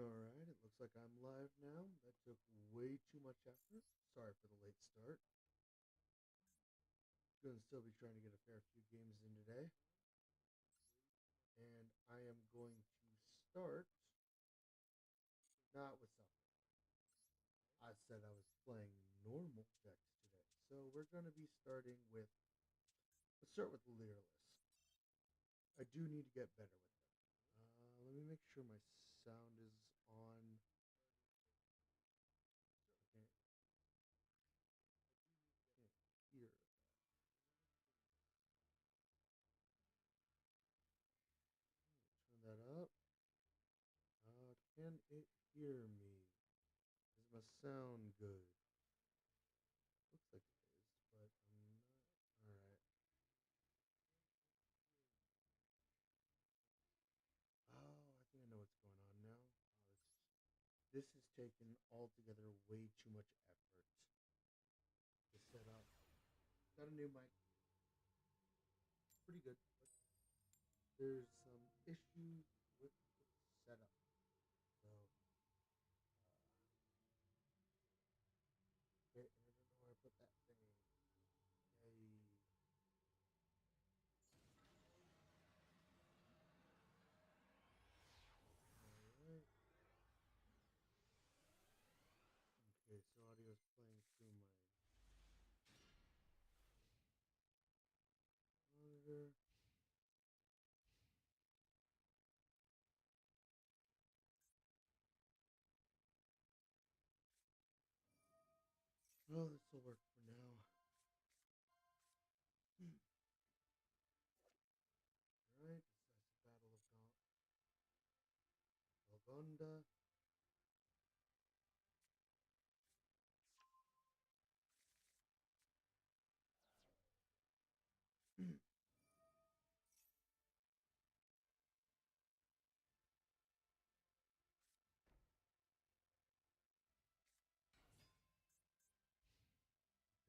Alright, it looks like I'm live now. That took way too much effort. Sorry for the late start. Gonna still be trying to get a fair few games in today. And I am going to start not with something. I said I was playing normal decks today. So we're gonna be starting with let's start with Lyrilusc. I do need to get better with them. Let me make sure my sound is on. I can't hear that. Turn that up. Can it hear me? Does my sound good? Looks like it is, but I'm not. Alright. Oh, I think I know what's going on now. Oh, this has taken altogether way too much effort to set up. Got a new mic. Pretty good, but there's some issues with the setup. So, okay, and I don't know where I put that thing. Yay. Alright. Okay, so audio is playing through my monitor. Well, this will work for now. Alright, decisive battle of Golgonda.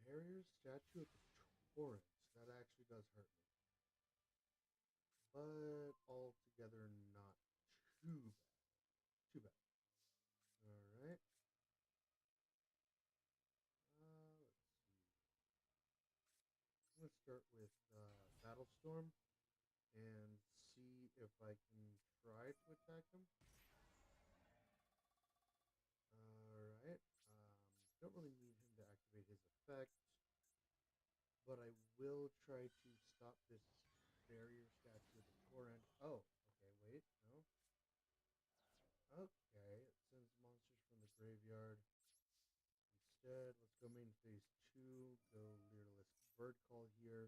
Barrier statue at the torrent. That actually does hurt me. But altogether not too bad. Too bad. Alright. Let's see. I'm going to start with Battlestorm and see if I can try to attack him. Alright. Don't really need him to activate his effect. But I will try to stop this barrier statue at the torrent. Oh, okay, wait, no. Okay, it sends monsters from the graveyard. Instead, let's go main phase 2. Go Lyrilusc Bird Call here.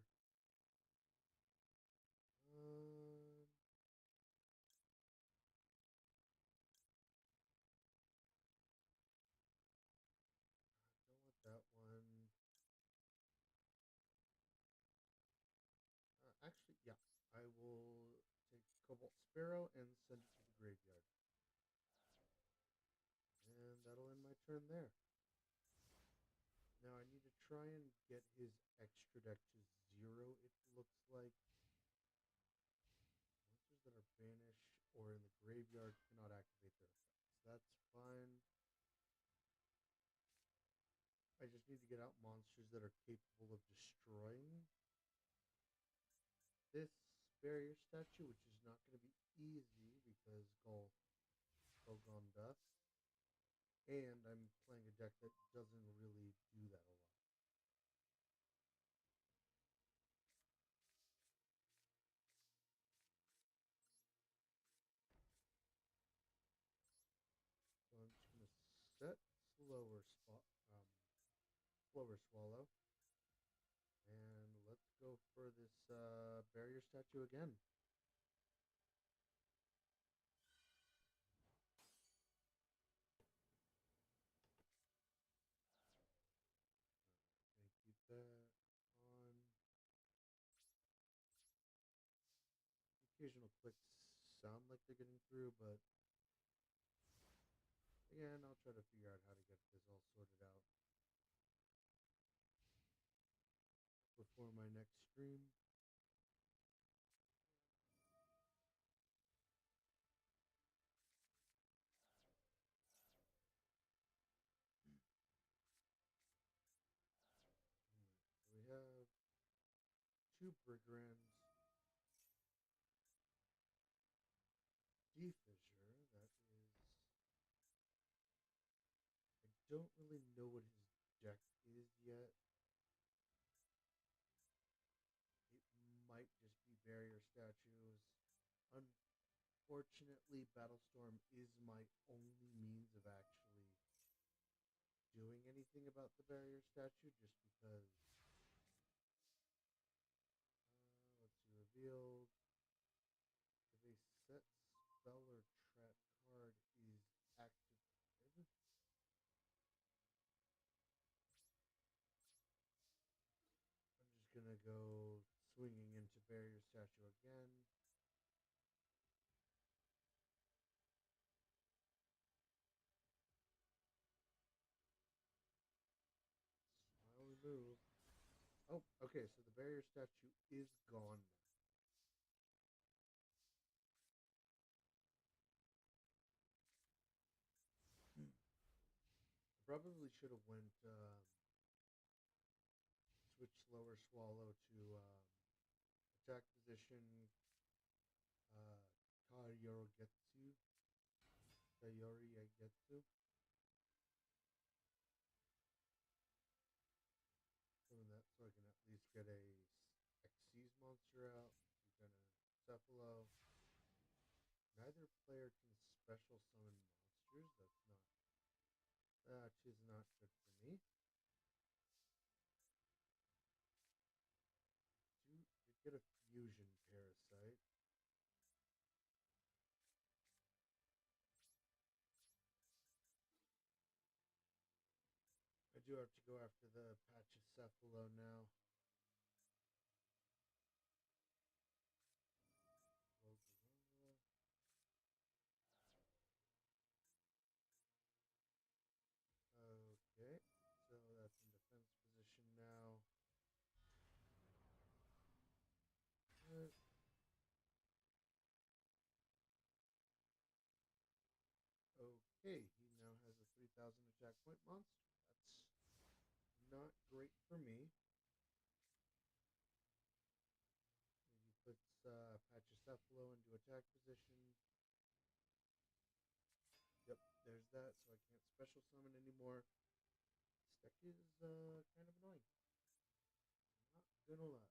Um, I don't want that one. Actually, yeah. I will take Cobalt Sparrow and send it to the graveyard. And that'll end my turn there. Now I need to try and get his extra deck to 0, it looks like. Monsters that are banished or in the graveyard cannot activate their effects. That's fine. I just need to get out monsters that are capable of destroying this barrier statue, which is not going to be easy because Golgonda. And I'm playing a deck that doesn't really do that a lot. So I'm just going to set slower swallow. And let's go for this barrier statue again. Gonna keep that on. Occasional clicks sound like they're getting through, but again, I'll try to figure out how to get this all sorted out before my next stream. two brigands, defissure. That is, I don't really know what his deck is yet. It might just be barrier statues. Unfortunately, Battlestorm is my only means of actually doing anything about the barrier statue, just because. Let's see, revealed. If a set spell or trap card is activated, I'm just gonna go swinging into barrier statue again. Smile remove. Oh, okay, so the barrier statue is gone now. I probably should have went switch slower swallow to attack position uh, Kayorigetsu. Kayorigetsu. Doing that so I can at least get a Xyz monster out. We're gonna Cephalo. Neither player can special summon monsters. That is not good for me. Did get a fusion parasite. I do have to go after the Pachycephalo now. Okay, so that's in defense position now. Uh, okay, he now has a 3,000 attack point monster. That's not great for me. He puts Pachycephalo into attack position. Yep, there's that, so I can't special summon anymore. This deck is kind of annoying. Not gonna lie.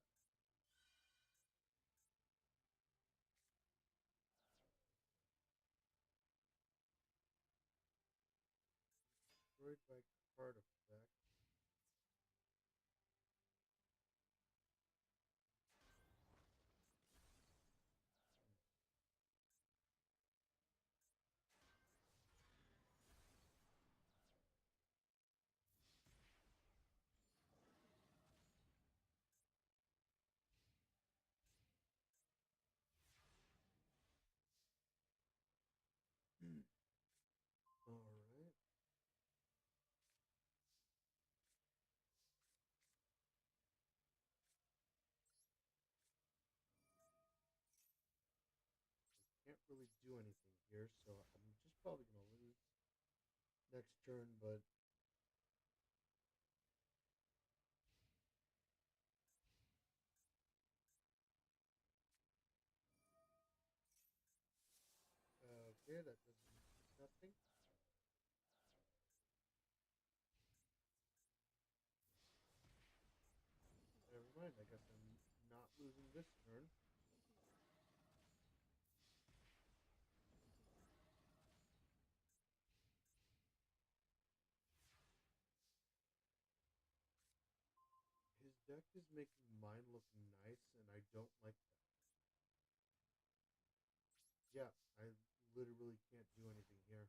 Destroyed by card effect. Alright. Can't really do anything here, so I'm just probably gonna lose next turn, but okay, that does nothing. Never mind, I guess I'm not losing this turn. His deck is making mine look nice, and I don't like that. Yeah, I literally can't do anything here.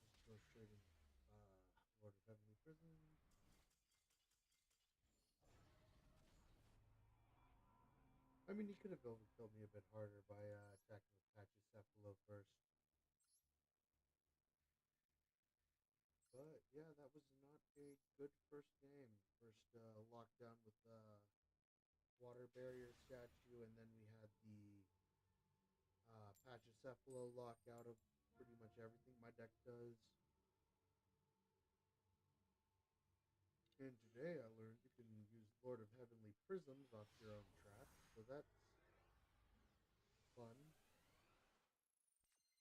Just go straight in Lord of Heavenly Prison. I mean, he could have overkilled me a bit harder by attacking with Pachycephalo first. But yeah, that was not a good first game. First lockdown with water barrier statue, and then we had the Pachycephalo lock out of pretty much everything my deck does. And today I learned you can use Lord of Heavenly Prisms off your own traps, so that's fun.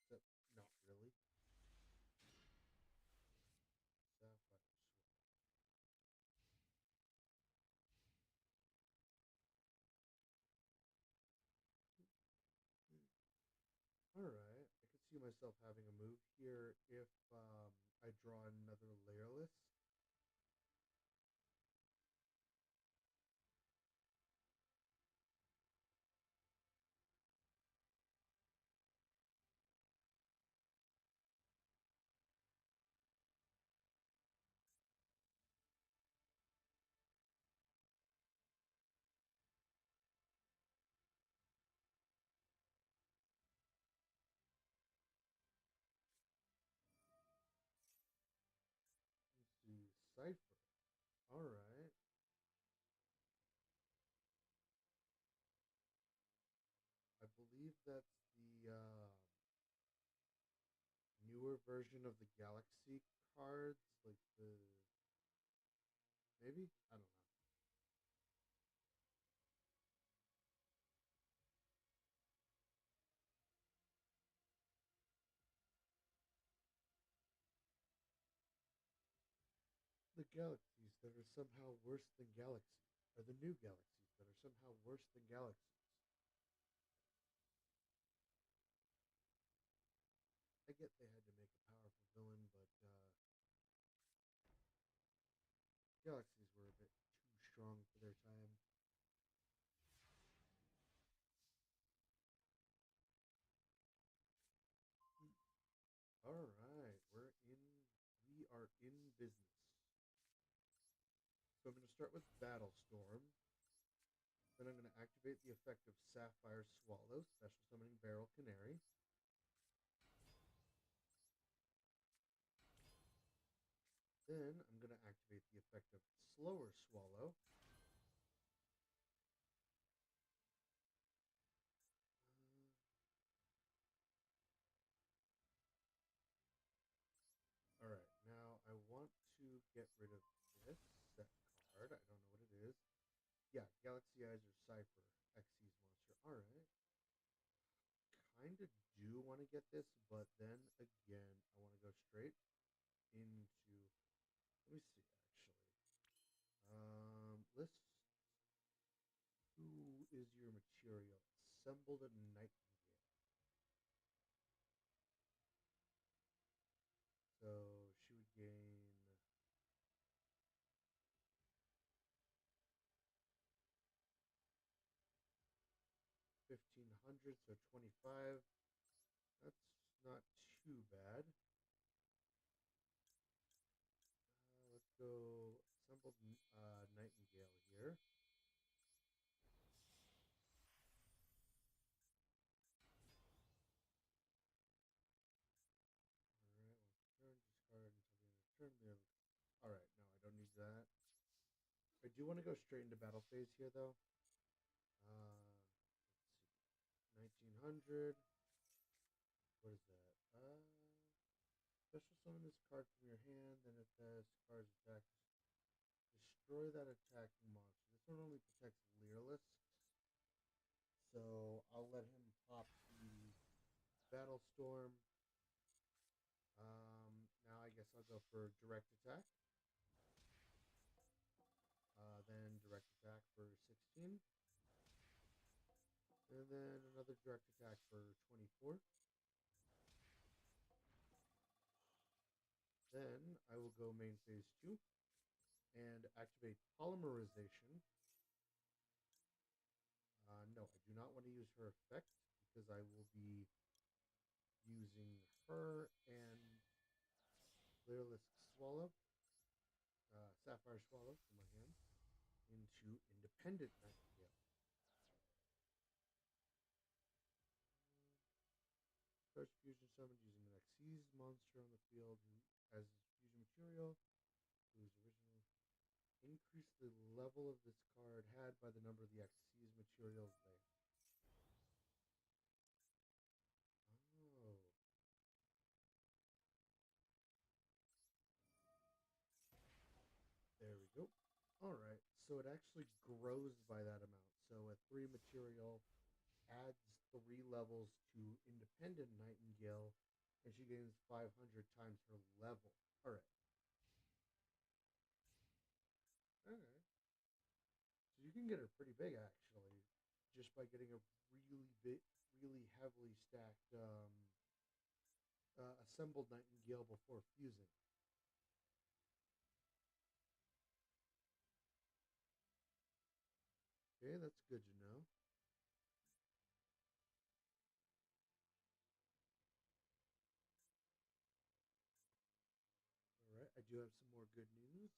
Except not really. Sapphire Sword. Alright, I could see myself having a move here if I draw another Lyrilusc. Let's see, Cipher. Alright. I believe that's the newer version of the Galaxy cards, like the maybe I don't know. The galaxies that are somehow worse than galaxies, or the new galaxies that are somehow worse than galaxies. I get they had to make a powerful villain, but galaxies were a bit too strong for their time. All right, we are in business. So I'm going to start with Battlestorm. Then I'm going to activate the effect of Sapphire Swallow, special summoning Barrel Canary. Then I'm going to activate the effect of Slower Swallow. Alright, now I want to get rid of this set card. I don't know what it is. Yeah, Galaxy Eyes or Cypher, Xyz monster. Alright. Kinda do want to get this, but then again, I want to go straight into. Let me see, actually. List. Who is your material? Assembled a Nightingale. So she would gain 1500, so 25. That's not too bad. Let's go assembled Nightingale here. Alright, turn, discard until the end of turn. Alright, no, I don't need that. I do want to go straight into battle phase here, though. Let's see. 1900. What is that? Special summon this card from your hand, then if this card's attack, destroy that attacking monster. This one only protects Lyrilusc, so I'll let him pop the Battlestorm. Now I guess I'll go for direct attack. Then direct attack for 16. And then another direct attack for 24. Then I will go main phase 2 and activate polymerization. No, I do not want to use her effect because I will be using her and Lyrilusc Swallow, Sapphire Swallow from my hand into Independent Nightingale. Starts fusion summoned using an Xyz monster on the field who as his fusion material, whose original increase the level of this card had by the number of the Xyz materials they. Alright, so it actually grows by that amount. So a 3 material adds 3 levels to Independent Nightingale, and she gains 500 times her level. Alright, alright. So you can get her pretty big actually, just by getting a really big, really heavily stacked assembled Nightingale before fusing. Okay, that's good to know. All right, I do have some more good news.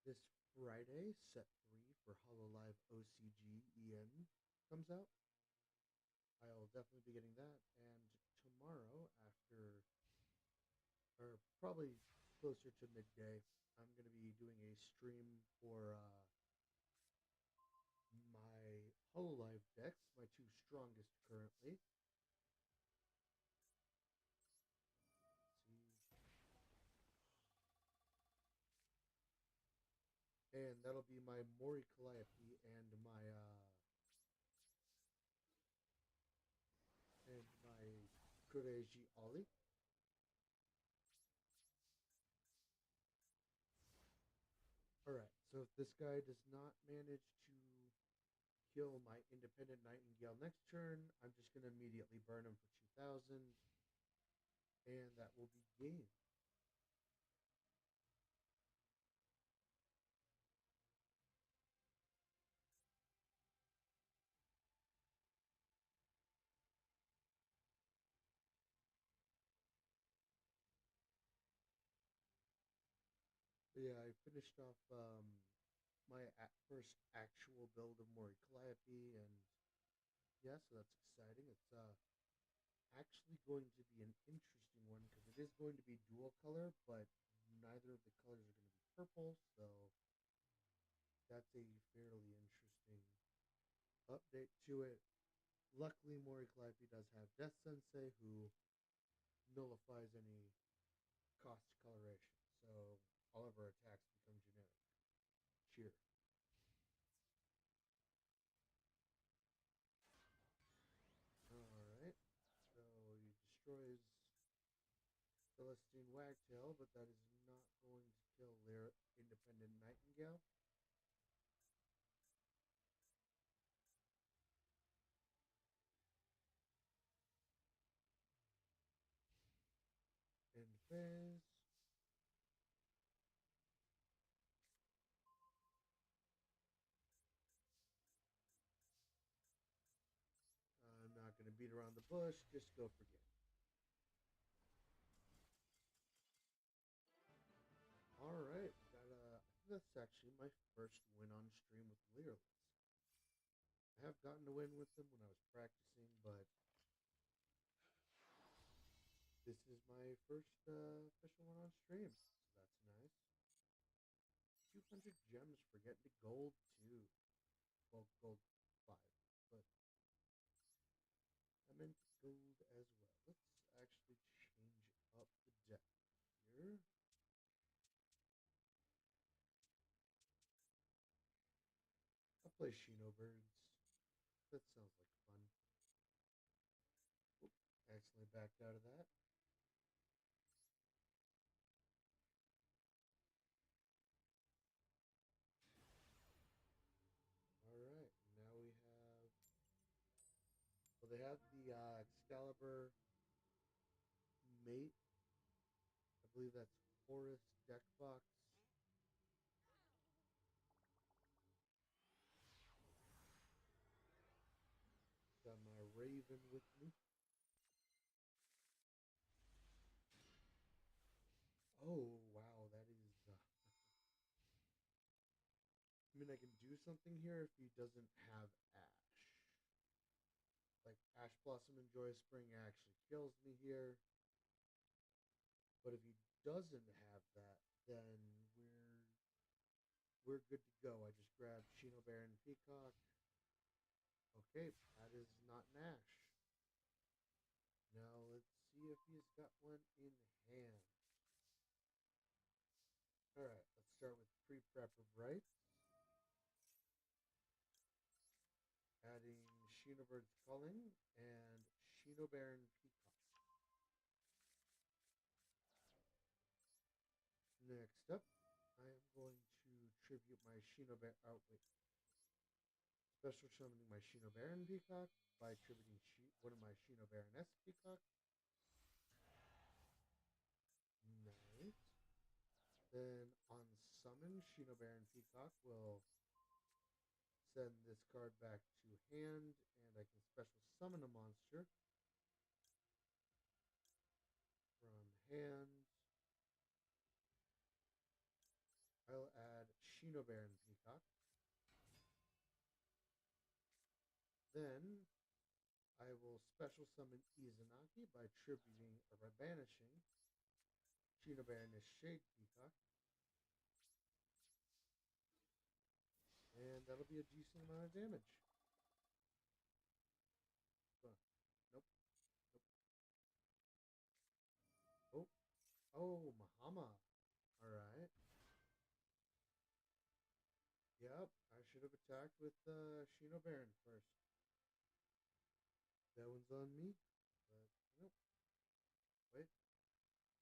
This Friday, set 3 for Hololive OCG comes out. I'll definitely be getting that. And tomorrow, after, or probably closer to midday, I'm going to be doing a stream for my Hololive decks, my two strongest currently. Let's see. And that'll be my Mori Calliope and my Kureji Ollie. All right. So if this guy does not manage to kill my Independent Nightingale next turn, I'm just gonna immediately burn him for 2,000, and that will be game. But yeah, I finished off my first actual build of Mori Calliope, and yeah, so that's exciting. It's actually going to be an interesting one because it is going to be dual color, but neither of the colors are going to be purple, so that's a fairly interesting update to it. Luckily, Mori Calliope does have Death Sensei, who nullifies any cost coloration, so all of our attacks become generic. Cheer. Alright, so he destroys Celestine Wagtail, but that is not going to kill their Independent Nightingale. End phase. I'm not going to beat around the bush, just go for game. Alright, I think that's actually my first win on stream with Lyrilusc. I have gotten a win with him when I was practicing, but this is my first official one on stream, so that's nice. 200 gems for getting to gold 2. Well, gold 5, but I meant gold as well. Let's actually change up the deck here. I'll play Shino Birds. That sounds like fun. Oop, accidentally backed out of that. Alright, now we have. Well, they have the Excalibur Mate. I believe that's Forest Deck Box. Got my Raven with me. Oh, wow, that is. I mean, I can do something here if he doesn't have Ash. Like, Ash Blossom and Joy Spring actually kills me here. But if he doesn't have that, then we're good to go. I just grabbed Shino Bear and Peacock. Okay, that is not Nash. Now let's see if he's got one in hand. Alright, let's start with pre-prep of rights, adding Shinobird's Culling and Shinobaron Peacock. Next up, I am going to tribute my Shinobaron. Oh, wait. Special summoning my Shinobaron Peacock by tributing one of my Shinobaroness Peacock. Nice. Then on summon, Shinobaron Peacock will send this card back to hand, and I can special summon a monster from hand. I'll add Shinobaron Peacock. Then I will special summon Izanagi by tributing or by banishing Shinobaroness Shade Peacock. And that'll be a decent amount of damage. Nope. Nope. Oh, Mahama. Alright. Yep, I should have attacked with Shinobaron first. That one's on me. But, nope. Wait.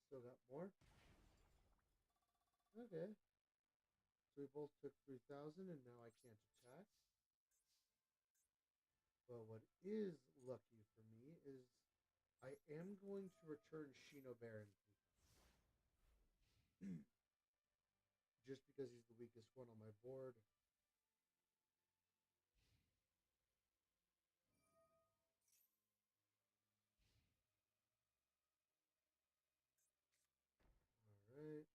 Still got more. Okay. So we both took 3,000 and now I can't attack. But what is lucky for me is I am going to return Shinobaron just because he's the weakest one on my board. Alright.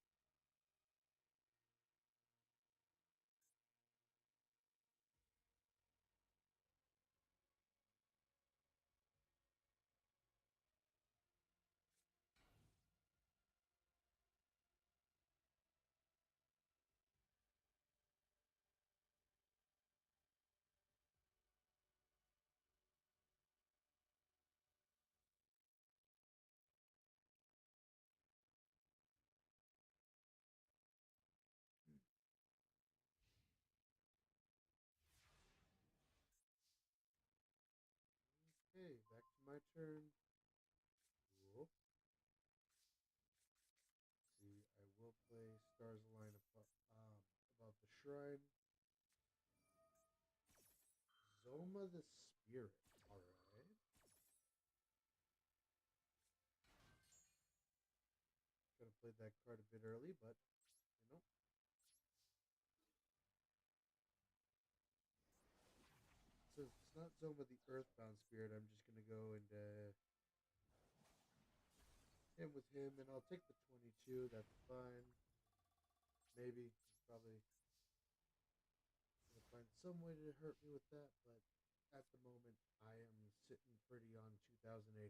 Okay, back to my turn. Cool. See, I will play Stars Align above the Shrine. Zoma the Spirit. Alright. Could have played that card a bit early, but, you know. Since it's not Zoma the Earthbound Spirit, I'm just going to go into him with him, and I'll take the 22. That's fine. Maybe. Probably going to find some way to hurt me with that, but at the moment, I am sitting pretty on 2,800.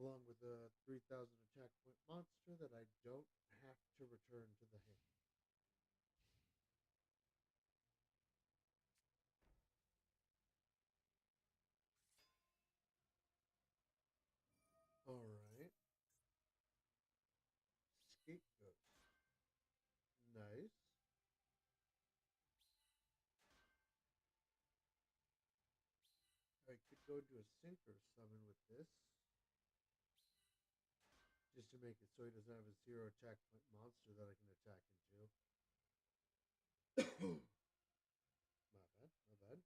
Along with a 3,000 attack point monster that I don't have to return to the hand. Alright. Scapegoat. Nice. I could go into a Synchro summon with this. Just to make it so he doesn't have a 0 attack point monster that I can attack into. My bad, my bad.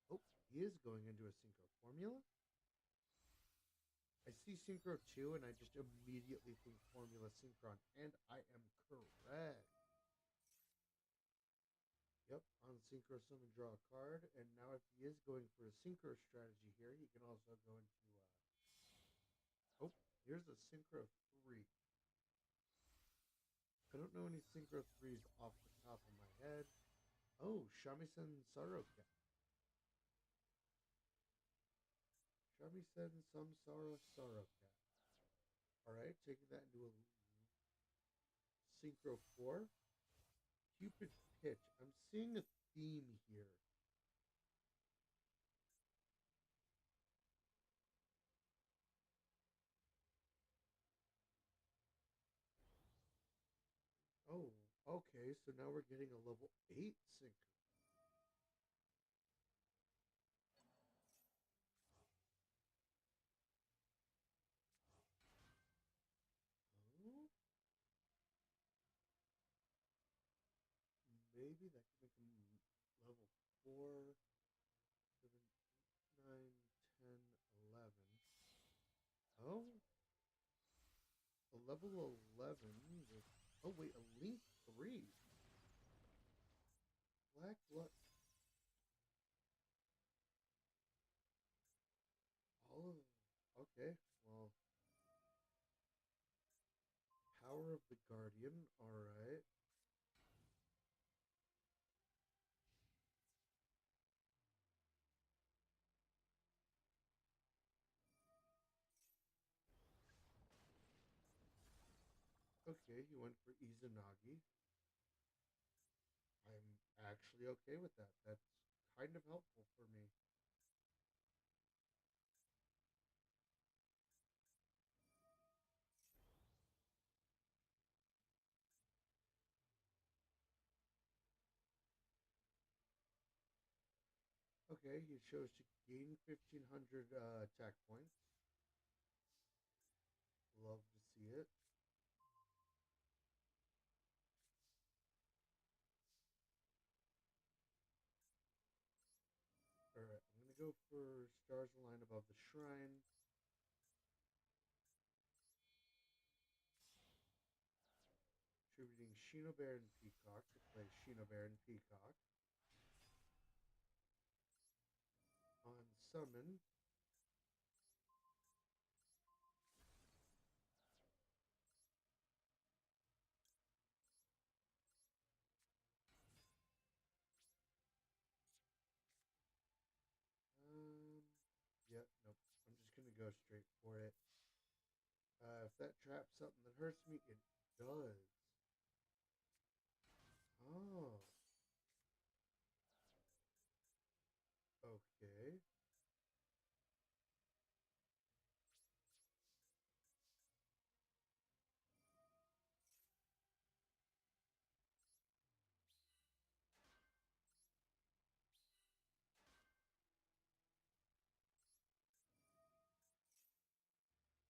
Oh, he is going into a Synchro formula? I see Synchro 2 and I just immediately think Formula Synchron, and I am correct. Yep, on Synchro Summon, draw a card, and now if he is going for a Synchro strategy here, he can also go into, oh, here's a Synchro 3. I don't know any Synchro 3s off the top of my head. Oh, Shamisen Saroka. Shamisen Samsara Saroka. Alright, taking that into a Synchro 4. Cupid Pitch. I'm seeing a theme here. Okay, so now we're getting a level 8 sinker. Oh, maybe that could make him level 4, 7, 9, 10, 11. Oh, a level 11 with. Oh, wait, a link 3. Black blood. All of. Okay, well, Power of the Guardian. Alright. Okay, he went for Izanagi. I'm actually okay with that. That's kind of helpful for me. Okay, he chose to gain 1,500 attack points. Love to see it. Alright, I'm gonna go for Stars Align Above the Shrine. Attributing Shino Bear and Peacock to play Shino Bear and Peacock. On Summon, yeah, nope. I'm just gonna go straight for it. If that traps something that hurts me, it does. Oh, okay.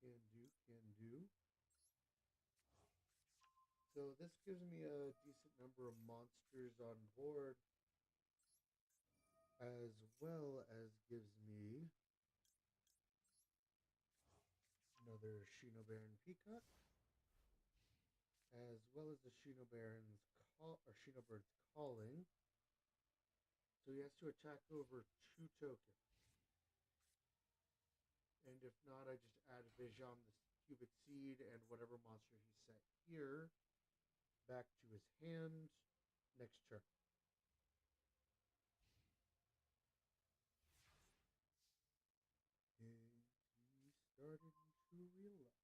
Can do, can do. So this gives me a decent number of monsters on board, as well as gives me another Shino Baron Peacock, as well as the Shino Baron's call or Shino Bird's calling. So he has to attack over 2 tokens. And if not, I just add Vision, the cubic seed, and whatever monster he set here back to his hand next turn. And he started into real life.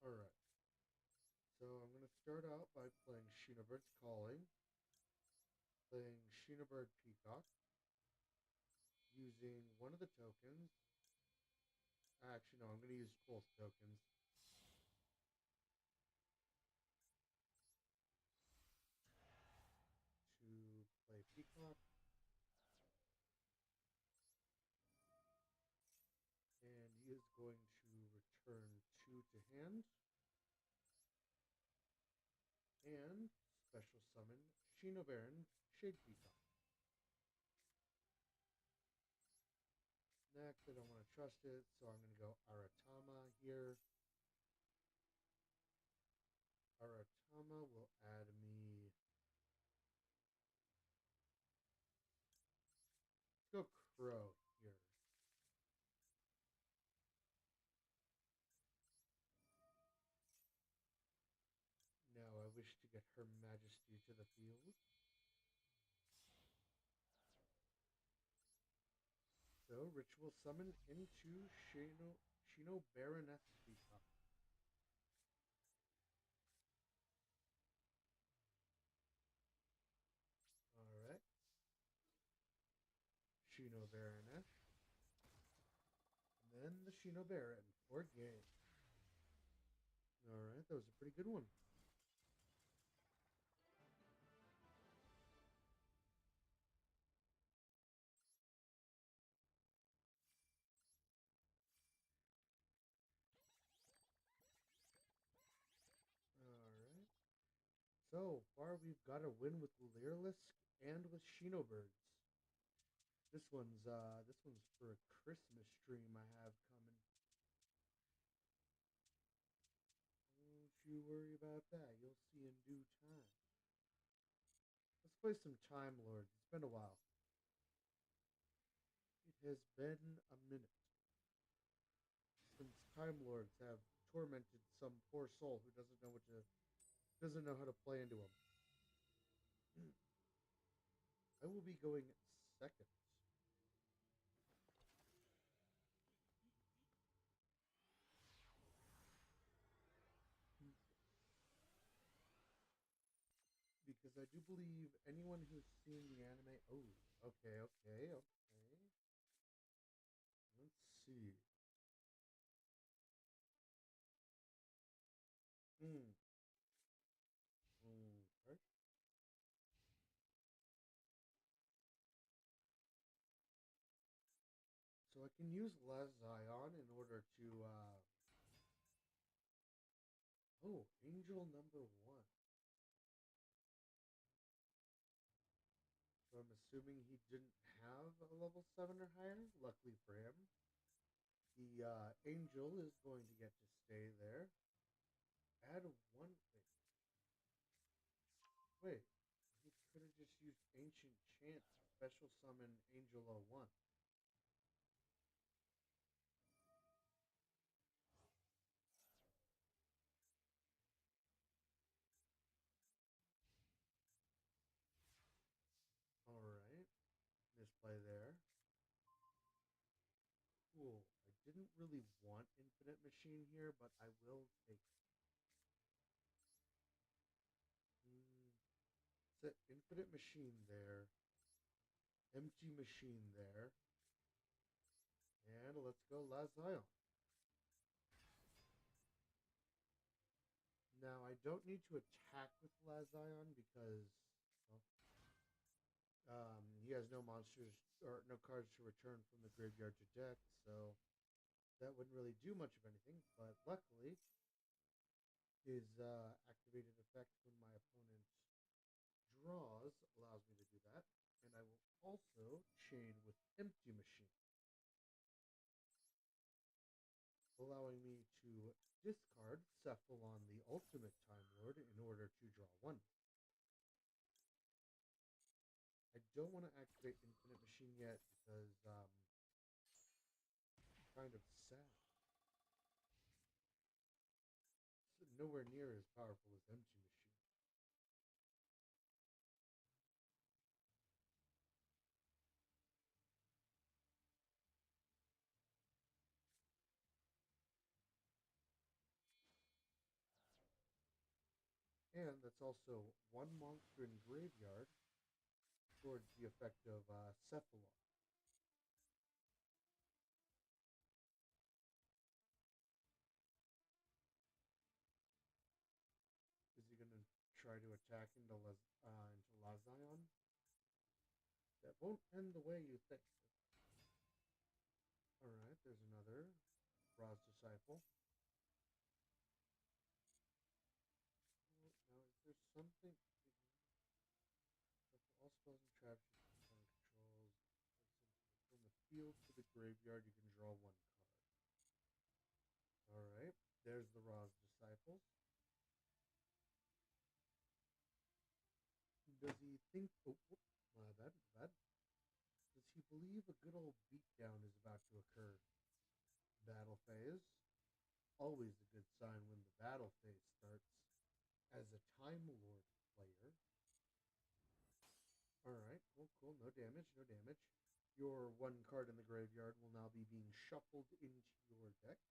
Alright, so I'm going to start out by playing Shinobird's Calling, playing Shinobird Peacock, using one of the tokens. Actually, no, I'm going to use both tokens. To play Peacock, and he is going to return 2 to hand and special summon Shinobaron Shade Peacock. Next, I don't want to trust it, so I'm going to go Aratama here. Aratama will add me. Let's go Crow here. Now I wish to get Her Majesty to the field. So, Ritual Summon into Shino Baroness Peacock. Alright. Shino Baroness. And then the Shino Baron for game. All right, that was a pretty good one. All right. So far, we've got a win with Lyrilusc and with Shinobirds. This one's for a Christmas stream I have coming. Don't you worry about that. You'll see in due time. Let's play some Time Lords. It's been a while. It has been a minute since Time Lords have tormented some poor soul who doesn't know how to play into them. I will be going second. Because I do believe anyone who's seen the anime. Oh, okay, okay, okay. Let's see. Hmm. Okay. So I can use Les Zion in order to. Oh, Angel number one. So I'm assuming he didn't have a level 7 or higher. Luckily for him. The Angel is going to get to stay there. Add one. Wait. He could have just used Ancient Chant to special summon Angel 01. Alright. Misplay there. Cool. I didn't really want Infinite Machine here, but I will take it. Mm, set Infinite Machine there. Empty Machine there. And let's go Lazion. Now, I don't need to attack with Lazion because well, he has no monsters or no cards to return from the graveyard to deck, so that wouldn't really do much of anything. But luckily, his activated effect when my opponent draws allows me to do that. And I will also chain with Empty Machine, allowing me to discard Cephalon the Ultimate Time Lord in order to draw one. I don't want to activate Infinite Machine yet because kind of sad. It's nowhere near as powerful as Empty Machine. And that's also one monster in graveyard towards the effect of Cephalon. Is he going to try to attack into Lazion? That won't end the way you think. Alright, there's another Ra's Disciple. Oh, now, is there something? All spells and traps you controls. From the field to the graveyard, you can draw one card. Alright, there's the Ra's Disciples. Does he think. Oh, my bad, my bad. Does he believe a good old beatdown is about to occur? Battle phase. Always a good sign when the battle phase starts. As a Time Lord player. Alright, cool, cool. No damage, no damage. Your one card in the graveyard will now be being shuffled into your deck.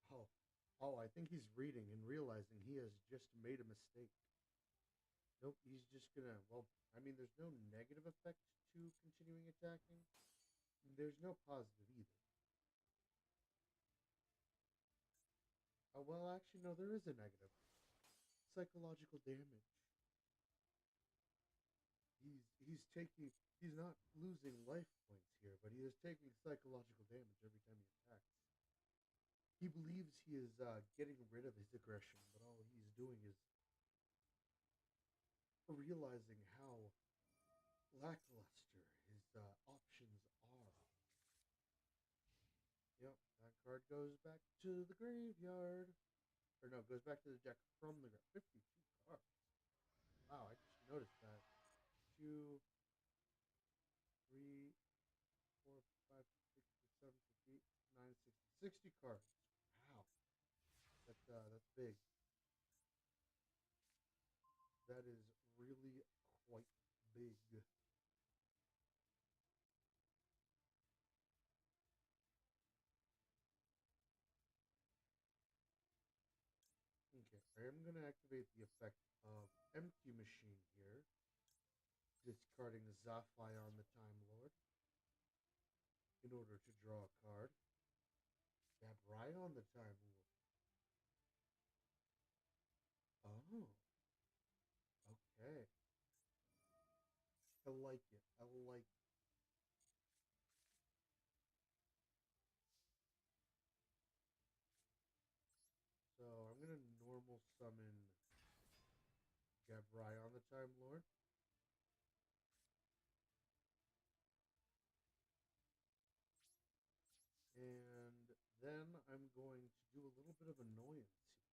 Oh, oh, I think he's reading and realizing he has just made a mistake. Nope, he's just gonna. Well, I mean, there's no negative effect to continuing attacking. There's no positive either. Well, actually, no, there is a negative. Psychological damage. He's taking. He's not losing life points here, but he is taking psychological damage every time he attacks. He believes he is getting rid of his aggression, but all he's doing is realizing how lackluster his options are. Yep, that card goes back to the graveyard. Or no, goes back to the deck from the 52 cards. Wow, I just noticed that. Two, three, four, five, six, seven, eight, nine, 60 cards. Wow, that's big. That is really quite big. Okay, I am gonna activate the effect of Empty Machine here, discarding Zaphi on the Time Lord in order to draw a card. Tap right on the Time Lord. Oh, okay. I like it. I like it. So I'm gonna normal summon Gabrai on the Time Lord. And then I'm going to do a little bit of annoyance here.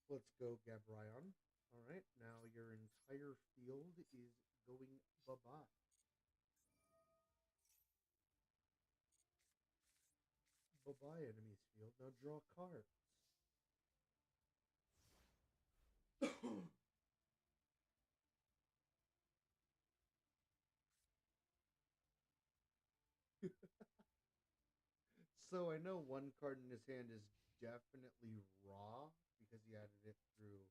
Let's go, Gabryon. Alright, now your entire field is going bye-bye. Bye-bye, enemy's field. Now draw cards. So I know one card in his hand is definitely raw because he added it through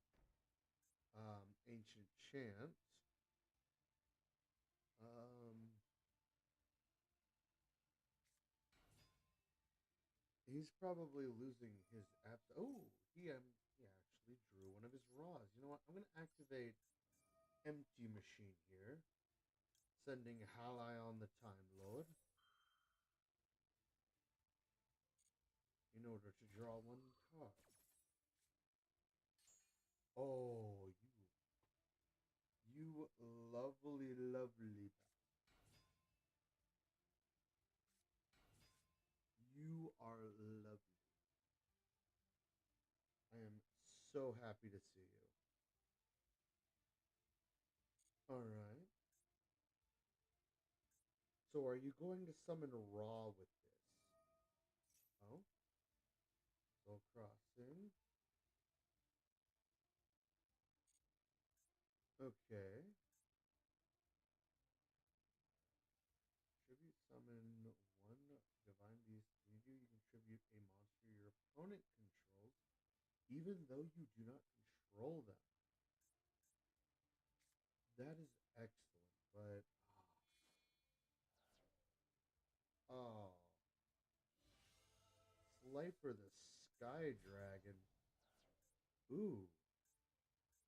Ancient Chant. Um, he's probably losing his apps. Oh, he actually drew one of his raws. You know what? I'm gonna activate Empty Machine here, sending Halai on the Time Lord in order to draw one card. Oh, you lovely, lovely. You are lovely. I am so happy to see you. All right. So, are you going to summon Raw with this? Oh, Soul Crossing. Okay. Tribute summon one Divine Beast leave you. You can tribute a monster your opponent controls, even though you do not control them. That is excellent, but oh, Slifer the Sky Dragon. Ooh,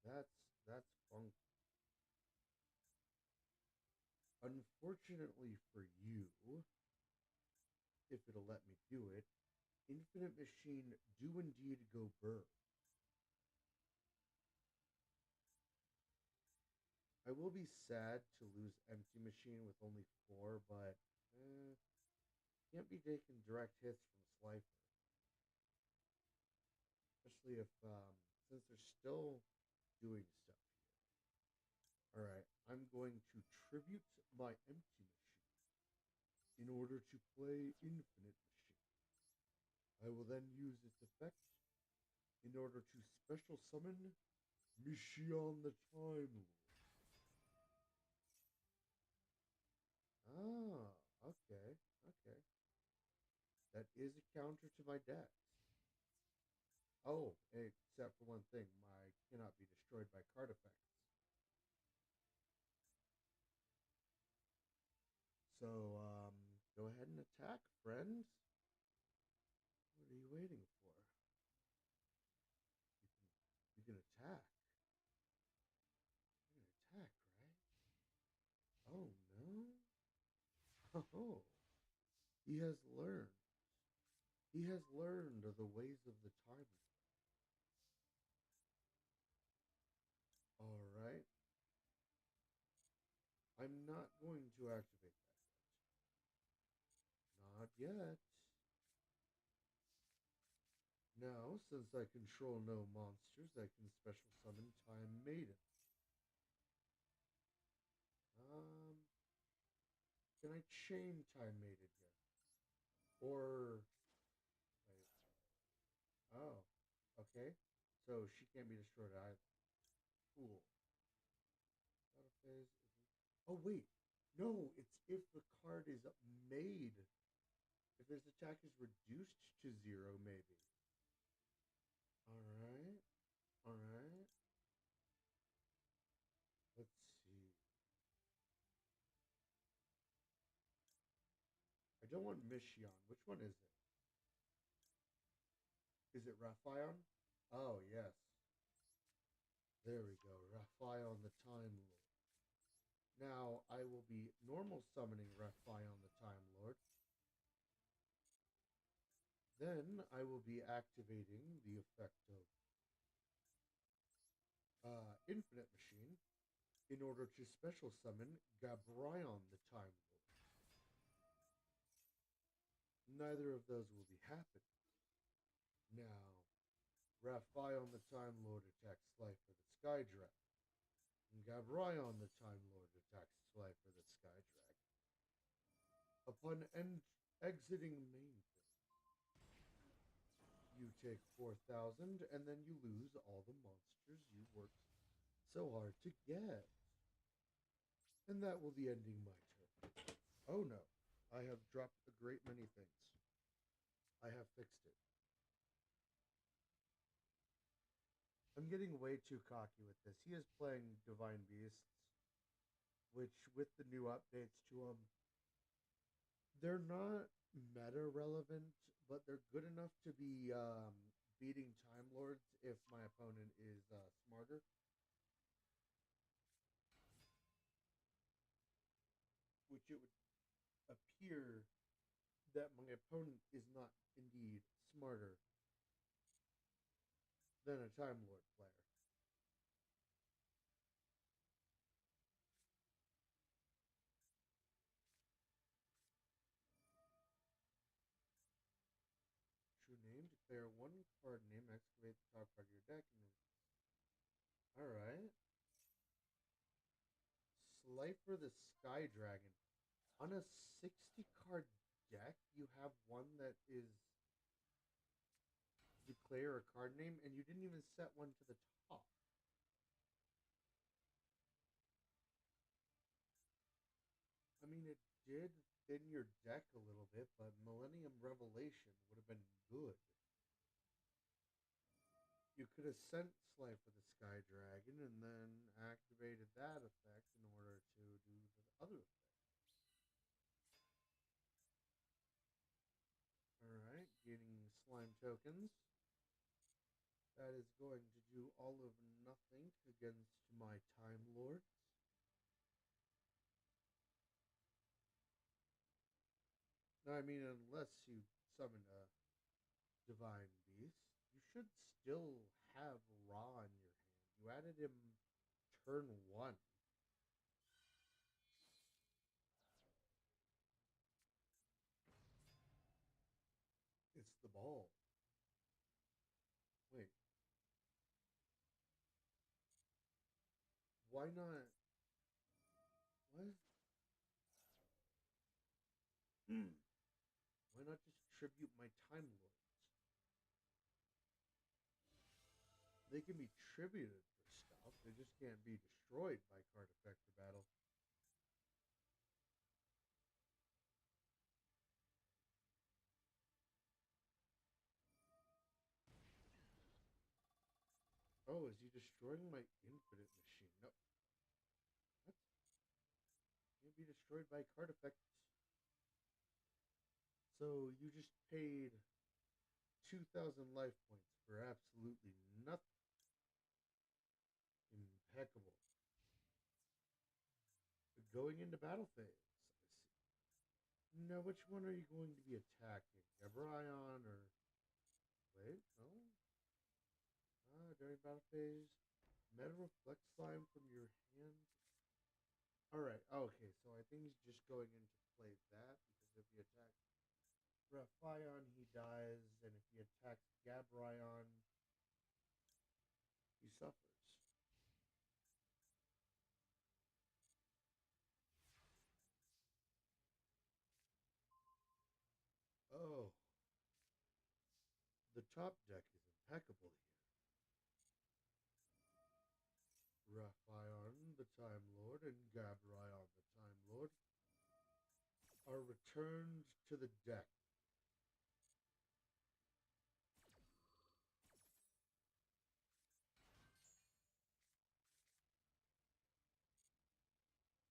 that's fun. Unfortunately for you, if it'll let me do it, Infinite Machine do indeed go burr. I will be sad to lose Empty Machine with only four, but can't be taking direct hits from Slifer, especially if since they're still doing stuff here. All right, I'm going to tribute my Empty Machine in order to play Infinite Machine. I will then use its effect in order to special summon Mission the Time Lord. Ah, okay, okay. That is a counter to my decks. Oh, except for one thing. My cannot be destroyed by card effects. So, go ahead and attack, friends. What are you waiting for? You can attack. You can attack, right? Oh no. Oh, he has learned. He has learned of the ways of the Time Lord. All right. I'm not going to activate that. Not yet. Now, since I control no monsters, I can special summon Time Maiden. Um, can I chain Time Maiden here? Or wait. Oh, okay. So she can't be destroyed either. Cool. Oh wait, no. It's if the card is made. If this attack is reduced to 0, maybe. All right. All right. Let's see. I don't want Mishion. Which one is it? Is it Raphael? Oh yes. There we go. Raphael the Time Lord. Now I will be normal summoning Raphael the Time Lord. Then I will be activating the effect of Infinite Machine in order to special summon Gabrion the Time Lord. Neither of those will be happening. Now, Raphael the Time Lord attacks Slifer the Sky Dragon, and Gabrion the Time Lord attacks Slifer the Sky Dragon. Upon exiting main phase, you take 4,000, and then you lose all the monsters you worked so hard to get. And that will be ending my turn. Oh no, I have dropped a great many things. I have fixed it. I'm getting way too cocky with this. He is playing Divine Beasts, which, with the new updates to them, they're not meta relevant, but they're good enough to be beating Time Lords if my opponent is smarter. Which it would appear that my opponent is not indeed smarter than a Time Lord player. True name, declare one card name, excavate the top card of your deck, and alright. Slifer the Sky Dragon. On a 60 card deck, you have one that is declare a card name, and you didn't even set one to the top. I mean, it did thin your deck a little bit, but Millennium Revelation would have been good. You could have sent Slifer the Sky Dragon and then activated that effect in order to do the other effect. Alright, gaining slime tokens. That is going to do all of nothing against my Time Lords. Now, I mean, unless you summon a Divine Beast, you should still have Ra in your hand. You added him turn 1. It's the ball. Wait. Why not? What? Why not just tribute my Time Lords? They can be tributed for stuff. They just can't be destroyed by card effect or battle. Oh, is he destroying my infinite machine? No. What? Can't be destroyed by card effects. So you just paid 2,000 life points for absolutely nothing. Impeccable. Going into battle phase. I see. Now, which one are you going to be attacking? Gabrion or... Wait, no. During battle phase. Metal Reflect Slime from your hand. Alright, okay, so I think he's just going in to play that, because if he attacks Raphion, he dies, and if he attacks Gabrion, he suffers. Oh, the top deck is impeccable here. Raphion, the Time Lord, and Gabrion, the Time Lord, are returned to the deck.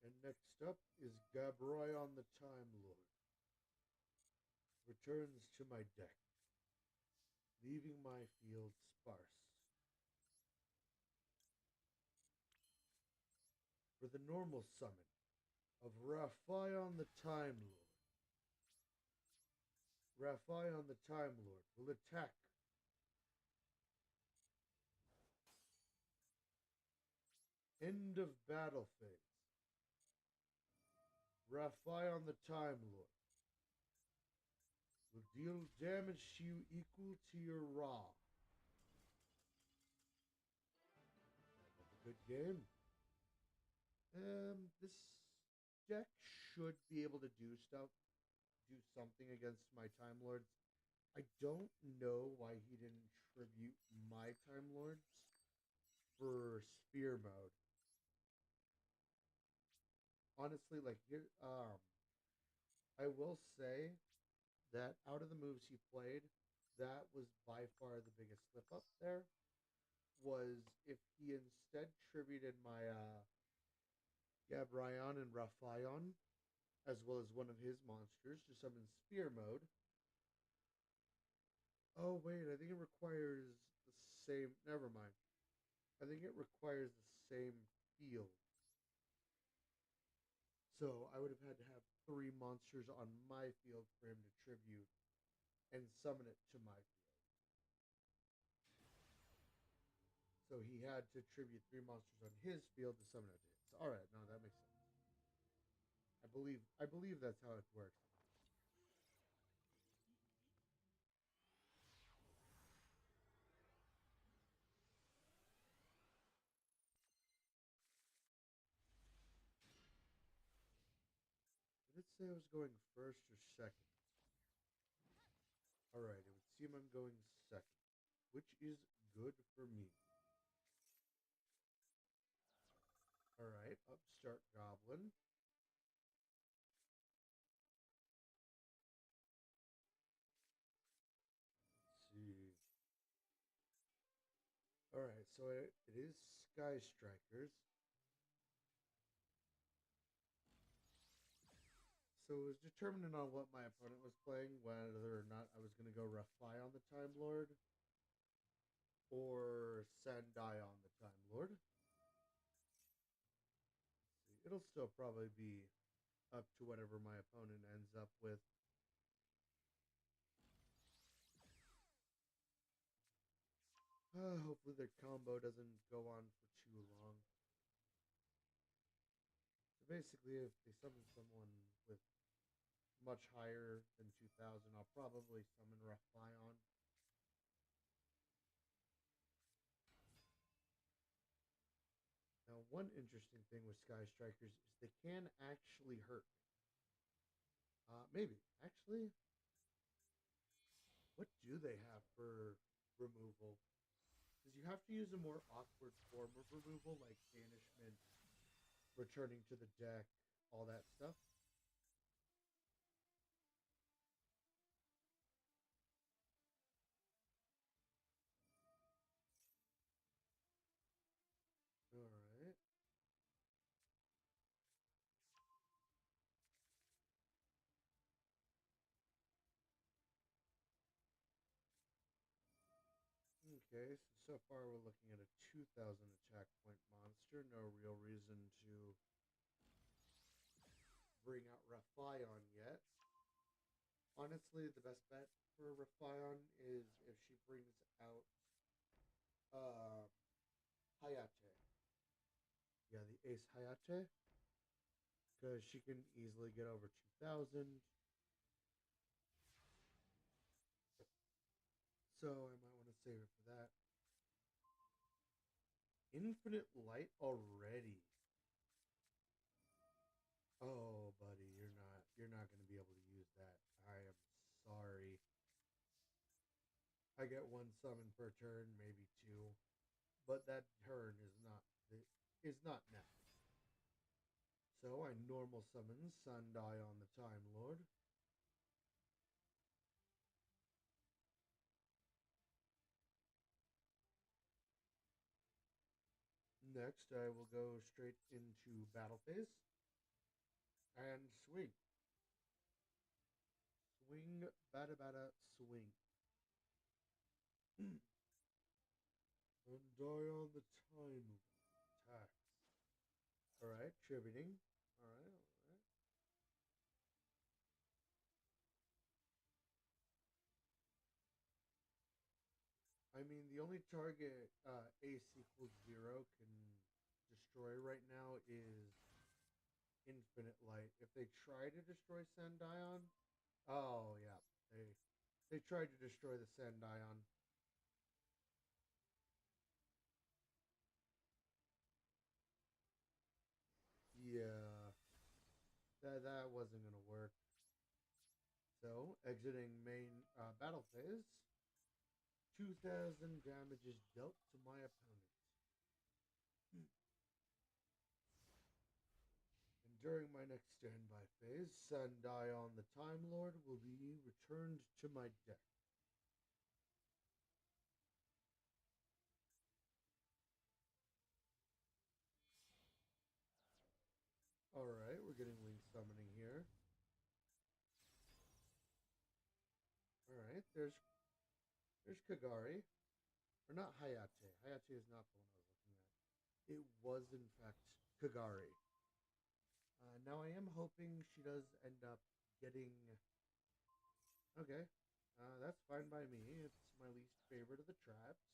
And next up is Gabrion, the Time Lord, returns to my deck, leaving my field sparse. For the normal summon of Raphion, the Time Lord, Raphion, the Time Lord, will attack end of battle phase. Raphion, the Time Lord, will deal damage to you equal to your Ra. Have a good game. This deck should be able to do something against my Time Lords. I don't know why he didn't tribute my Time Lords for Spear mode. Honestly, like here, I will say that out of the moves he played, that was by far the biggest slip up there. Was if he instead tributed my Gabrion and Raphion, as well as one of his monsters, to summon Spear mode. Oh wait, I think it requires the same. Never mind. I think it requires the same field. So I would have had to have three monsters on my field for him to tribute and summon it to my field. So he had to tribute three monsters on his field to summon it to his. All right, no, that makes sense. I believe that's how it works. Did it say I was going first or second? All right, it would seem I'm going second, which is good for me. All right, Upstart Goblin. Let's see. All right, so it is Sky Strikers. So it was determined on what my opponent was playing, whether or not I was going to go Refly on the Time Lord or Sandai on the Time Lord. It'll still probably be up to whatever my opponent ends up with. Hopefully their combo doesn't go on for too long. So basically, if they summon someone with much higher than 2,000, I'll probably summon Raphion. Now, one interesting thing with Sky Strikers is they can actually hurt me. Maybe. Actually, what do they have for removal? Because you have to use a more awkward form of removal, like banishment, returning to the deck, all that stuff. Okay, so far we're looking at a 2,000 attack point monster. No real reason to bring out Raphion yet. Honestly, the best bet for Raphion is if she brings out uh, Hayate. Yeah, the Ace Hayate. Because she can easily get over 2,000. So I might want to save it for that. Infinite light already. Oh, buddy, you're not going to be able to use that. I am sorry. I get one summon per turn, maybe two, but that turn is not now. So I normal summon Sundai on the Time Lord. Next, I will go straight into battle phase and swing. Swing, bada bada, swing. And die on the time. Attacks. Alright, tributing. Alright, alright. I mean, the only target AC equals 0 can destroy right now is Infinite Light. If they try to destroy Sandion, oh yeah, they tried to destroy the Sandion. Yeah, that wasn't gonna work. So exiting main battle phase, 2,000 damage is dealt to my opponent. And during my next standby phase, Sandai on the Time Lord will be returned to my deck. Alright, we're getting Link Summoning here. Alright, there's Kagari. Or not Hayate. Hayate is not the one I was looking at. It was, in fact, Kagari. Now I am hoping she does end up getting... Okay, that's fine by me. It's my least favorite of the traps.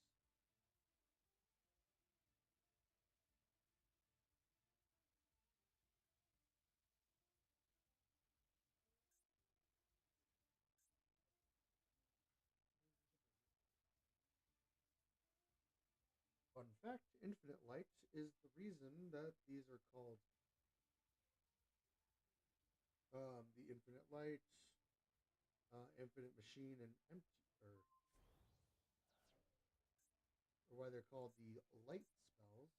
Fun fact, Infinite Light is the reason that these are called the Infinite Light, Infinite Machine, and Empty, or why they're called the Light spells,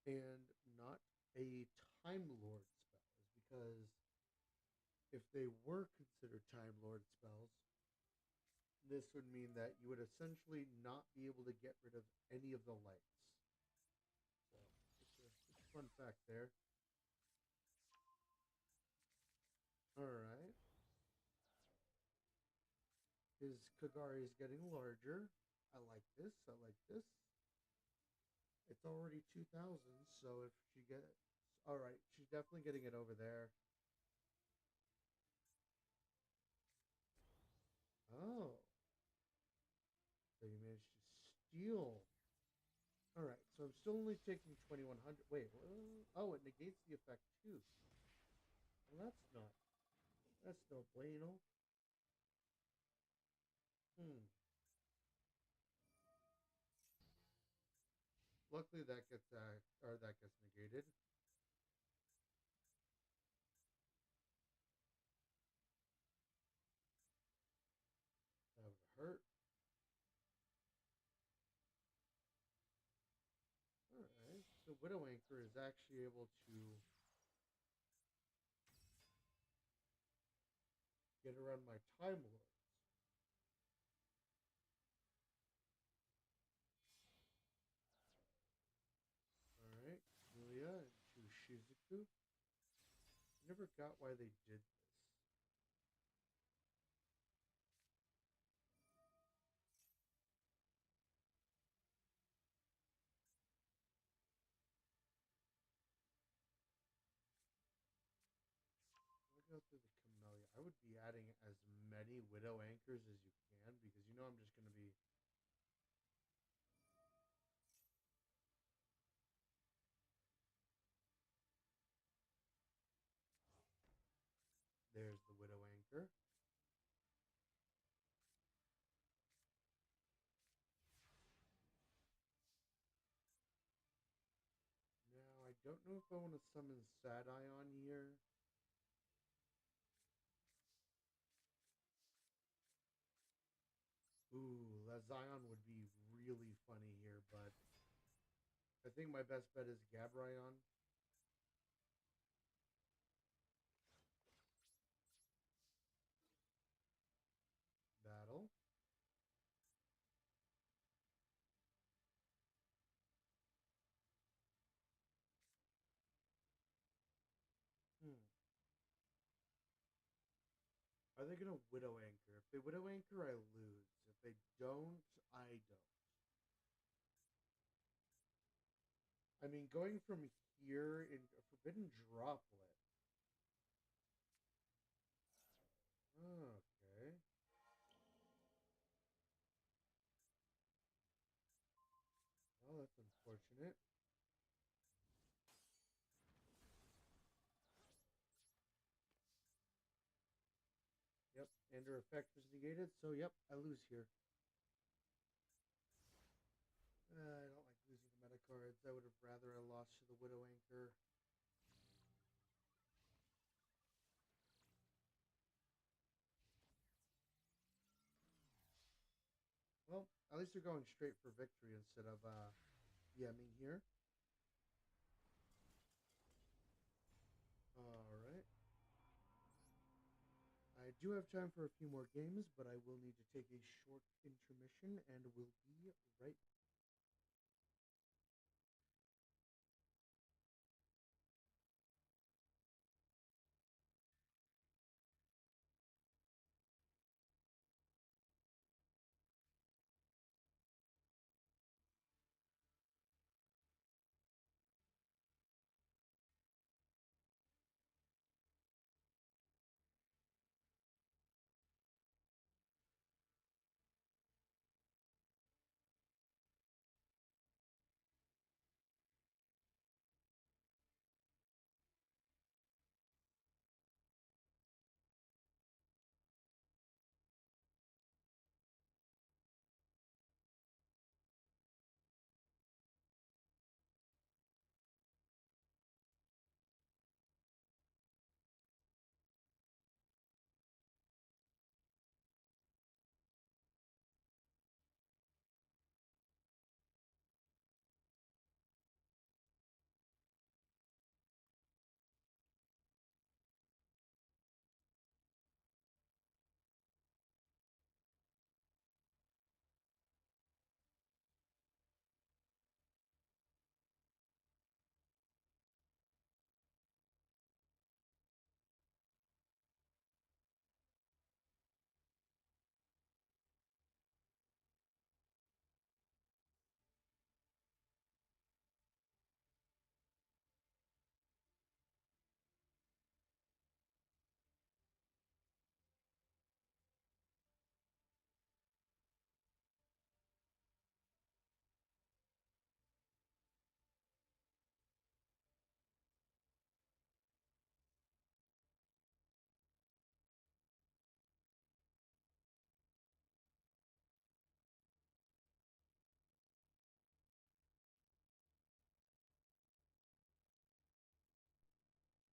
and not a Time Lord spell, is because if they were considered Time Lord spells, this would mean that you would essentially not be able to get rid of any of the lights. So it's a fun fact there. Alright. His Kagari is getting larger. I like this. I like this. It's already 2,000, so if she gets... Alright, she's definitely getting it over there. Oh. So you managed to steal. Alright, so I'm still only taking 2,100. Wait, oh, it negates the effect too. Well, that's no bueno. Hmm. Luckily that gets negated. That would hurt. Alright, so Widow Anchor is actually able to get around my Time Lords. Alright, Julia and Shizuku. Never got why they did this. go through the Camellia. I would be adding as many Widow Anchors as you can because you know I'm just going to be. There's the Widow Anchor. Now, I don't know if I want to summon Sad Eye on here. Ooh, that Zion would be really funny here, but I think my best bet is Gabryon. Battle. Hmm. Are they going to Widow Anchor? If they Widow Anchor, I lose. If they don't, I don't. I mean, going from here in a Forbidden Droplet. Okay. Well, that's unfortunate. Yep, and her effect was negated, so yep, I lose here. I don't like losing the meta cards. I would have rather I lost to the Widow Anchor. Well, at least they're going straight for victory instead of yemming here. Alright. I do have time for a few more games, but I will need to take a short intermission and will be right back.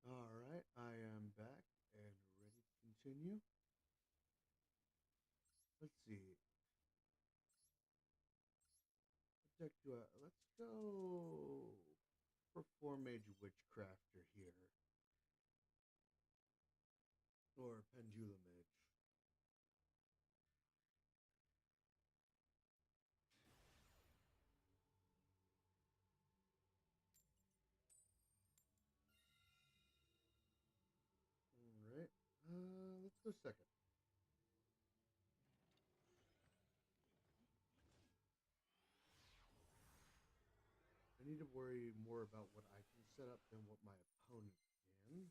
Alright, I am back and ready to continue. Let's see. What deck do I. Let's go for Four Mage Witchcrafter here. Or Pendulumage. Alright. Let's go second. I need to worry more about what I can set up than what my opponent can.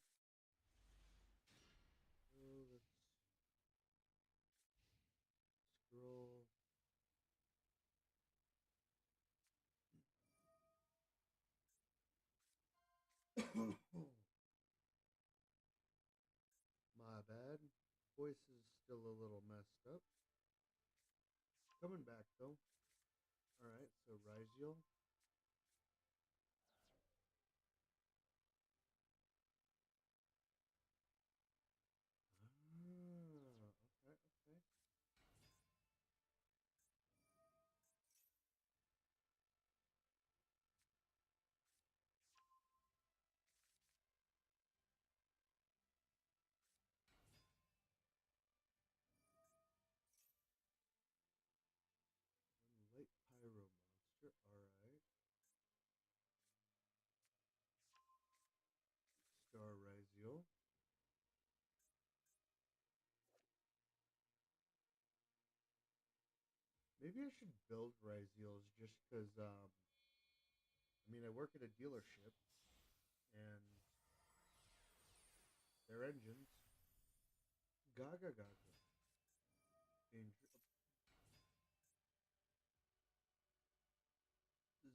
Voice is still a little messed up. Coming back though. Alright, so Ryziel. Ah, okay, okay. One light pyro monster. Alright. Star Ryziel. Maybe I should build Ryziels just because, I mean, I work at a dealership and their engines. Gaga Gaga.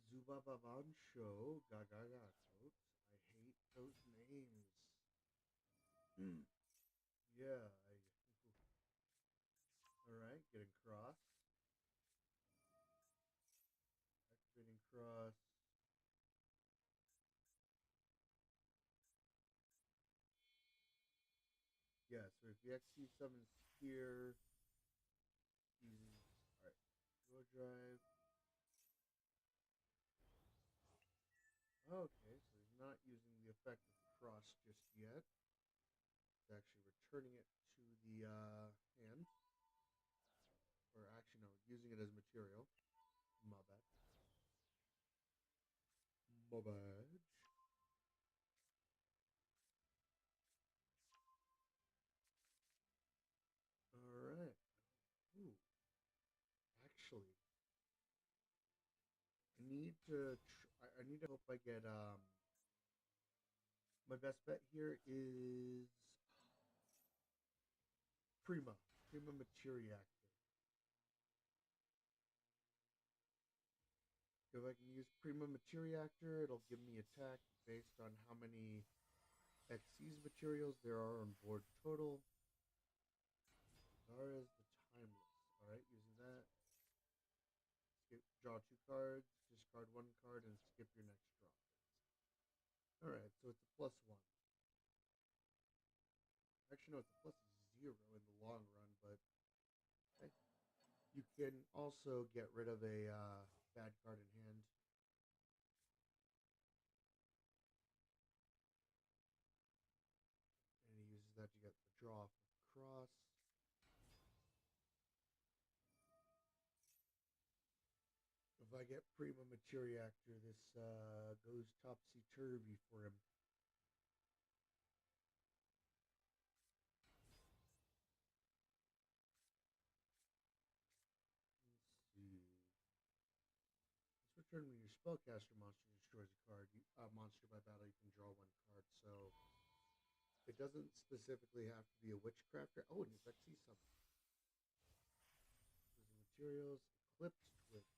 Zubabavan Show. Gaga Gaga. I hate those names. Yeah, I. Alright, getting cross. Activating cross. Yeah, so if the XC summons here, he's. Alright, go drive. Okay, so he's not using the effect of cross just yet. He's actually returning it to the hand. Or actually, no, using it as material. My bad. My bad. Alright. Ooh, actually, I need to hope I get my best bet here is Prima Materiactor. If I can use Prima Materiactor, it'll give me attack based on how many Xyz materials there are on board total. Zara's the Timeless. Alright, using that. Skip, draw 2 cards, discard 1 card, and skip your next draw phase. Alright, so it's a +1. Actually, no, it's a +0 in the long run, but hey, you can also get rid of a bad card in hand. And he uses that to get the draw off of cross. If I get Prima Materiactor, this goes topsy-turvy for him. Let's see. This return when your spellcaster monster destroys a card, monster by battle, you can draw 1 card. So it doesn't specifically have to be a witchcrafter. Oh, and it's XC something. Using materials, Eclipse Twins.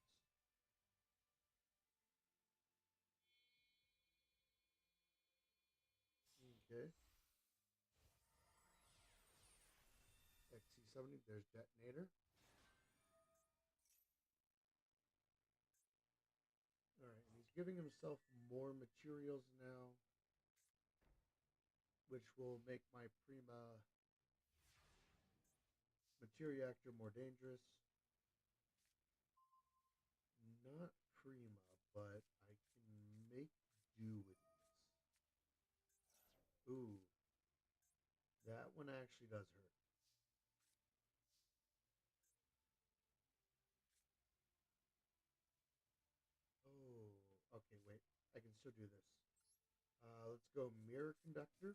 Okay. XC70, there's Detonator. Alright, and he's giving himself more materials now, which will make my Prima Materiactor more dangerous. Not Prima, but I can make do with this. Ooh, that one actually does hurt. Oh, okay, wait. I can still do this. Let's go Mirror Conductor.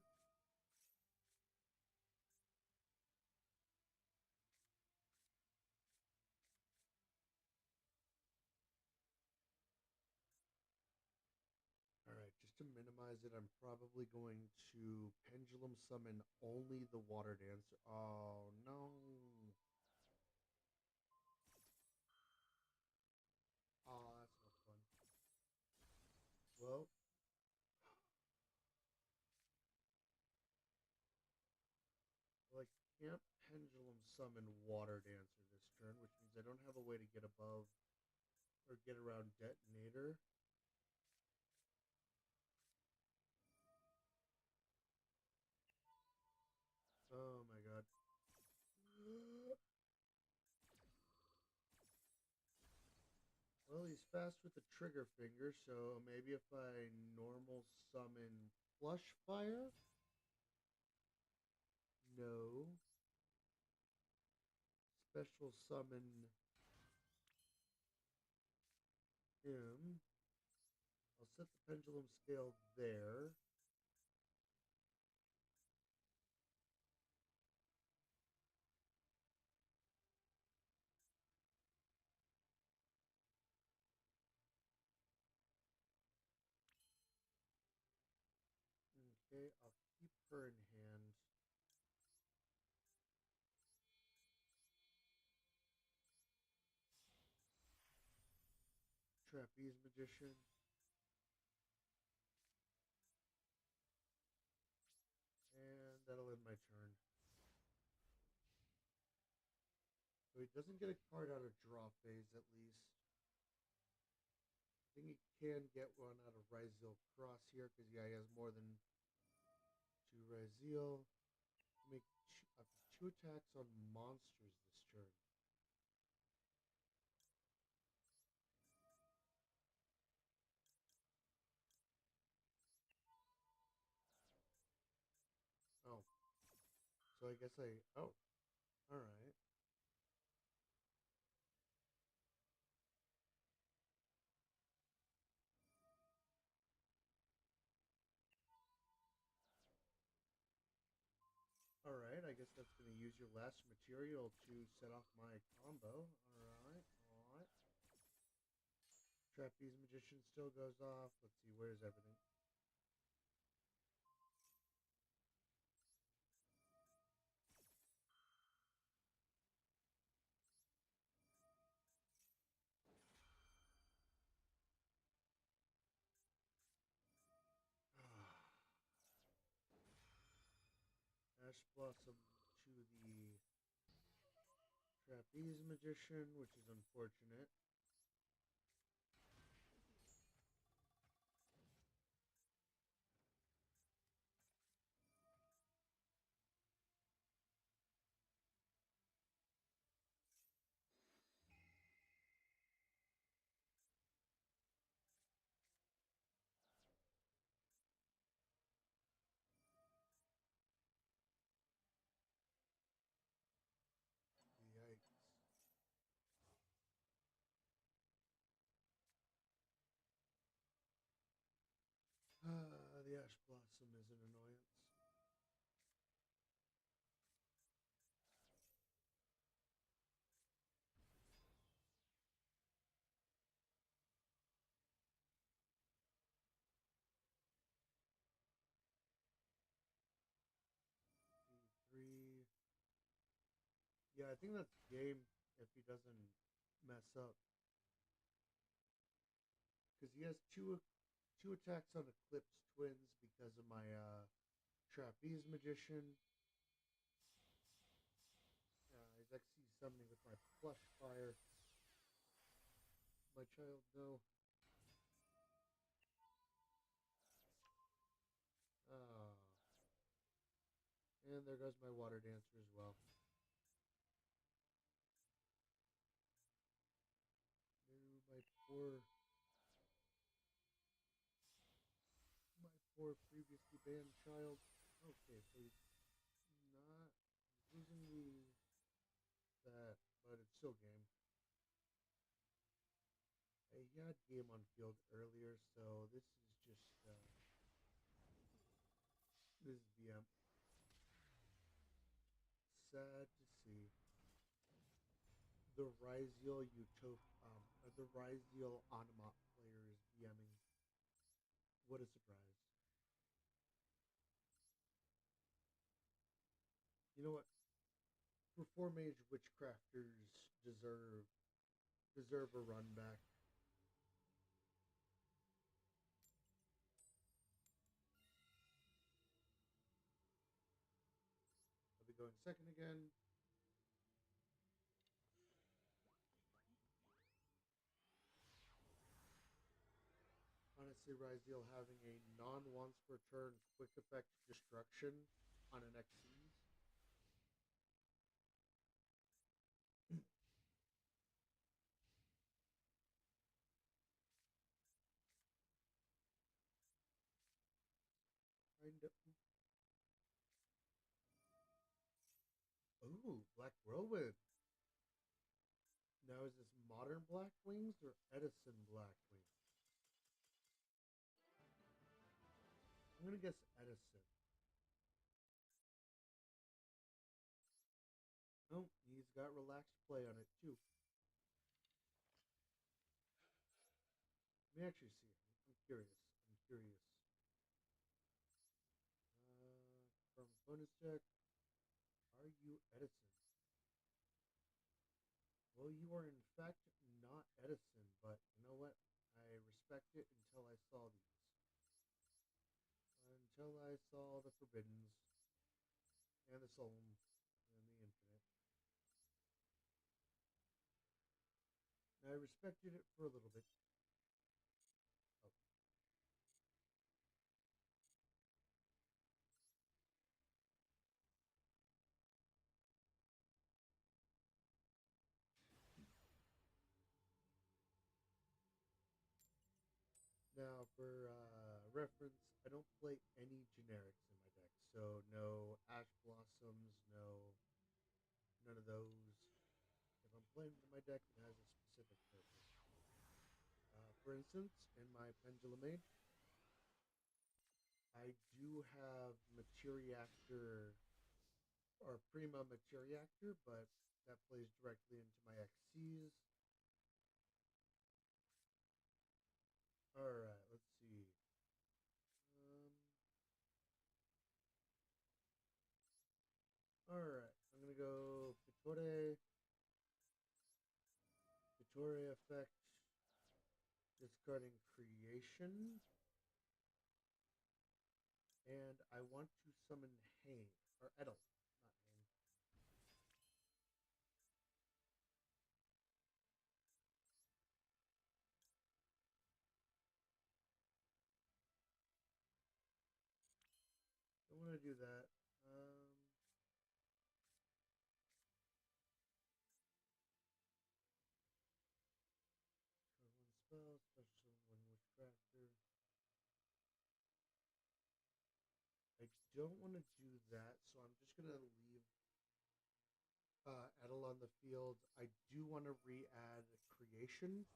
Alright, just to minimize it, I'm probably going to Pendulum Summon only the Water Dancer. Oh, no. Oh, that's not fun. Well, well, I can't summon Water Dancer this turn, which means I don't have a way to get above or get around Detonator. Oh my god. Well, he's fast with the trigger finger, so maybe if I normal summon Flush Fire? No. Special summon him. I'll set the pendulum scale there. Okay, I'll keep her in hand. Trapeze Magician. And that'll end my turn. So he doesn't get a card out of draw phase, at least. I think he can get one out of Ryzeal Cross here, because yeah, he has more than 2 Ryzeal. Make up to 2 attacks on monsters this turn. Oh. So I guess oh. Alright. Alright, I guess that's going to use your last material to set off my combo. Alright, alright. Trapeze Magician still goes off. Let's see, where's everything? Ash Blossom to the Trapeze Magician, which is unfortunate. Yikes. The Ash Blossom is an annoyance. Three. Yeah, I think that's game if he doesn't mess up. Because he has two attacks on Eclipse Twins because of my Trapeze Magician. He's actually summoning with my Flush Fire. My child, no. Ah. And there goes my Water Dancer as well. No, my poor previously banned child. Okay, so he's not losing that, but it's still game. He had game on field earlier, so this is just this is BM. Sad to see. The the Ryzeal Onomot player is BMing. What a surprise! You know what? Reformage Witchcrafters deserve a run back. I'll be going second again. honestly, Ryzeal having a non once per turn quick effect destruction on an Xyz. Kind of. Ooh, Black Whirlwind. Now, is this modern Black Wings or Edison Black Wings? I'm gonna guess Edison. Oh, he's got relaxed play on it too. Let me actually see. I'm curious. I'm curious. From bonus check, are you Edison? Well, you are in fact not Edison, but you know what? I respect it until I saw these. Until I saw the Forbiddens and the Solemn and the Infinite. And I respected it for a little bit. Oh. Now, for reference, I don't play any generics in my deck, so no Ash Blossoms, none of those. If I'm playing it in my deck, it has a specific purpose. For instance, in my Pendulum Age, I do have Materiactor or Prima Materiactor, but that plays directly into my Xyz. Alright, let's see. Um, Alright, I'm gonna go Pittore effect, discarding creation, and I want to summon Hain, or Edel, not Hain. Don't want to do that. One spell, special one Witchcrafter. I don't want to do that, so I'm just gonna leave Edel on the field. I do want to re-add creation.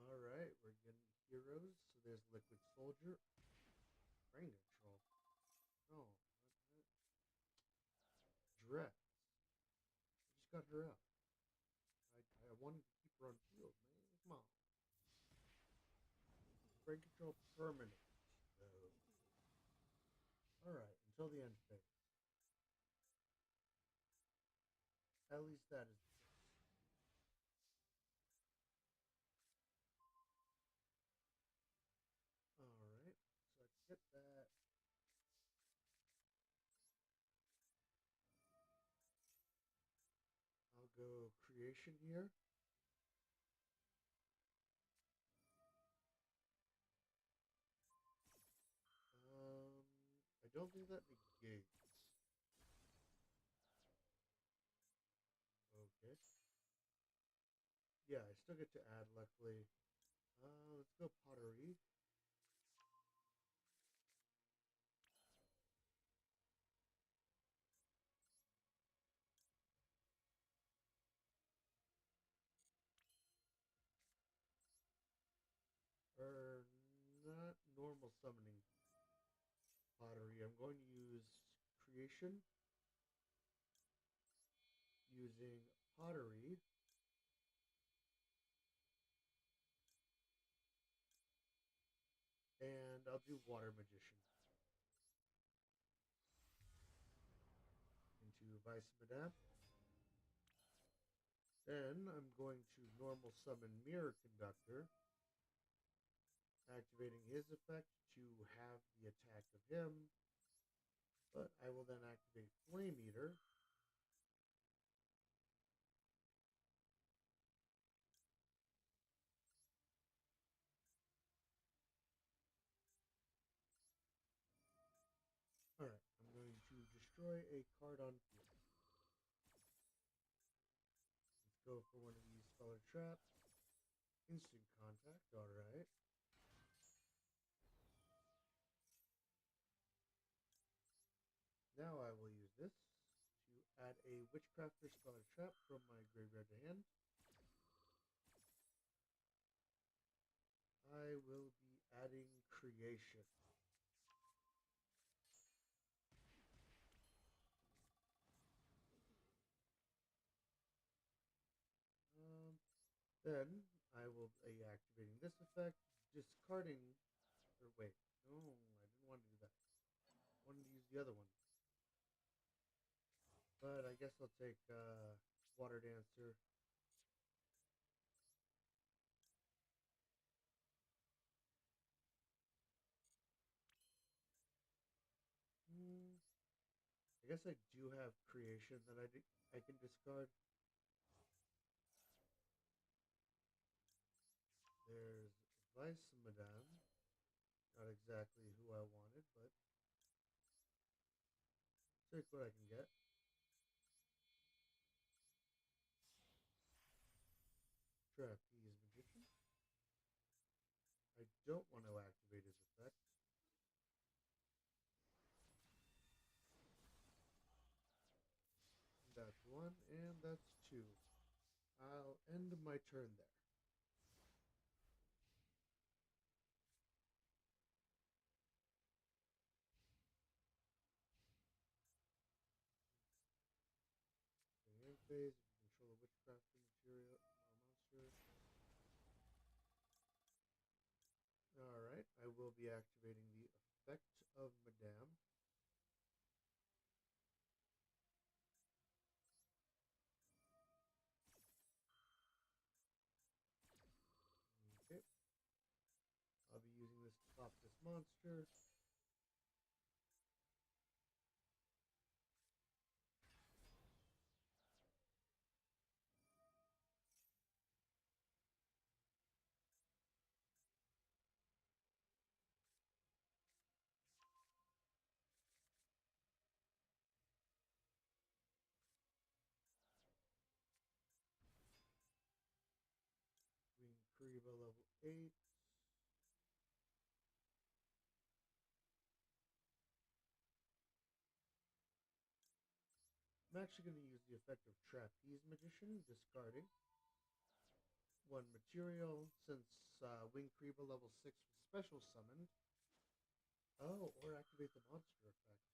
Alright. Alright, we're getting heroes. So there's Liquid Soldier. Brain Control. Oh, what? Dress. I just got her out. I wanted to keep her on field, man. Come on. Brain Control permanent. Though. Alright, until the end phase. At least that is the case. Alright, so I get that. I'll go creation here. I don't think that negates. Okay. Yeah, I still get to add, luckily. Let's go pottery. Not normal summoning pottery. I'm going to use creation using pottery. And I'll do water magician into Vice Madame. Then I'm going to normal summon Mirror Conductor, activating his effect to have the attack of him. But I will then activate Flame Eater. Alright, I'm going to destroy a card on field. Let's go for one of these Speller Traps. Instant Contact, alright. Now I will use this to add a Witchcrafter Speller Trap from my graveyard to hand. I will be adding Creation. Then I will be activating this effect, discarding, or wait, no, I didn't want to do that. I wanted to use the other one. But I guess I'll take Water Dancer. I guess I do have Creation that I can discard. There's Vice Madame. Not exactly who I wanted, but take what I can get. Trapeze Magician. I don't want to activate his effect. That's one, and that's two. I'll end my turn there. End phase, if you control a witchcrafter material monster. Alright, I will be activating the effect of Madame. Okay. I'll be using this to pop this monster. Green Kriva level 8. I'm actually going to use the effect of Trapeze Magician, discarding one material, since Wing Kriva level 6 was special summoned. Oh, or activate the monster effect.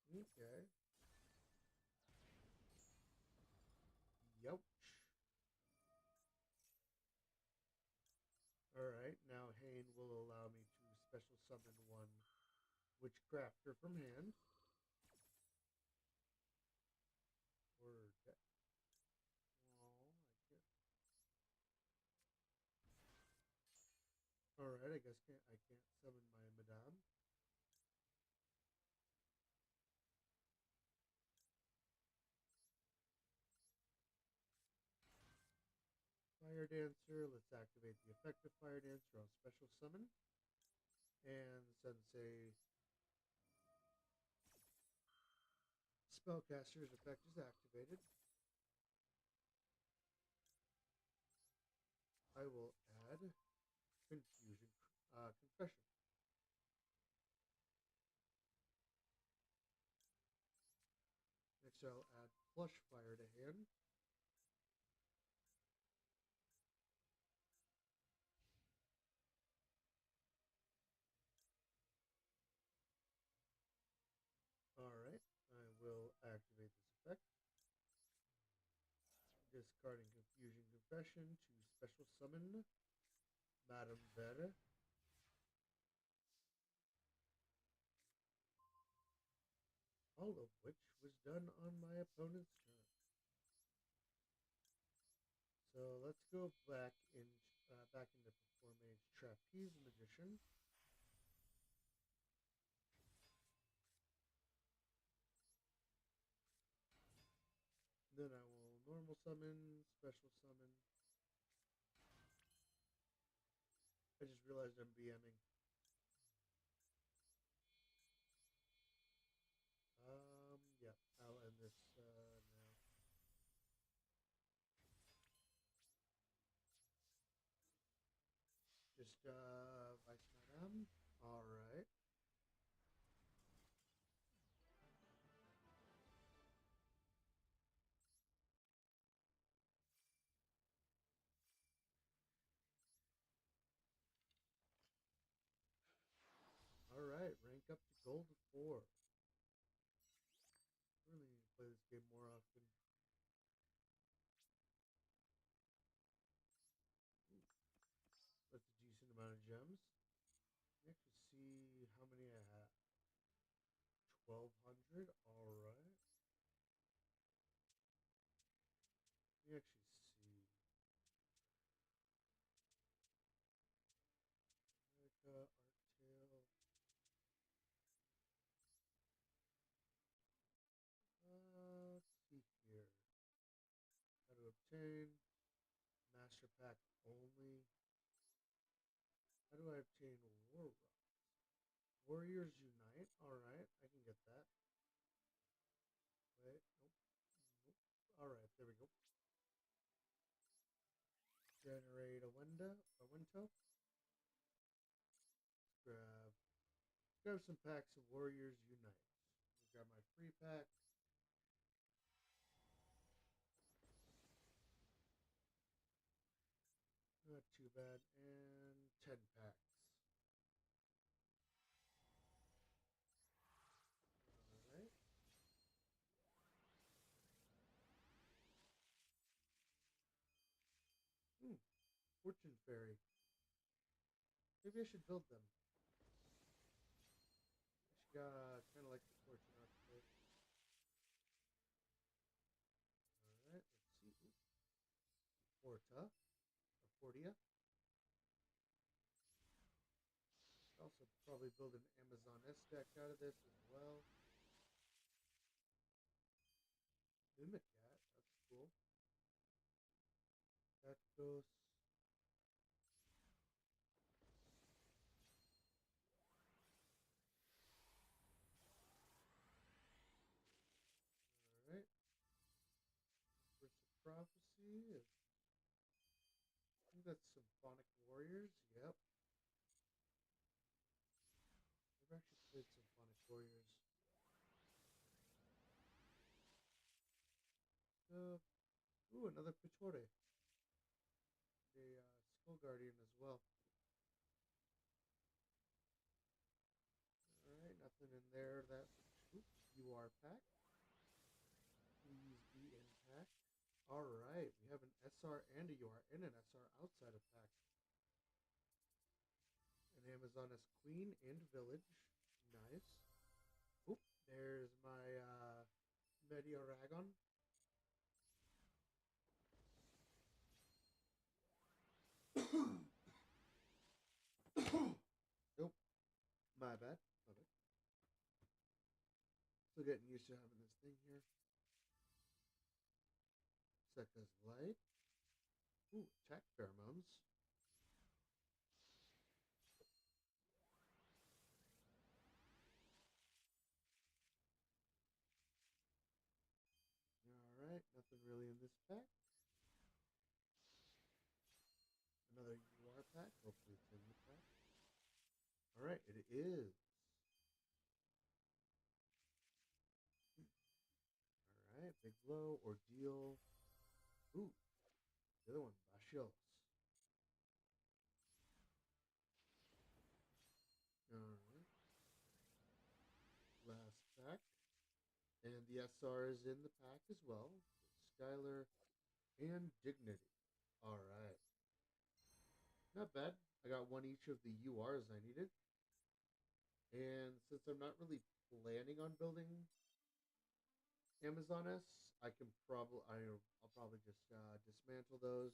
Okay. Youch. Alright, now Hane will allow me to special summon one Witchcrafter from hand. Or deck. Oh, I can't. Alright, I guess I can't summon my Madame. Fire Dancer, let's activate the effect of Fire Dancer on special summon. And since a Spellcaster's effect is activated, I will add Confession. Next, I'll add Flush Fire to hand. Alright, I will activate this effect. Discarding Confusion Confession to special summon Madame Vera. all of which was done on my opponent's turn. So let's go back into Performance Trapeze Magician. Then I will normal summon, special summon. I just realized I'm BMing. Yeah, I'll end this now. Just Vice Madame. Alright. Alright, rank up to gold 4. Really need to play this game more often. Ooh, that's a decent amount of gems. Let me actually see how many I have. 1,200. Alright. Let me actually see. America, Artail. Let's see here. How to obtain. Master pack only. How do I obtain war rocks? Warriors unite. Alright, I can get that. Wait, nope. Nope. Alright, there we go. Generate a window. Grab some packs of Warriors Unite. Grab my free pack. Not too bad. And 10 packs. Alright. Fortune Fairy. Maybe I should build them. Kind of like the Fortune Archetype. Alright, let's see. Porta. Or Portia. Also probably build an Amazoness deck out of this as well. Mimicat, that's cool. Cactus. Alright. Burst of Prophecy. I think that's Symphonic Warriors. Yep. I've actually played Symphonic Warriors. Another Pichore. A Skull Guardian as well. Alright, nothing in there. UR pack. Please be in pack. Alright, we have an SR and a UR and an SR outside of pack. An Amazoness Queen and Village. Nice. Oop, there's my Medioragon. Nope. My bad. Okay. Still getting used to having this thing here. Sekka's Light. Attack Pheromones. Alright, nothing really in this pack. Another UR pack. Hopefully it's in the pack. Alright, it is. Alright, Big Blow, Ordeal. The other one, Bashios. Alright. Last pack. And the SR is in the pack as well. Skylar and Dignity. Alright. Not bad. I got one each of the URs I needed. And since I'm not really planning on building Amazon S, I'll probably just dismantle those.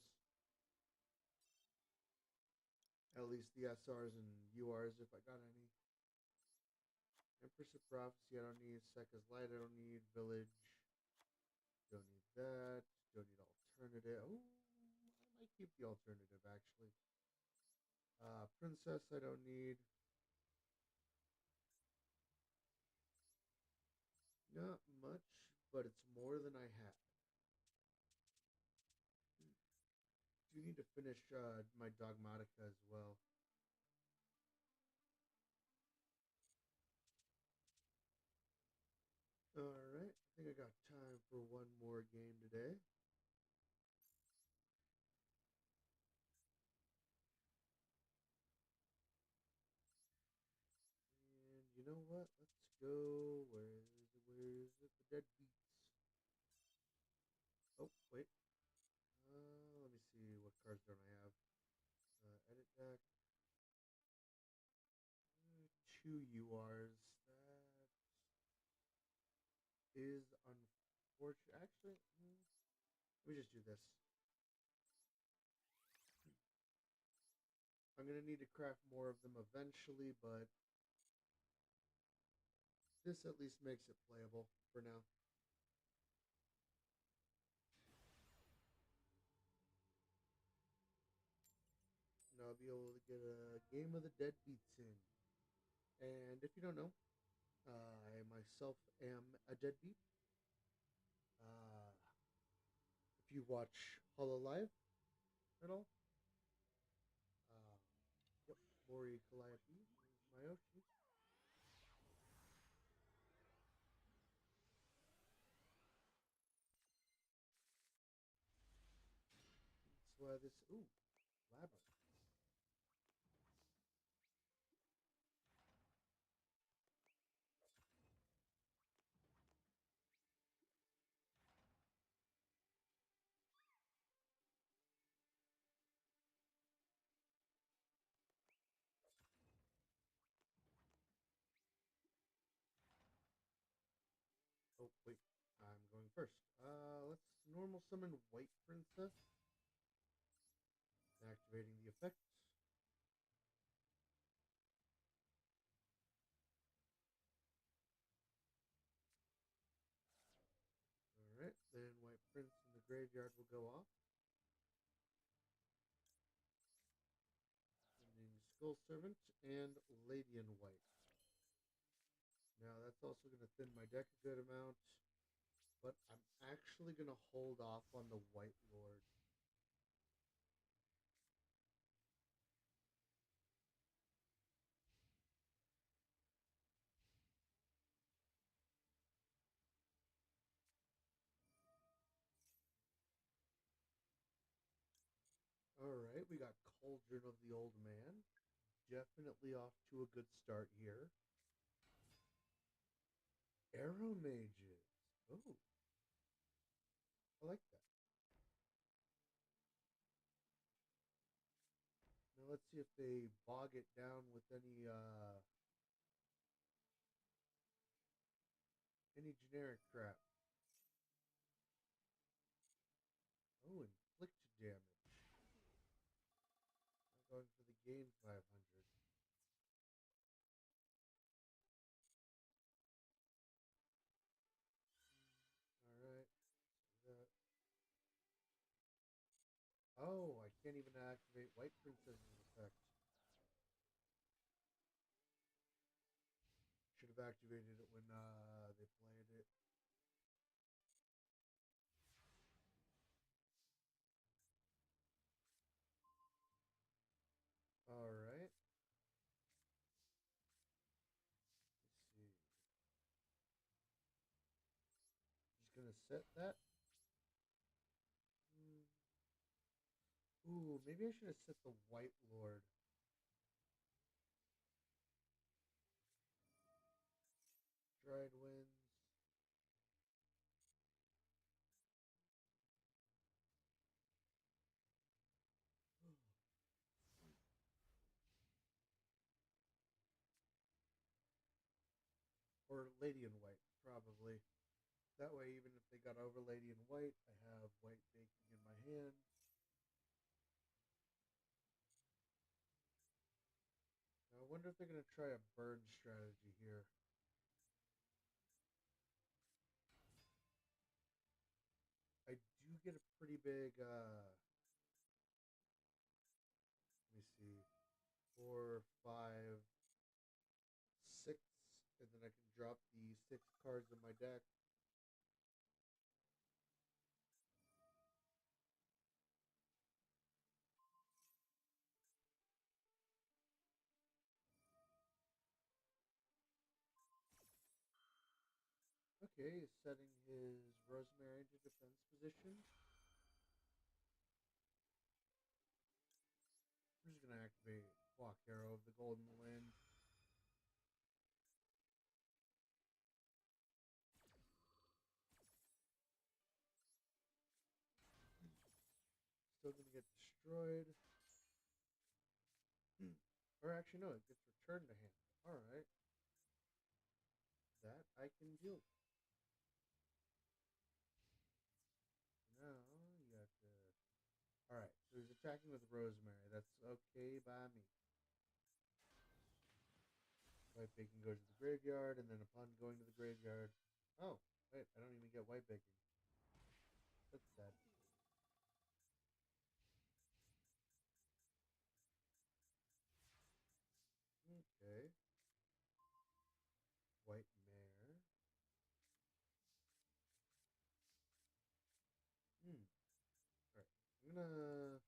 At least the SRs and URs if I got any. Empress of Prophecy I don't need. Sekka's Light I don't need. Village don't need that. Don't need alternative. Oh, I might keep the alternative actually. Princess I don't need. Not much, but it's more than I had. Do need to finish my Dogmatica as well. Alright, I think I got time for one more game today. And you know what? Let's go. Where is it? Where is it? The Dead Beats. Oh, wait. Let me see. What cards don't I have? Edit deck. Two URs. That is unfortunate. Actually, let me just do this. I'm going to need to craft more of them eventually, but this at least makes it playable for now. And I'll be able to get a game of the Dead Beats in. And if you don't know, I myself am a deadbeat. If you watch Hololive at all, uh, yep, Mori Calliope is Mayoshi. That's why this. Ooh, Labyrinth. Oh, wait. I'm going first. Let's normal summon White Princess. Activating the effects. Alright, then White Prince in the graveyard will go off. Sending Skull Servant and Lady in White. Now that's also going to thin my deck a good amount, but I'm actually going to hold off on the White Lord. Alright, we got Cauldron of the Old Man. Definitely off to a good start here. Arrow Mages. Oh, I like that. Now let's see if they bog it down with any generic crap. Oh, inflict damage. I'm going for the gain 500. Alright. That. Oh, I can't even activate White Princess's effect. Should have activated it when they played it. Alright. Let's see. Just gonna set that. Mm. Ooh, maybe I should have set the White Lord. Dried Winds. Or Lady in White, probably. That way, even if they got overlaid in white, I have white baking in my hand. Now, I wonder if they're going to try a burn strategy here. I do get a pretty big, let me see, four, five, six, and then I can drop the six cards in my deck. Okay, setting his Rosemary into defense position. I'm just going to activate Clock Arrow of the Golden Wind. Still going to get destroyed. Or actually, no, it gets returned to hand. Alright. That I can deal with. Now, you got to... Alright, so he's attacking with Rosemary. That's okay by me. White baking goes to the graveyard, and then upon going to the graveyard... Oh, wait, I don't even get white baking. That's sad. Okay. White mare. Alright, I'm gonna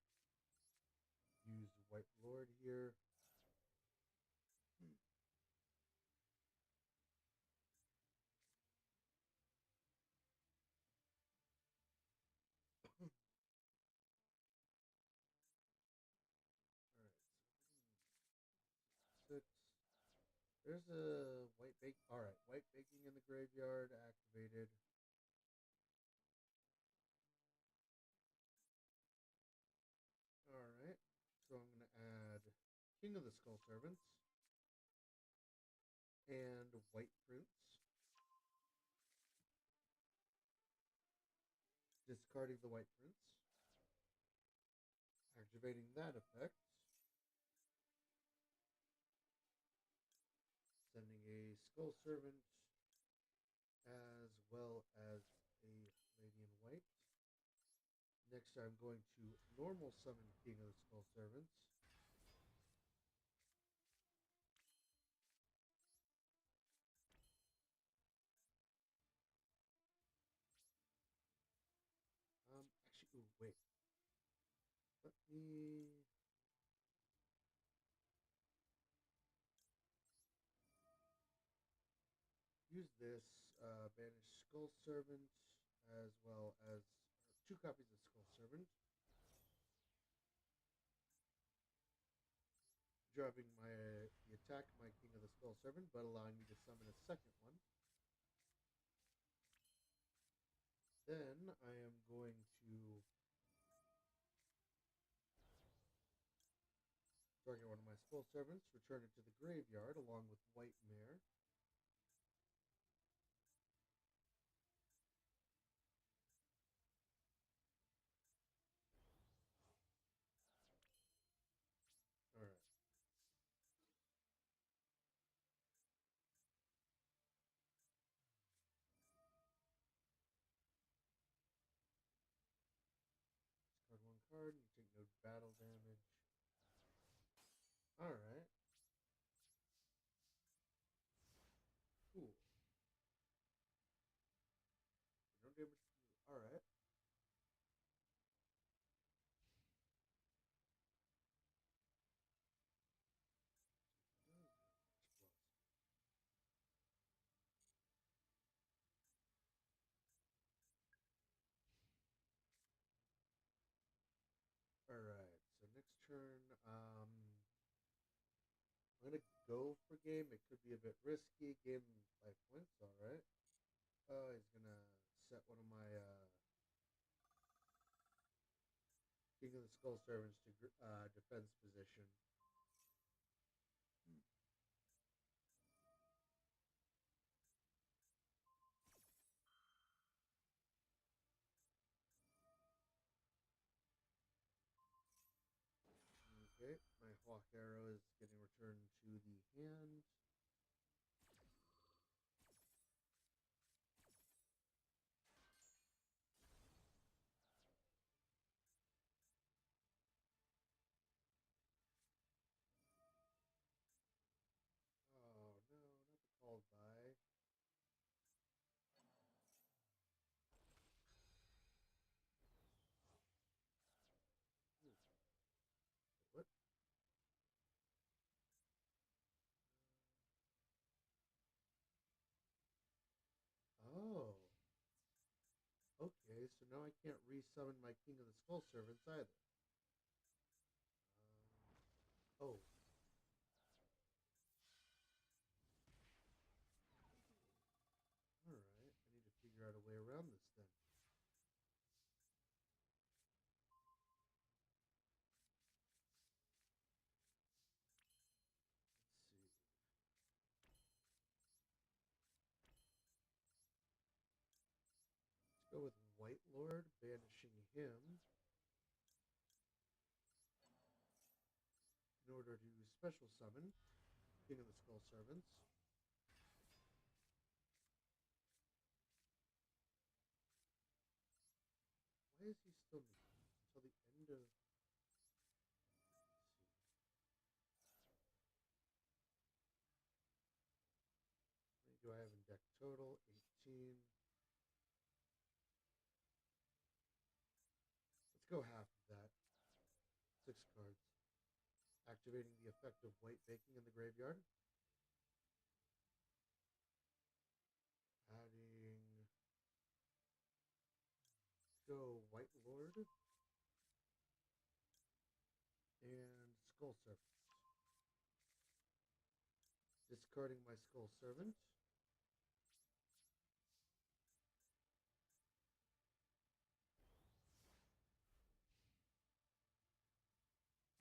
use White Lord here. Alright, so 6. There's a white bake. Alright, white baking in the graveyard activated. Alright, so I'm gonna add King of the Skull Servants and White Prince. Discarding the White Prince. Activating that effect. Sending a Skull Servant as well as a Lady in White. Next, I'm going to normal summon King of the Skull Servants. Actually, ooh, wait. Let me use this Banished Skull Servant as well as 2 copies of Skull Servant. Dropping the attack my King of the Skull Servant, but allowing me to summon a second one. Then I am going to target one of my Skull Servants, return it to the graveyard along with White Mare. Alright. Discard 1 card, you take no battle damage. Alright. Cool. No damage to you. Alright. Alright, so next turn, I'm gonna go for game. It could be a bit risky. Game 5 points, alright. He's gonna set one of my King of the Skull Servants to defense position. Okay, my hawk arrow is getting returned to the hand. Oh no, not the called by. Hmm. What? Oh. Okay, so now I can't resummon my King of the Skull Servants either. Oh, alright. I need to figure out a way around this then. Let's see. Let's go with White Lord, banishing him in order to special summon King of the Skull Servants. Why is he still needed? Until the end of. How many do I have in deck total? 18. Let's go half of that. 6 cards. Activating the effect of white baking in the graveyard. Adding. Let's go White Lord and Skull Servant. Discarding my Skull Servant.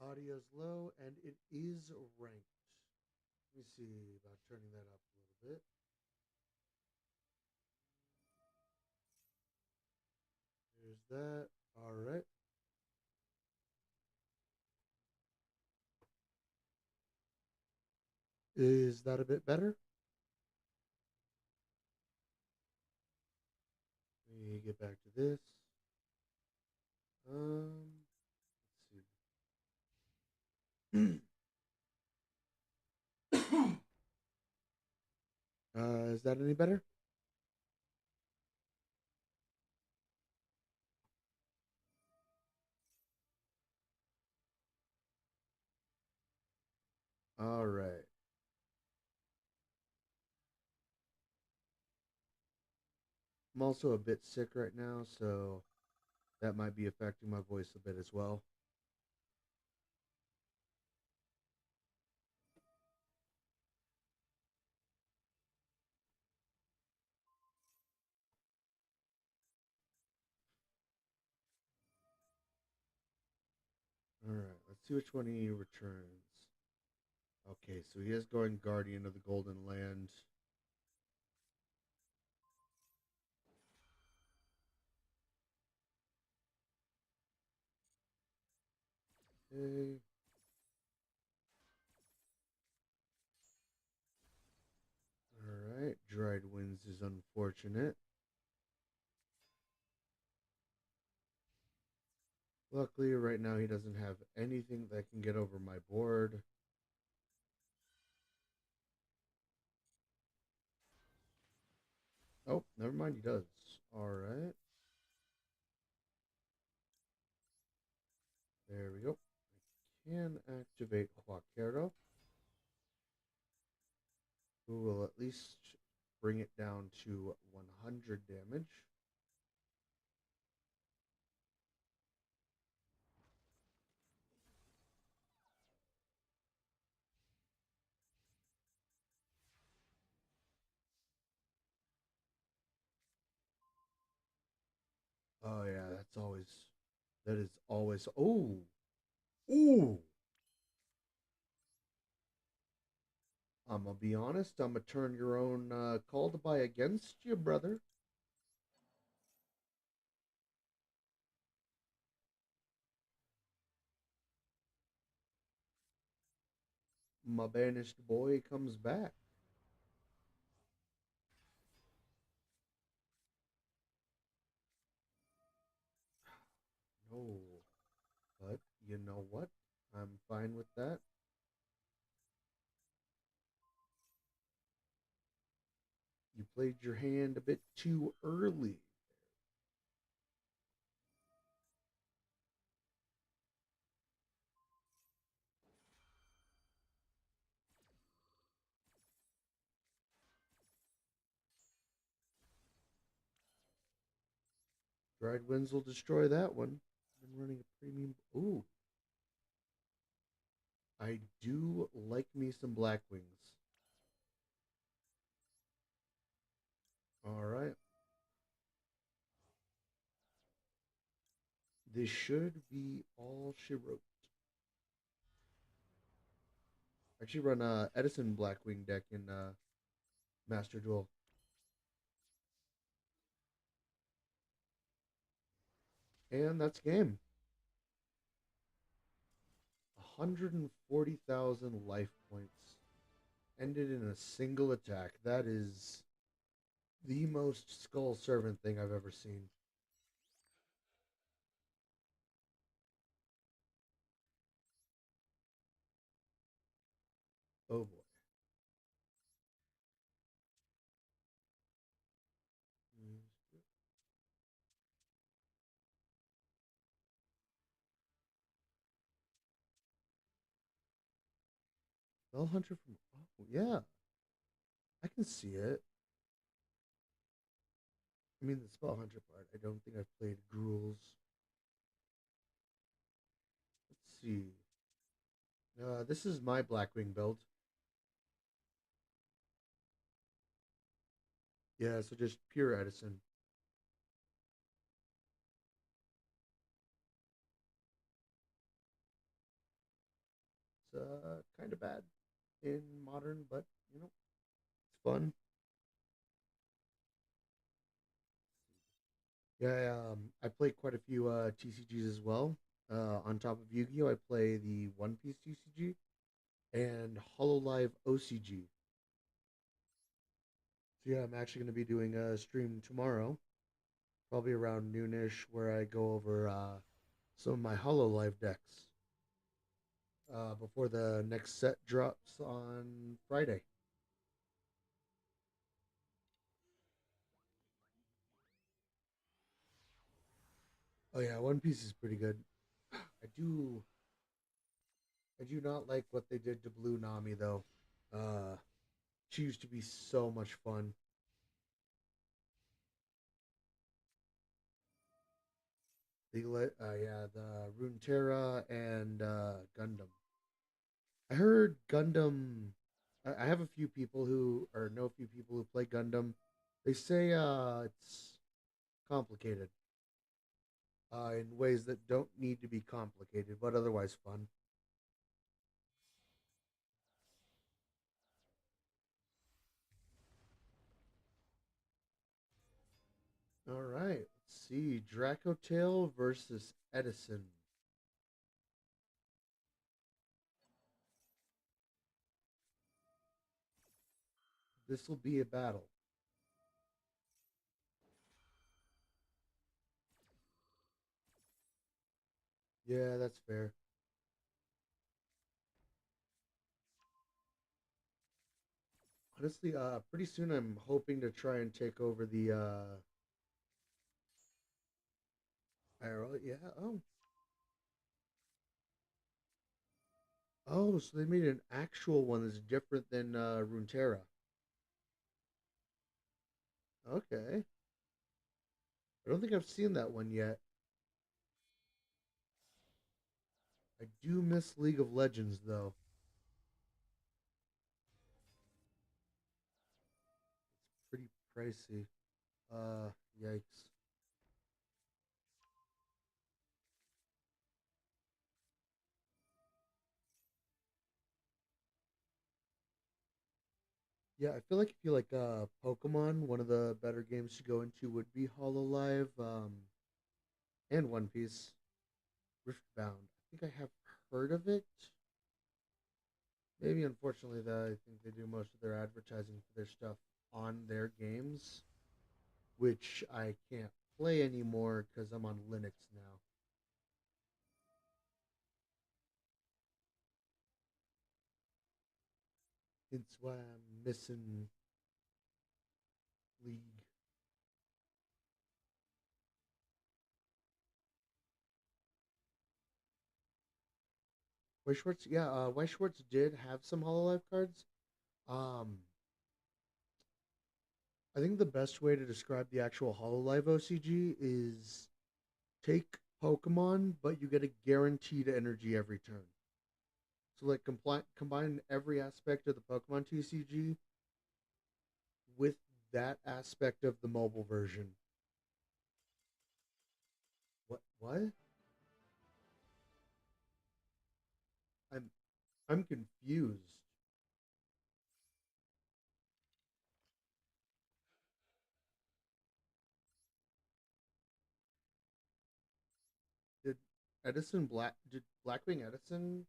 Audio's low, and it is ranked. Let me see about turning that up a little bit. There's that. All right. Is that a bit better? Let me get back to this. Let's see. Is that any better? All right. I'm also a bit sick right now, so that might be affecting my voice a bit as well. All right, let's see which one he returns. Okay, so he is going Guardian of the Golden Land. Okay. All right, Dried Winds is unfortunate. Luckily, right now he doesn't have anything that can get over my board. Oh, never mind, he does. All right. There we go. I can activate Huaquero, who will at least bring it down to 100 damage. Oh yeah, that is always. Oh, ooh. I'm gonna be honest. I'm gonna turn your own call to buy against you, brother. My banished boy comes back. No, but you know what? I'm fine with that. You played your hand a bit too early. Dried winds will destroy that one. Been running a premium. Ooh, I do like me some black wings. All right, this should be all she wrote. Actually, run Edison Blackwing deck in Master Duel. And that's game. 140,000 life points. Ended in a single attack. That is the most Skull Servant thing I've ever seen. Oh boy. Spell Hunter from. Oh, yeah. I can see it. I mean, the Spell Hunter part. I don't think I've played Gruul's. Let's see. This is my Blackwing build. Yeah, so just pure Edison. It's kind of bad in modern, but it's fun. Yeah, I play quite a few TCGs as well. On top of Yu-Gi-Oh, I play the One Piece TCG and Hololive OCG. So yeah, I'm actually going to be doing a stream tomorrow, probably around noonish, where I go over some of my Hololive decks before the next set drops on Friday. Oh yeah, One Piece is pretty good. I do not like what they did to Blue Nami though. Uh, she used to be so much fun. Yeah, the Runeterra and Gundam. I heard Gundam. I have a few people who, or know a few people who play Gundam. They say it's complicated in ways that don't need to be complicated, but otherwise fun. All right, let's see. Dracotail versus Edison. This will be a battle. Yeah, that's fair. Honestly, pretty soon I'm hoping to try and take over the IRL. Yeah. Oh, oh, so they made an actual one that's different than Runeterra. Okay. I don't think I've seen that one yet. I do miss League of Legends though. It's pretty pricey. Yikes. Yeah, I feel like if you like Pokemon, one of the better games to go into would be Hololive, and One Piece Riftbound. I think I have heard of it. Maybe unfortunately that I think they do most of their advertising for their stuff on their games, which I can't play anymore because I'm on Linux now. It's why I'm missing League. White Schwartz, yeah, White Schwartz did have some Hololive cards. Um, I think the best way to describe the actual Hololive OCG is take Pokemon, but you get a guaranteed energy every turn. So like combine every aspect of the Pokemon TCG with that aspect of the mobile version. What? What? I'm I'm confused. Did did Blackwing Edison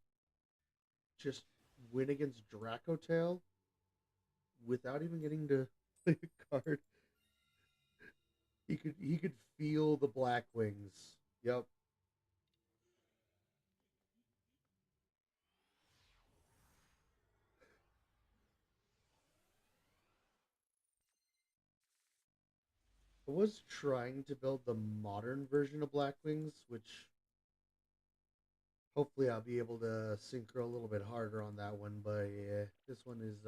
just win against Dracotail without even getting to play a card? He could feel the Blackwings. Yep. I was trying to build the modern version of Blackwings, which hopefully I'll be able to synchro a little bit harder on that one, but yeah, this one is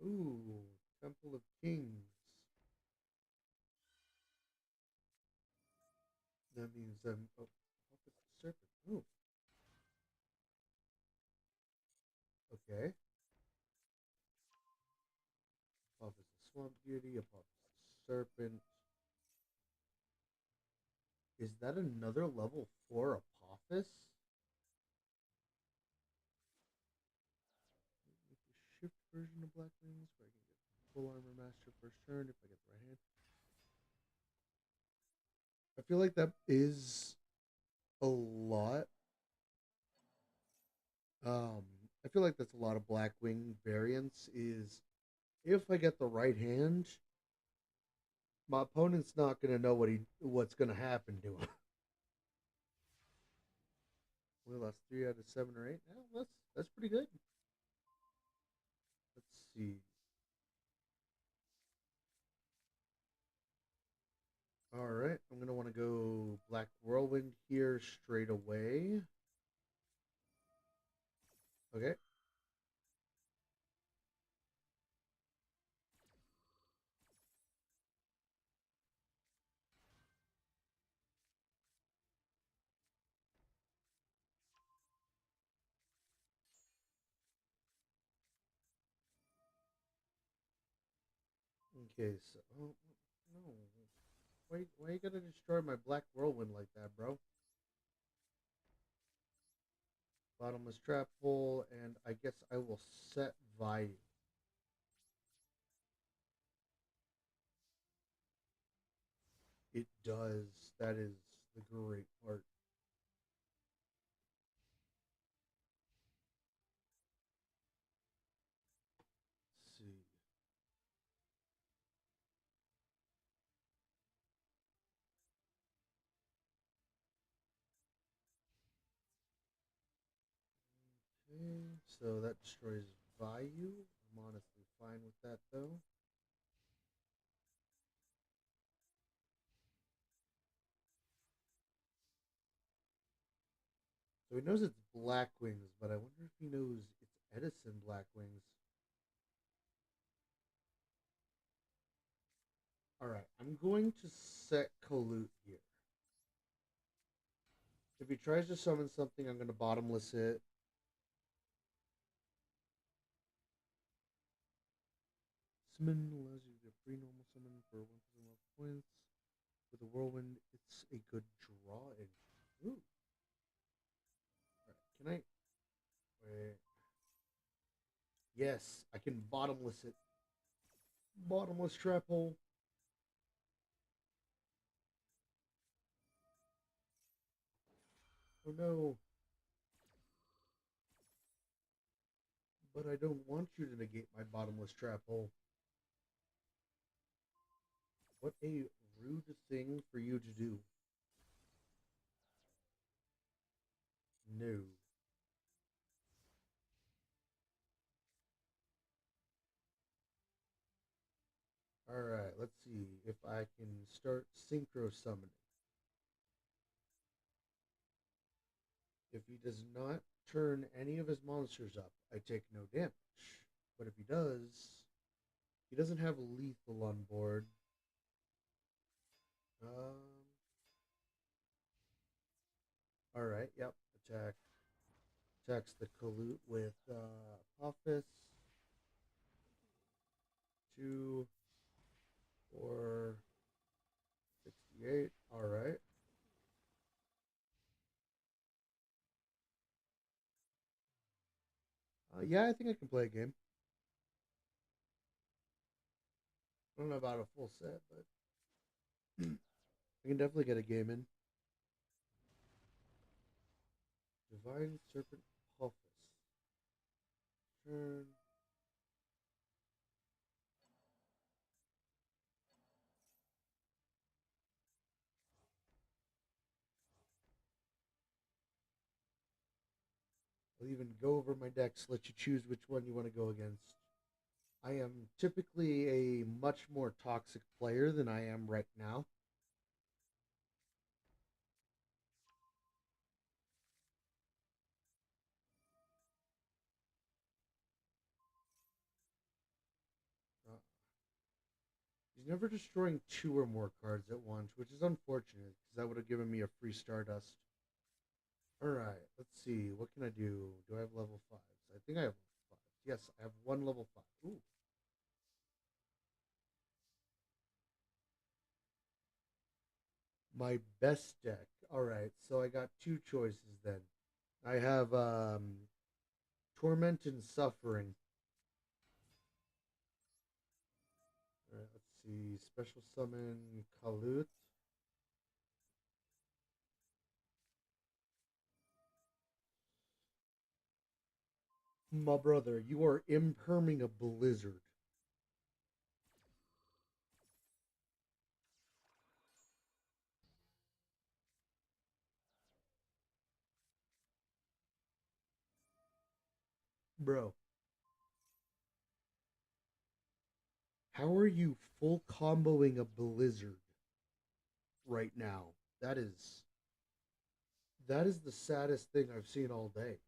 ooh, Temple of Kings. That means oh, Office of the Serpent. Ooh, okay. Office of Swamp Beauty, Office of the Serpent. Is that another level 4 Apophis? Make a shift version of Blackwings where I can get full armor master first turn if I get the right hand. I feel like that is a lot. Um, I feel like that's a lot of Blackwing variants. Is if I get the right hand, my opponent's not gonna know what's gonna happen to him. We lost 3 out of 7 or 8. Well, that's pretty good. Let's see. All right, I'm gonna want to go Black Whirlwind here straight away. Okay. Okay. So, oh no, why you gotta destroy my Black Whirlwind like that, bro? Bottomless trap hole, and I guess I will set value. It does. That is the great part. Let's see. Okay, so that destroys value. I'm honestly fine with that though. So he knows it's Black Wings, but I wonder if he knows it's Edison Black Wings. All right, I'm going to set Kalut here. If he tries to summon something, I'm going to bottomless it. Summon allows you to get free normal summon for 1,000 love points. With a whirlwind, it's a good draw. And ooh, all right, can I? Wait. Yes, I can bottomless it. Bottomless trap hole. Oh no. But I don't want you to negate my bottomless trap hole. What a rude thing for you to do. No. Alright, let's see if I can start synchro summoning. If he does not turn any of his monsters up, I take no damage. But if he doesn't have lethal on board. Um, alright, yep. Attack. Attacks the Kalut with Apophis. 2, 4, 68. Alright. Yeah, I think I can play a game. I don't know about a full set, but I can definitely get a game in. Divine Serpent Apophis. Turn. I'll even go over my decks, let you choose which one you want to go against. I am typically a much more toxic player than I am right now. Uh, he's never destroying 2 or more cards at once, which is unfortunate because that would have given me a free Stardust. Alright, let's see. What can I do? Do I have level 5s? I think I have level 5s. Yes, I have one level 5. Ooh. My best deck. Alright, so I got two choices then. I have Torment and Suffering. Alright, let's see. Special Summon Kalut. My brother, you are imperming a blizzard. Bro, how are you full comboing a blizzard right now? That is that is the saddest thing I've seen all day.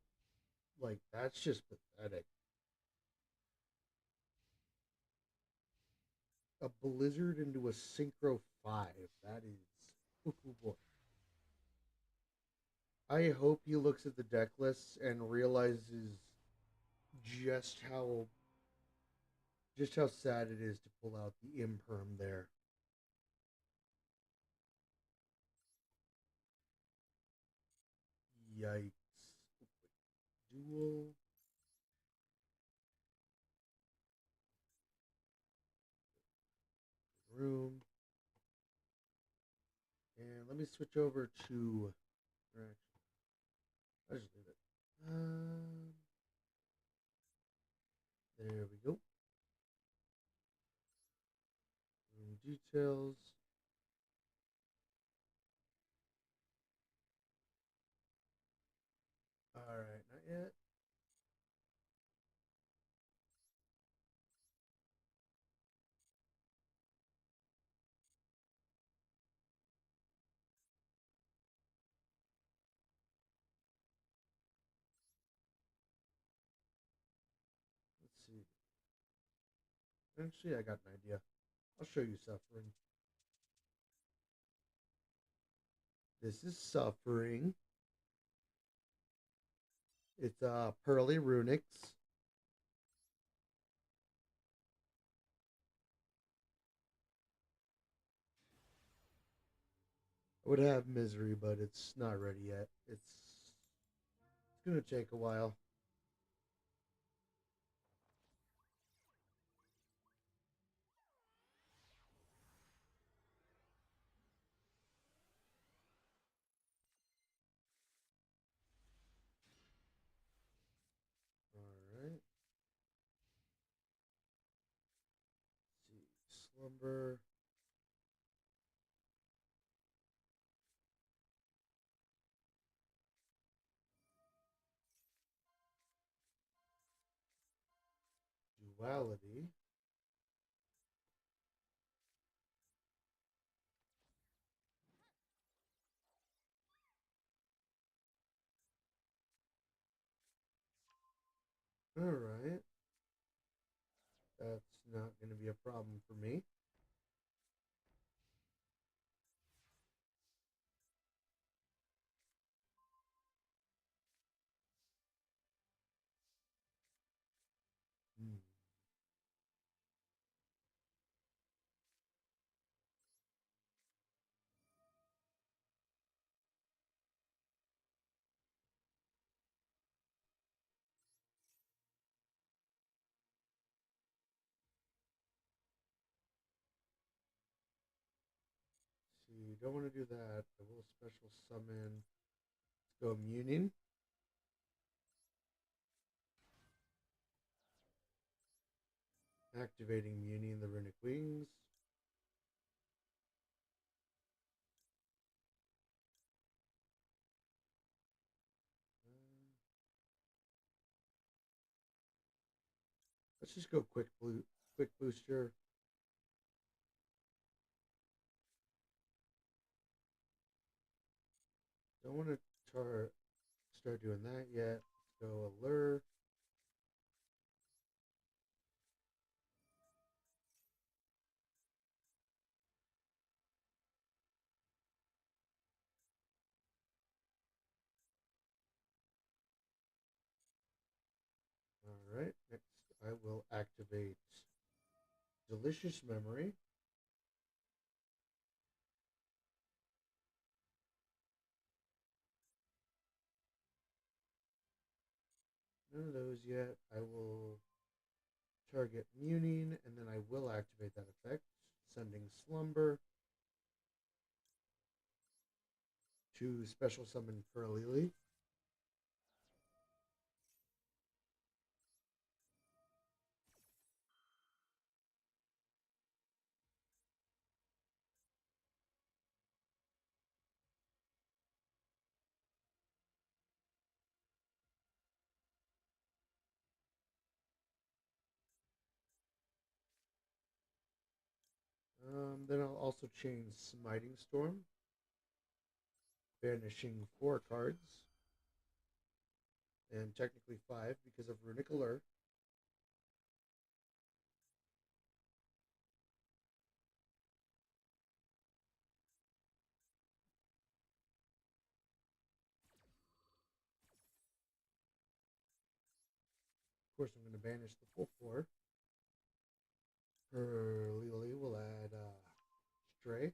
Like that's just pathetic. A blizzard into a synchro 5. That is oh boy. I hope he looks at the deck list and realizes just how just how sad it is to pull out the imperm there. Yikes. Duel room. And let me switch over to. I'll just leave it. There we go. Room details. Alright, not yet. Let's see. Actually, I got an idea. I'll show you suffering. This is suffering. It's Pearly Runics. I would have misery, but it's not ready yet. It's gonna take a while. Alright. Slumber. Duality. Alright. That's not going to be a problem for me. Hmm. See, don't want to do that. I will special summon. Let's go Muning. Activating Muning the Runic Wings. Let's just go quick booster. Don't want to start doing that yet. Let's go Allure. Alright, next I will activate Delicious Memory. None of those yet. I will target Muning, and then I will activate that effect, sending Slumber to special summon Pearly. Then I'll also chain Smiting Storm, banishing 4 cards, and technically 5 because of Runic Allure. Of course, I'm going to banish the full 4. Pearly will add Stray.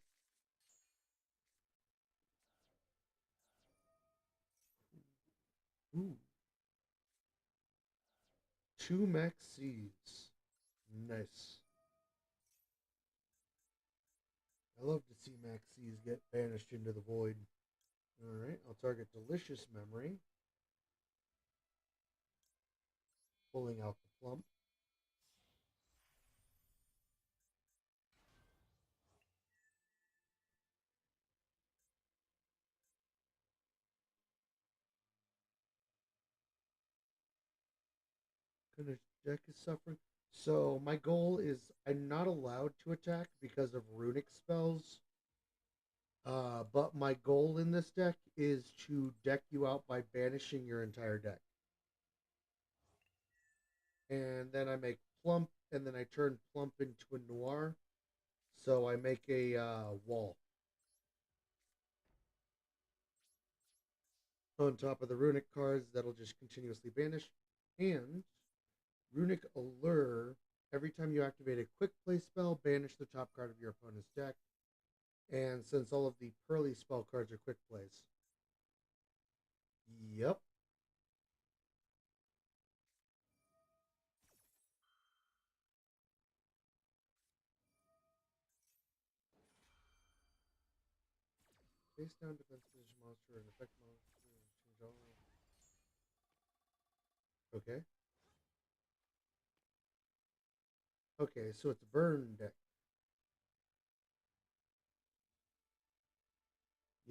Ooh. 2 Maxes. Nice. I love to see Maxes get banished into the void. Alright, I'll target Delicious Memory, pulling out the Plump. Gonna deck is suffering. So my goal is I'm not allowed to attack because of runic spells. But my goal in this deck is to deck you out by banishing your entire deck. And then I make Plump, and then I turn Plump into a Noir. So I make a wall on top of the runic cards that'll just continuously banish. And Runic Allure, every time you activate a quick play spell, banish the top card of your opponent's deck. And since all of the Pearly spell cards are quick plays. Yep. Face down defense position monster and effect monster. Change all. Okay. Okay, so it's burn deck.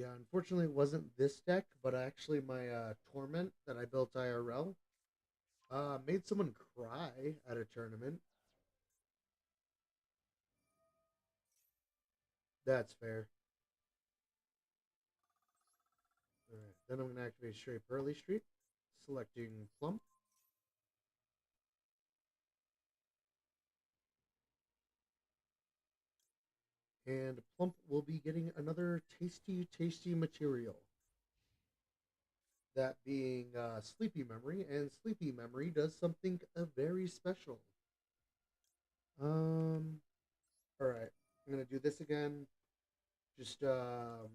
Yeah, unfortunately, it wasn't this deck, but actually my Torment that I built IRL made someone cry at a tournament. That's fair. All right, then I'm going to activate Stray Pearly Street, selecting Plump. And Plump will be getting another tasty, tasty material. That being Sleepy Memory, and Sleepy Memory does something very special. All right, I'm gonna do this again. Just I'm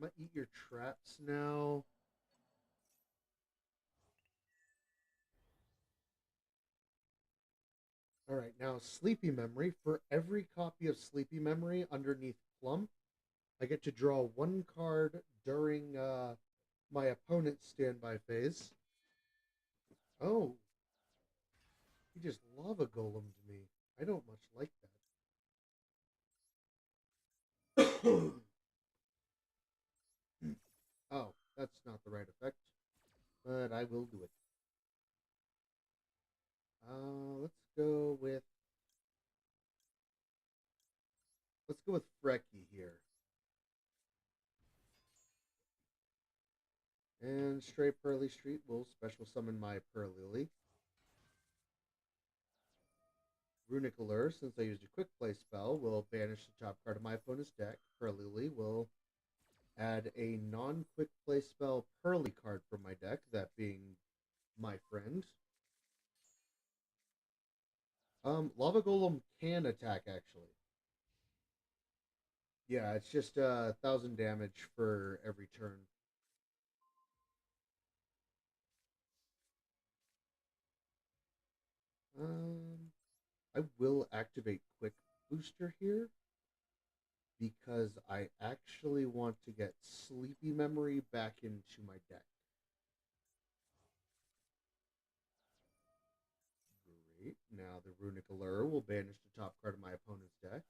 gonna eat your traps now. All right, now Sleepy Memory. For every copy of Sleepy Memory underneath Plump, I get to draw one card during my opponent's standby phase. Oh, he just lava golemed me. I don't much like that. Oh, that's not the right effect, but I will do it. Let's go with Frecky here, and Stray Pearly Street will special summon my Pearlily. Runic Allure, since I used a quick play spell, will banish the top card of my opponent's deck. Pearlily will add a non-quick play spell Pearly card from my deck, that being my friend. Lava Golem can attack, actually. Yeah, it's just 1,000 damage for every turn. Um, I will activate Quick Booster here because I actually want to get Sleepy Memory back into my deck. Great. Now the Runic Allure will banish the top card of my opponent's deck.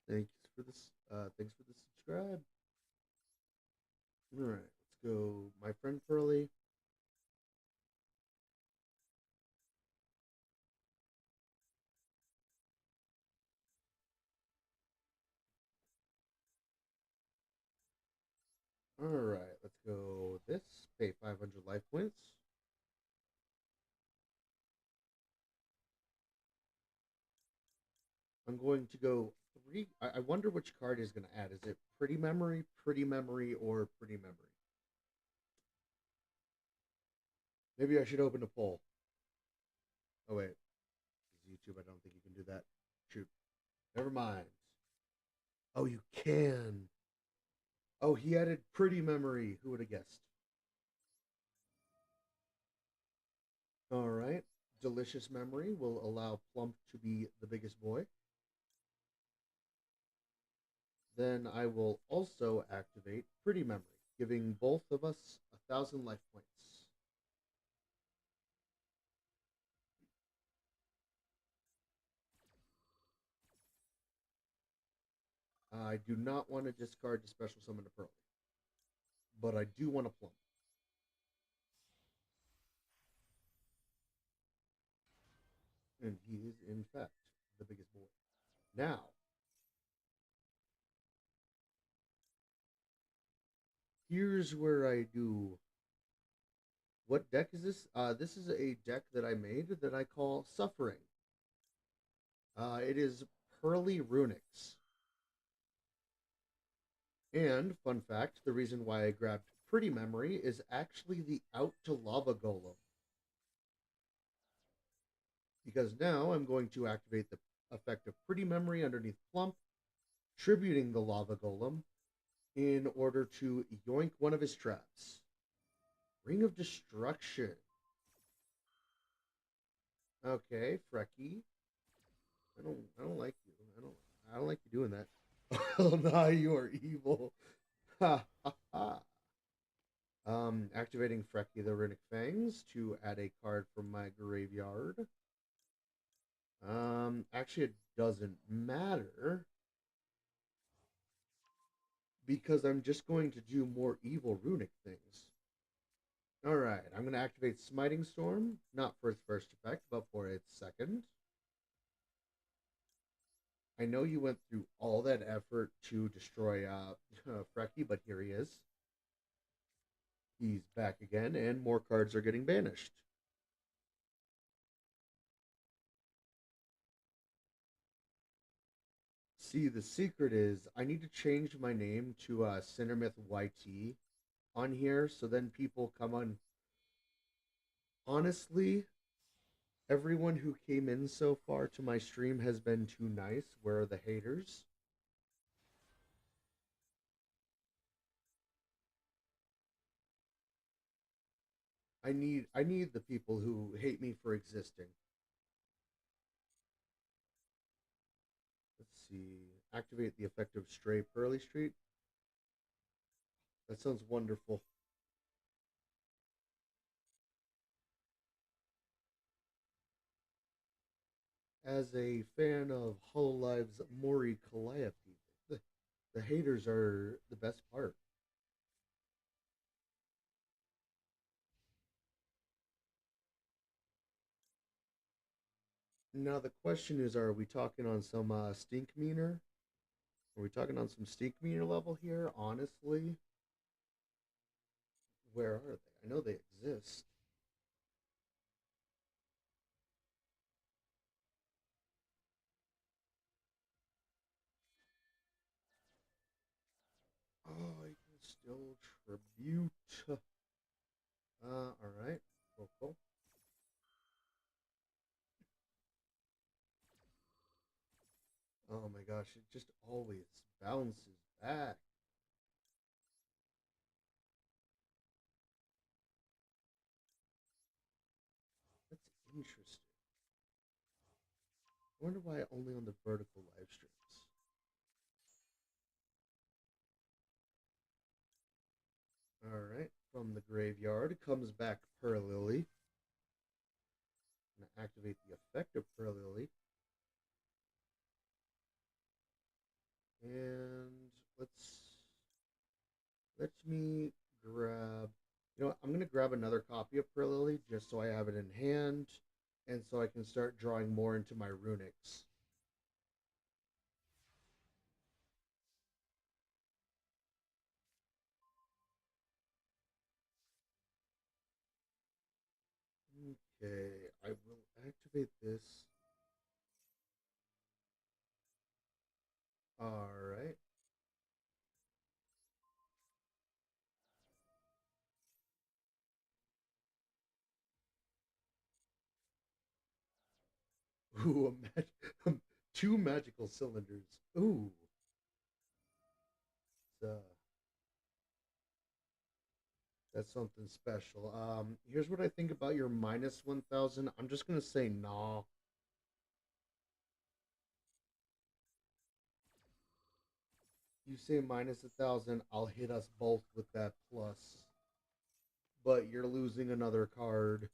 Thanks for this. Thanks for the subscribe. All right, let's go. My friend Pearly. All right, let's go. This pay 500 life points. I'm going to go three. I wonder which card is going to add. Is it Pretty Memory, or Pretty Memory? Maybe I should open a poll. Oh wait, it's YouTube. I don't think you can do that. Shoot. Never mind. Oh, you can. Oh, he added Pretty Memory. Who would have guessed? All right. Delicious Memory will allow Plump to be the biggest boy. Then I will also activate Pretty Memory, giving both of us 1,000 life points. I do not want to discard the special summon to Pearly, but I do want to Plump. And he is, in fact, the biggest boy. Now, here's where I do. What deck is this? This is a deck that I made that I call Suffering. It is Pearly Runics. And, fun fact, the reason why I grabbed Pretty Memory is actually the Out to Lava Golem. Because now I'm going to activate the effect of Pretty Memory underneath Plump, tributing the Lava Golem in order to yoink one of his traps. Ring of Destruction. Okay, Frecky. I don't like you. I don't like you doing that. Oh, now you are evil. Ha ha ha. Activating Frecky the Runic Fangs to add a card from my graveyard. Actually, it doesn't matter because I'm just going to do more evil runic things. All right, I'm going to activate Smiting Storm, not for its first effect, but for its second. I know you went through all that effort to destroy Frecky, but here he is. He's back again, and more cards are getting banished. See, the secret is I need to change my name to Cinemyth YT on here, so then people come on. Honestly, everyone who came in so far to my stream has been too nice. Where are the haters? I need the people who hate me for existing. Let's see. Activate the effective Stray Pearly Street. That sounds wonderful. As a fan of Hololive's Mori Calliope, the haters are the best part. Now the question is, are we talking on some stink meaner? Are we talking on some stink meaner level here? Honestly, where are they? I know they exist. Oh, I can still tribute. All right. Cool, cool. Oh my gosh, it just always bounces back. That's interesting. I wonder why only on the vertical live streams. All right. From the graveyard comes back Per Lily. I'm gonna activate the effect of Per Lily. And let me grab. You know what? I'm gonna grab another copy of Per Lily just so I have it in hand, and so I can start drawing more into my runics. Okay, I will activate this. All right. Ooh, two magical cylinders. Ooh, uh, that's something special. Here's what I think about your minus 1,000. I'm just gonna say nah. You say minus 1,000, I'll hit us both with that plus. But you're losing another card.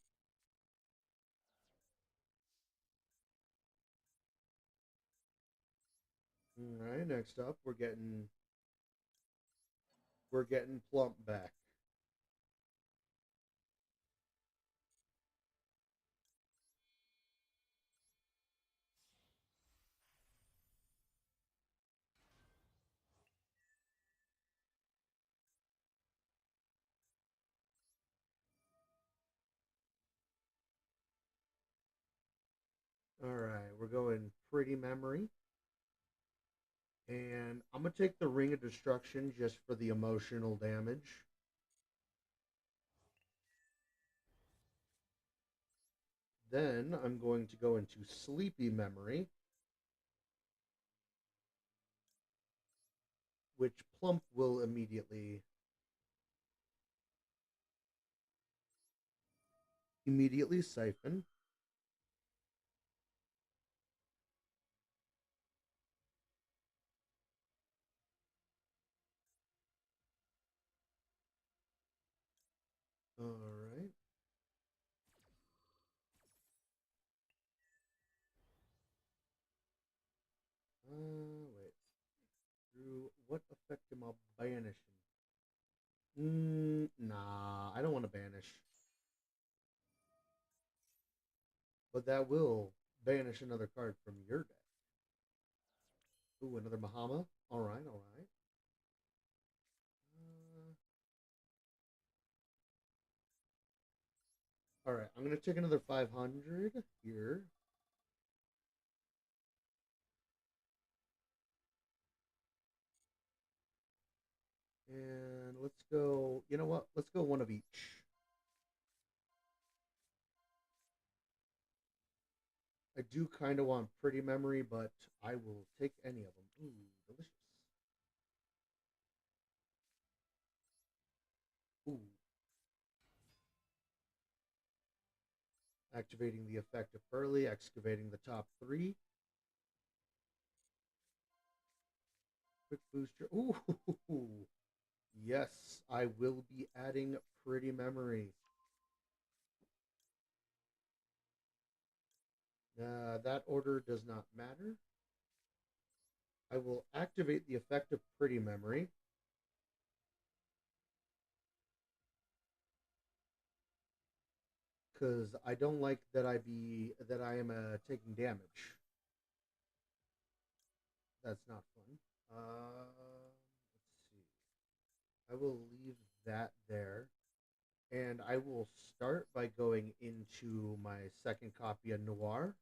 All right, next up, we're getting plump back. All right, we're going pretty memory. And I'm going to take the Ring of Destruction just for the emotional damage. Then I'm going to go into Sleepy Memory, which Plump will immediately siphon. All right. effect am I banishing? Nah, I don't want to banish. But that will banish another card from your deck. Ooh, another Mahama. All right, all right. All right, I'm gonna take another 500 here. And let's go. You know what? Let's go one of each. I do kind of want pretty memory, but I will take any of them. Ooh, delicious. Ooh, activating the effect of Pearly, excavating the top three. Quick booster. Ooh, yes, I will be adding pretty memory. That order does not matter. I will activate the effect of pretty memory. Because I don't like that I am taking damage. That's not fun. Let's see. I will leave that there, and I will start by going into my second copy of Noir.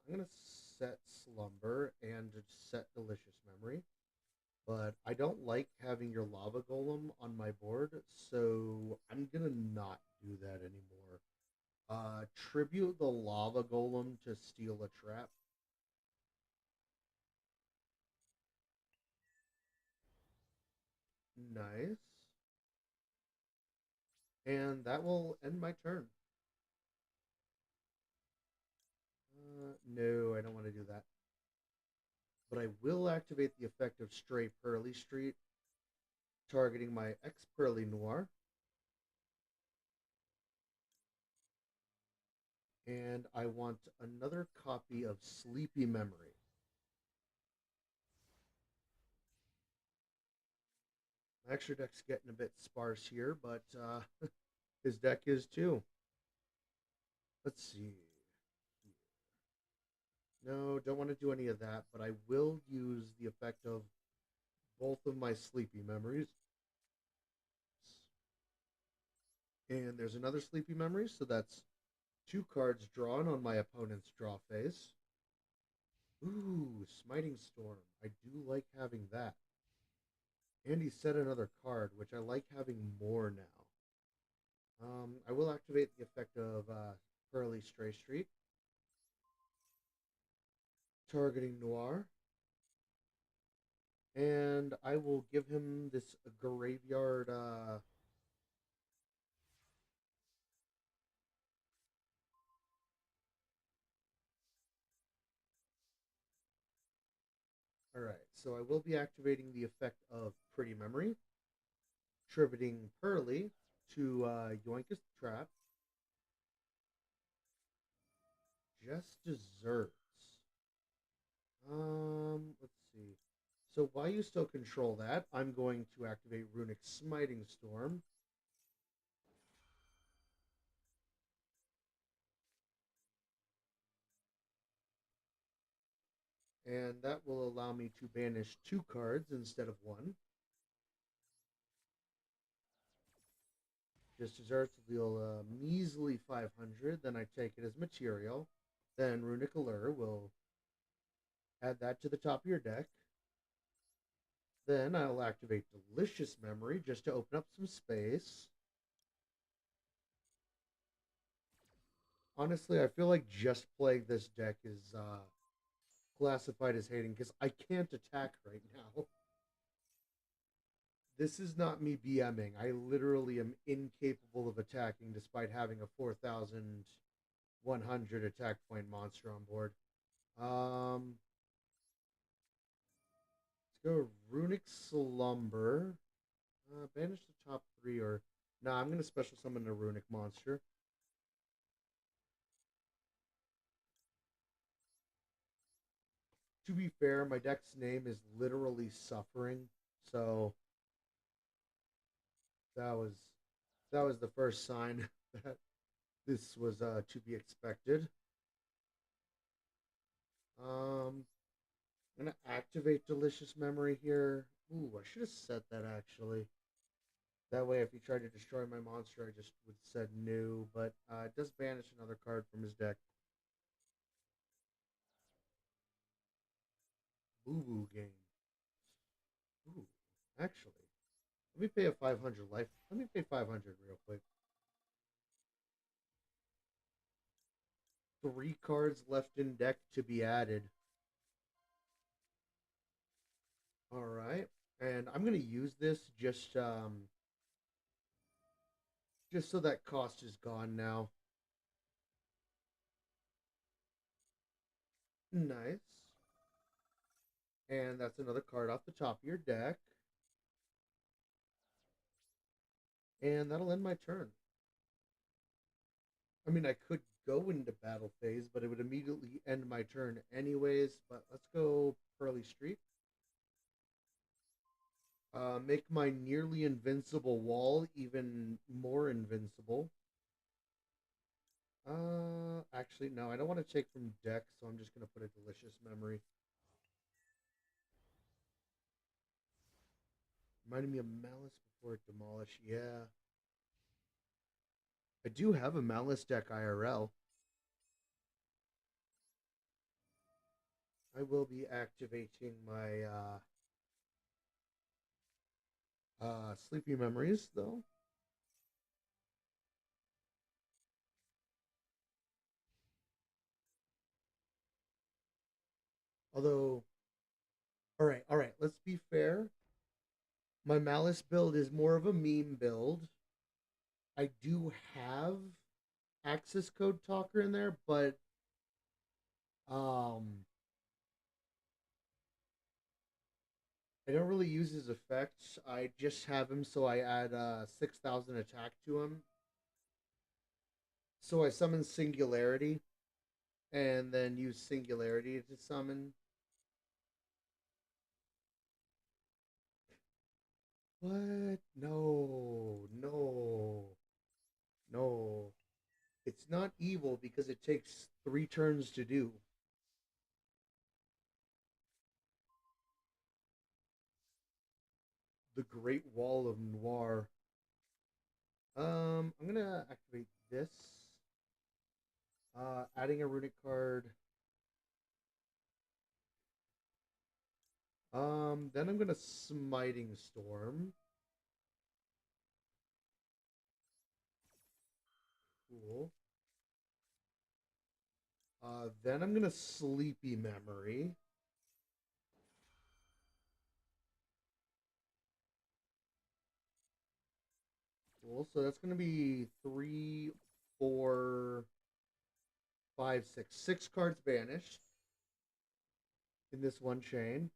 I'm gonna set Slumber and set Delicious Memory, but I don't like having your Lava Golem on my board, so I'm gonna not do that anymore. Tribute the Lava Golem to steal a trap. Nice. And that will end my turn. No, I don't want to do that. But I will activate the effect of Stray Pearly Street, targeting my X Pearly Noir. And I want another copy of Sleepy Memory. My extra deck's getting a bit sparse here, but his deck is too. Let's see. No, don't want to do any of that, but I will use the effect of both of my Sleepy Memories. And there's another Sleepy Memory, so that's two cards drawn on my opponent's draw phase. Ooh, Smiting Storm. I do like having that. And he set another card, which I like having more now. I will activate the effect of Pearly Stray Street, targeting Noir. And I will give him this graveyard. All right, so I will be activating the effect of Pretty Memory, tributing Pearly to yoink his trap. Just desserts. Let's see. So while you still control that, I'm going to activate Runic Smiting Storm. And that will allow me to banish two cards instead of one. Just desserts will deal a measly 500. Then I take it as material. Then Runic Allure will add that to the top of your deck. Then I'll activate Delicious Memory just to open up some space. Honestly, I feel like just playing this deck is classified as hating because I can't attack right now. This is not me BMing. I literally am incapable of attacking despite having a 4,100 attack point monster on board. Let's go Runic Slumber. Banish the top three, or Nah, I'm gonna special summon a runic monster. To be fair, my deck's name is literally suffering, so that was that was the first sign that this was to be expected. I'm gonna activate delicious memory here. Ooh, I should have said that actually. That way, if he tried to destroy my monster, I just would said no. But it does banish another card from his deck. Boo Boo game. Ooh, actually, let me pay a 500 life. Let me pay 500 real quick. 3 cards left in deck to be added. All right, and I'm gonna use this just so that cost is gone now. Nice, and that's another card off the top of your deck, and that'll end my turn. I mean, I could go into battle phase, but it would immediately end my turn anyways. But let's go Pearly Street. Make my nearly invincible wall even more invincible. Actually, no, I don't want to take from deck, so I'm just going to put a delicious memory. Reminding me of Malice before Demolish. Yeah. I do have a Malice deck IRL. I will be activating my Sleepy Memories, though. Although, all right, let's be fair. My Malice build is more of a meme build. I do have access code talker in there, but um I don't really use his effects. I just have him so I add 6,000 attack to him. So I summon Singularity and then use Singularity to summon. What? No, no, no. It's not evil because it takes 3 turns to do. The Great Wall of Noir. I'm gonna activate this. Adding a runic card. Then I'm gonna Smiting Storm. Cool. Then I'm gonna Sleepy Memory. Cool. So that's gonna be 3, 4, 5, 6. 6 cards banished in this one chain.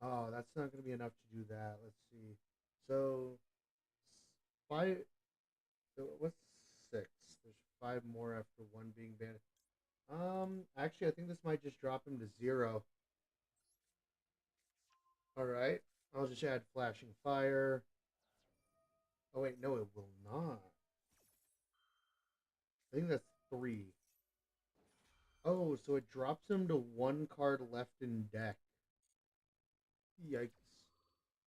Oh, that's not gonna be enough to do that. Let's see. So 5. So what's 6? There's 5 more after one being banished. Actually, I think this might just drop him to 0. All right. I'll just add Flashing Fire. Oh wait, no, it will not. I think that's 3. Oh, so it drops him to 1 card left in deck. Yikes.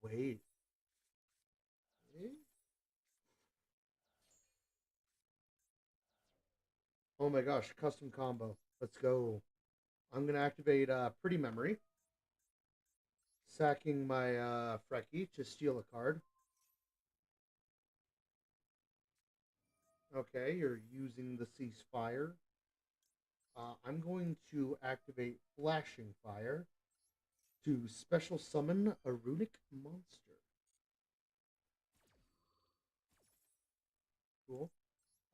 Wait. Eh? Oh my gosh, custom combo. Let's go. I'm gonna activate Pretty Memory, sacking my Frecky to steal a card. Okay, you're using the ceasefire. I'm going to activate Flashing Fire to special summon a runic monster. Cool.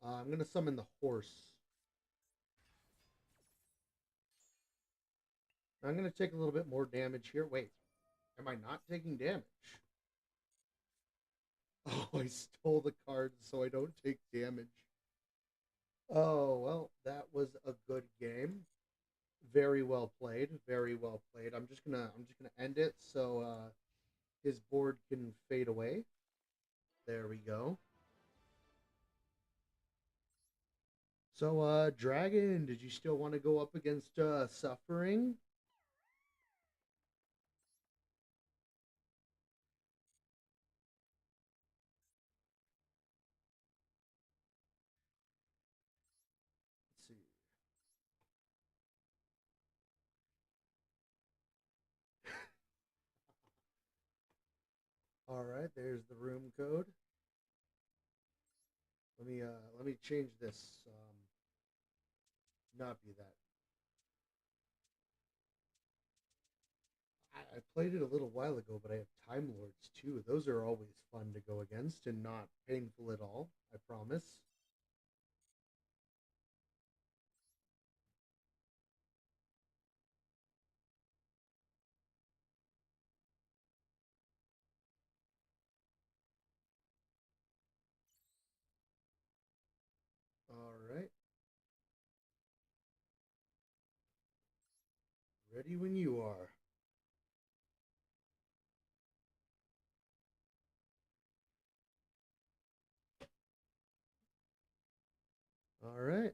I'm going to summon the horse. I'm going to take a little bit more damage here. Wait. Am I not taking damage? Oh, I stole the card so I don't take damage. Oh, well, that was a good game. Very well played. Very well played. I'm just gonna end it so his board can fade away. There we go. So Dragon, did you still want to go up against Suffering? Let's see. All right, there's the room code. Let me change this. Not be that. I played it a little while ago, but I have Time Lords too. Those are always fun to go against and not painful at all. I promise. All right, ready when you are. All right.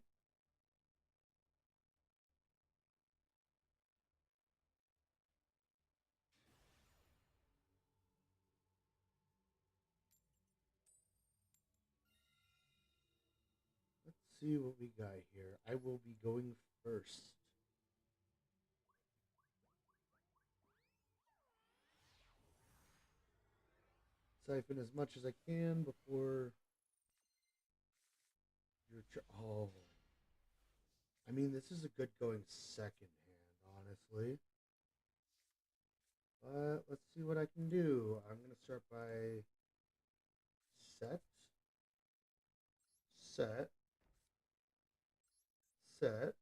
Let's see what we got here. I will be going first. Siphon as much as I can before oh, I mean, this is a good going second hand, honestly. But let's see what I can do. I'm going to start by set, set, set.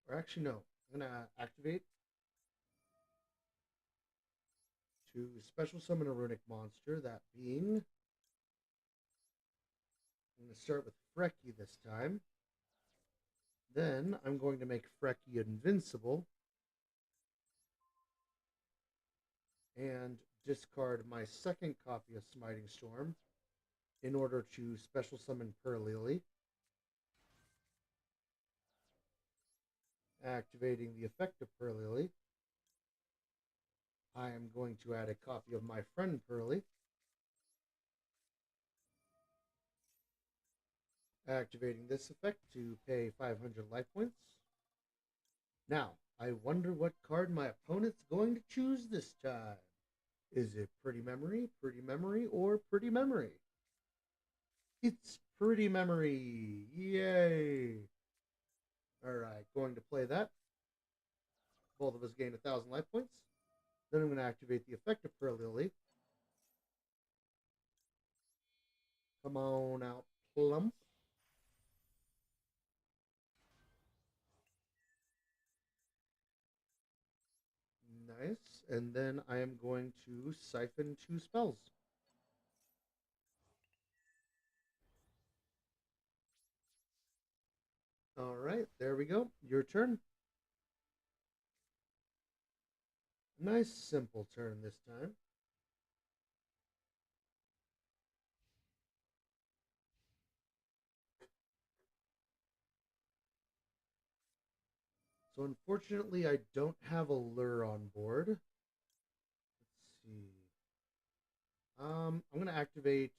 Or actually, no. I'm going to activate to special summon a runic monster, that being. I'm going to start with Frecky this time. Then I'm going to make Frecky invincible and discard my second copy of Smiting Storm in order to special summon Perlily, activating the effect of Perlily. I am going to add a copy of my friend Pearly, activating this effect to pay 500 life points. Now, I wonder what card my opponent's going to choose this time. Is it Pretty Memory, or Pretty Memory? It's Pretty Memory. Yay! Alright, going to play that. Both of us gain 1,000 life points. Then I'm going to activate the effect of Pearl Lily. Come on out, Plump. Nice. And then I am going to siphon 2 spells. All right, there we go. Your turn. Nice, simple turn this time. So unfortunately, I don't have a lure on board. Let's see. I'm gonna activate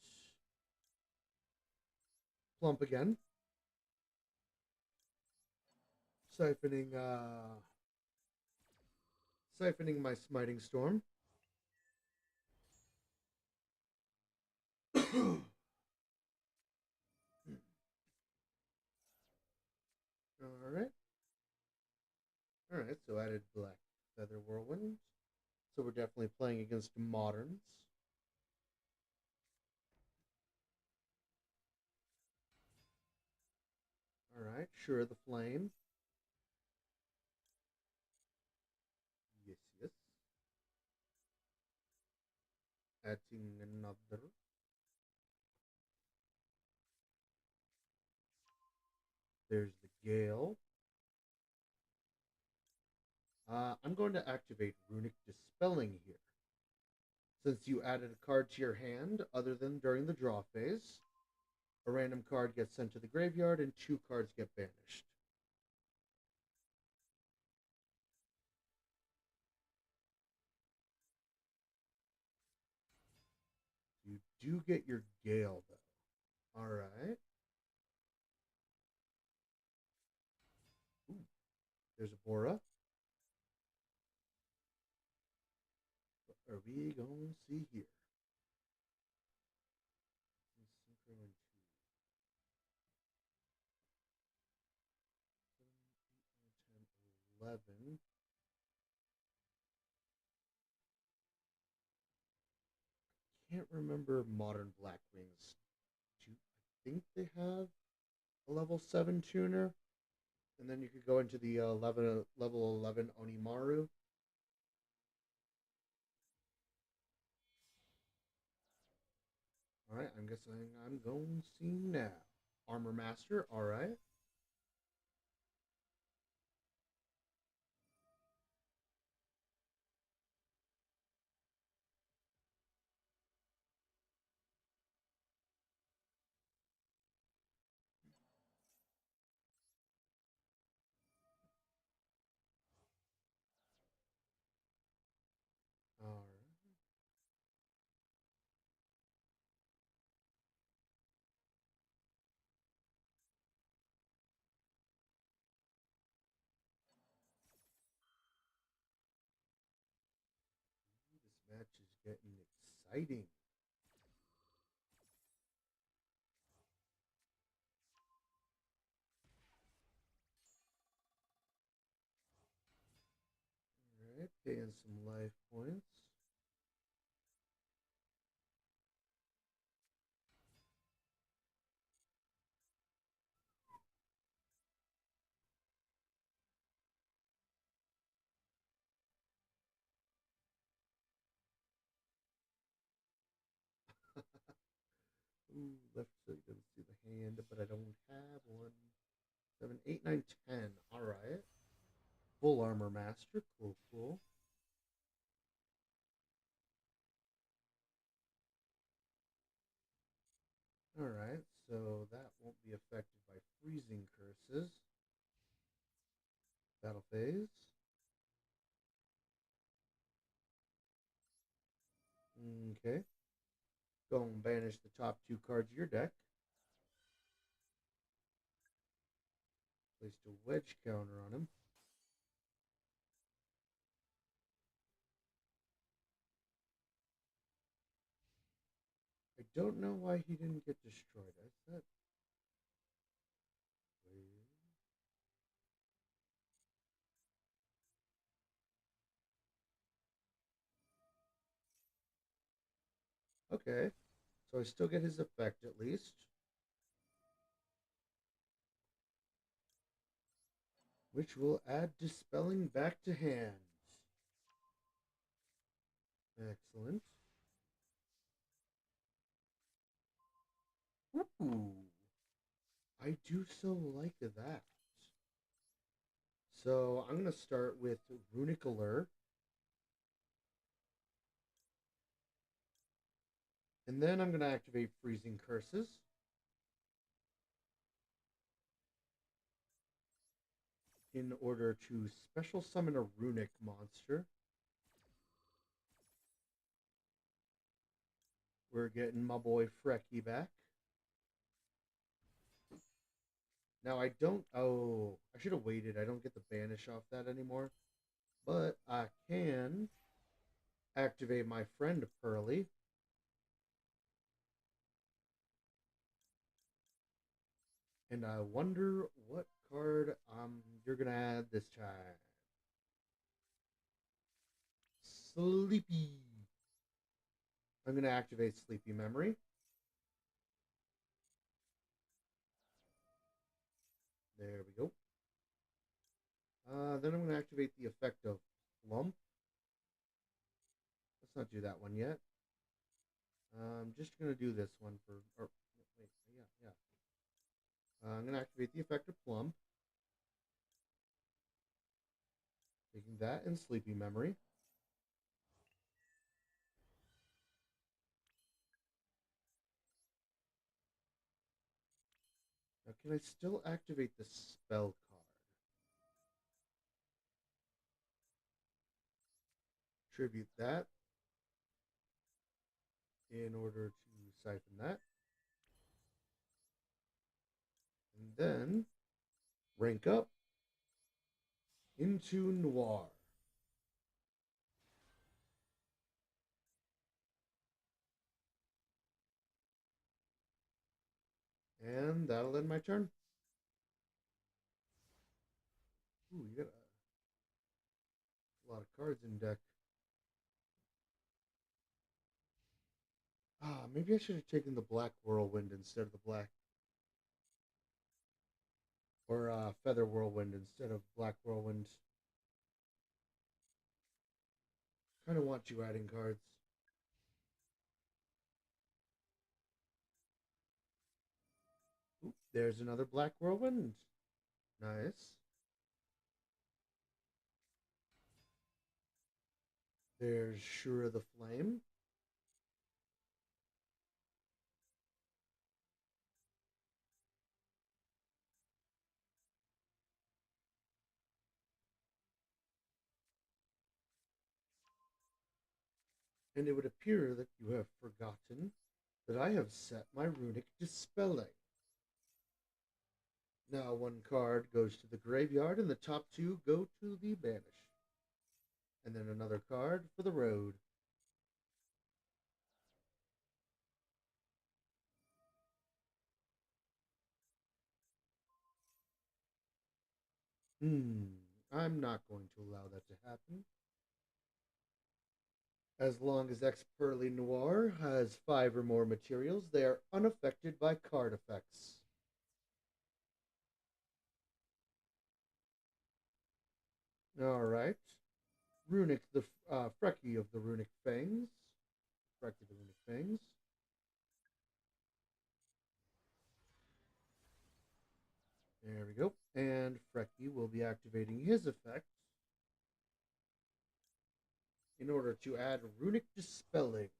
Plump again, siphoning siphoning my Smiting Storm. All right, all right. So added Black Feather Whirlwind. So we're definitely playing against moderns. All right, sure the flame. Adding another. There's the Gale. I'm going to activate Runic Dispelling here. Since you added a card to your hand other than during the draw phase, a random card gets sent to the graveyard and 2 cards get banished. You do get your Gale, though. Alright. There's a Bora. What are we going to see here? Synchro and 2. 7, 8, 9, 10, 11. Can't remember Modern Blackwings. I think they have a level 7 tuner. And then you could go into the level 11 Onimaru. Alright, I'm guessing I'm going to see now. Armor Master, alright. Alright. This match is getting exciting. Alright, paying some life points. Ooh, left so you can see the hand, but I don't have one. 7, 8, 9, 10. Alright. Full Armor Master. Cool, cool. Alright, so that won't be affected by freezing curses. Battle phase. Okay. Go and banish the top 2 cards of your deck. Placed a wedge counter on him. I don't know why he didn't get destroyed. I thought. Okay. So I still get his effect at least. Which will add Dispelling back to hand. Excellent. Ooh. I do so like that. So I'm going to start with Runic Allure. And then I'm going to activate Freezing Curses. In order to special summon a Runic monster. We're getting my boy Frecky back. Now I don't... Oh, I should have waited. I don't get the banish off that anymore. But I can activate my friend Pearly. And I wonder what card you're going to add this time. Sleepy. I'm going to activate Sleepy Memory. There we go. Then I'm going to activate the effect of Plump. Let's not do that one yet. I'm just gonna do this one for. Or wait, yeah. I'm gonna activate the effect of Plumb, taking that and Sleepy Memory. Now, can I still activate the spell card? Tribute that in order to siphon that, and then rank up into Noir. And that'll end my turn. Ooh, you got a lot of cards in deck. Maybe I should have taken the Black Whirlwind instead of the Black. Or Feather Whirlwind instead of Black Whirlwind. Kind of want you adding cards. Ooh, there's another Black Whirlwind. Nice. There's Shura the Flame. And it would appear that you have forgotten that I have set my runic dispelling. Now one card goes to the graveyard and the top two go to the banish. And then another card for the road. I'm not going to allow that to happen. As long as Expertly Noir has 5 or more materials, they are unaffected by card effects. Alright. Runic, the Frecky of the Runic Fangs. Frecky the Runic Fangs. There we go. And Frecky will be activating his effect in order to add Runic Dispelling.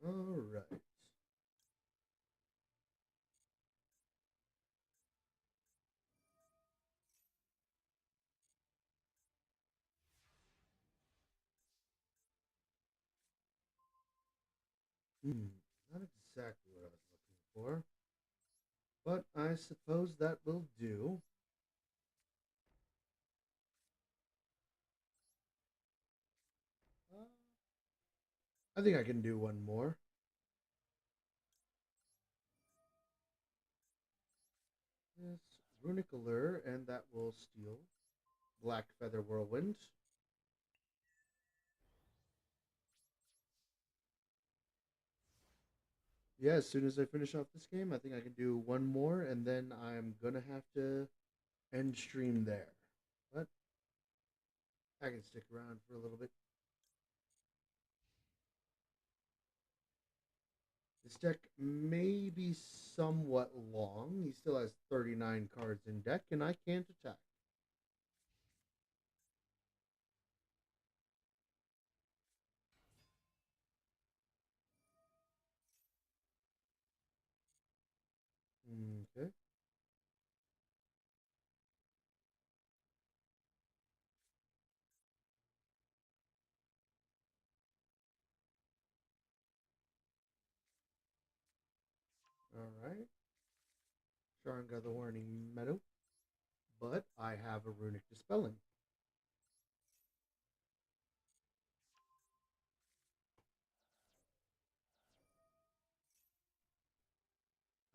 Alright. Not exactly what I was looking for, but I suppose that will do. I think I can do one more. Yes, Runic Allure, and that will steal Black Feather Whirlwind. Yeah, as soon as I finish off this game, I think I can do one more, and then I'm gonna have to end stream there. But I can stick around for a little bit. This deck may be somewhat long. He still has 39 cards in deck, and I can't attack. Okay. Alright. Sharon got the warning meadow, but I have a runic dispelling.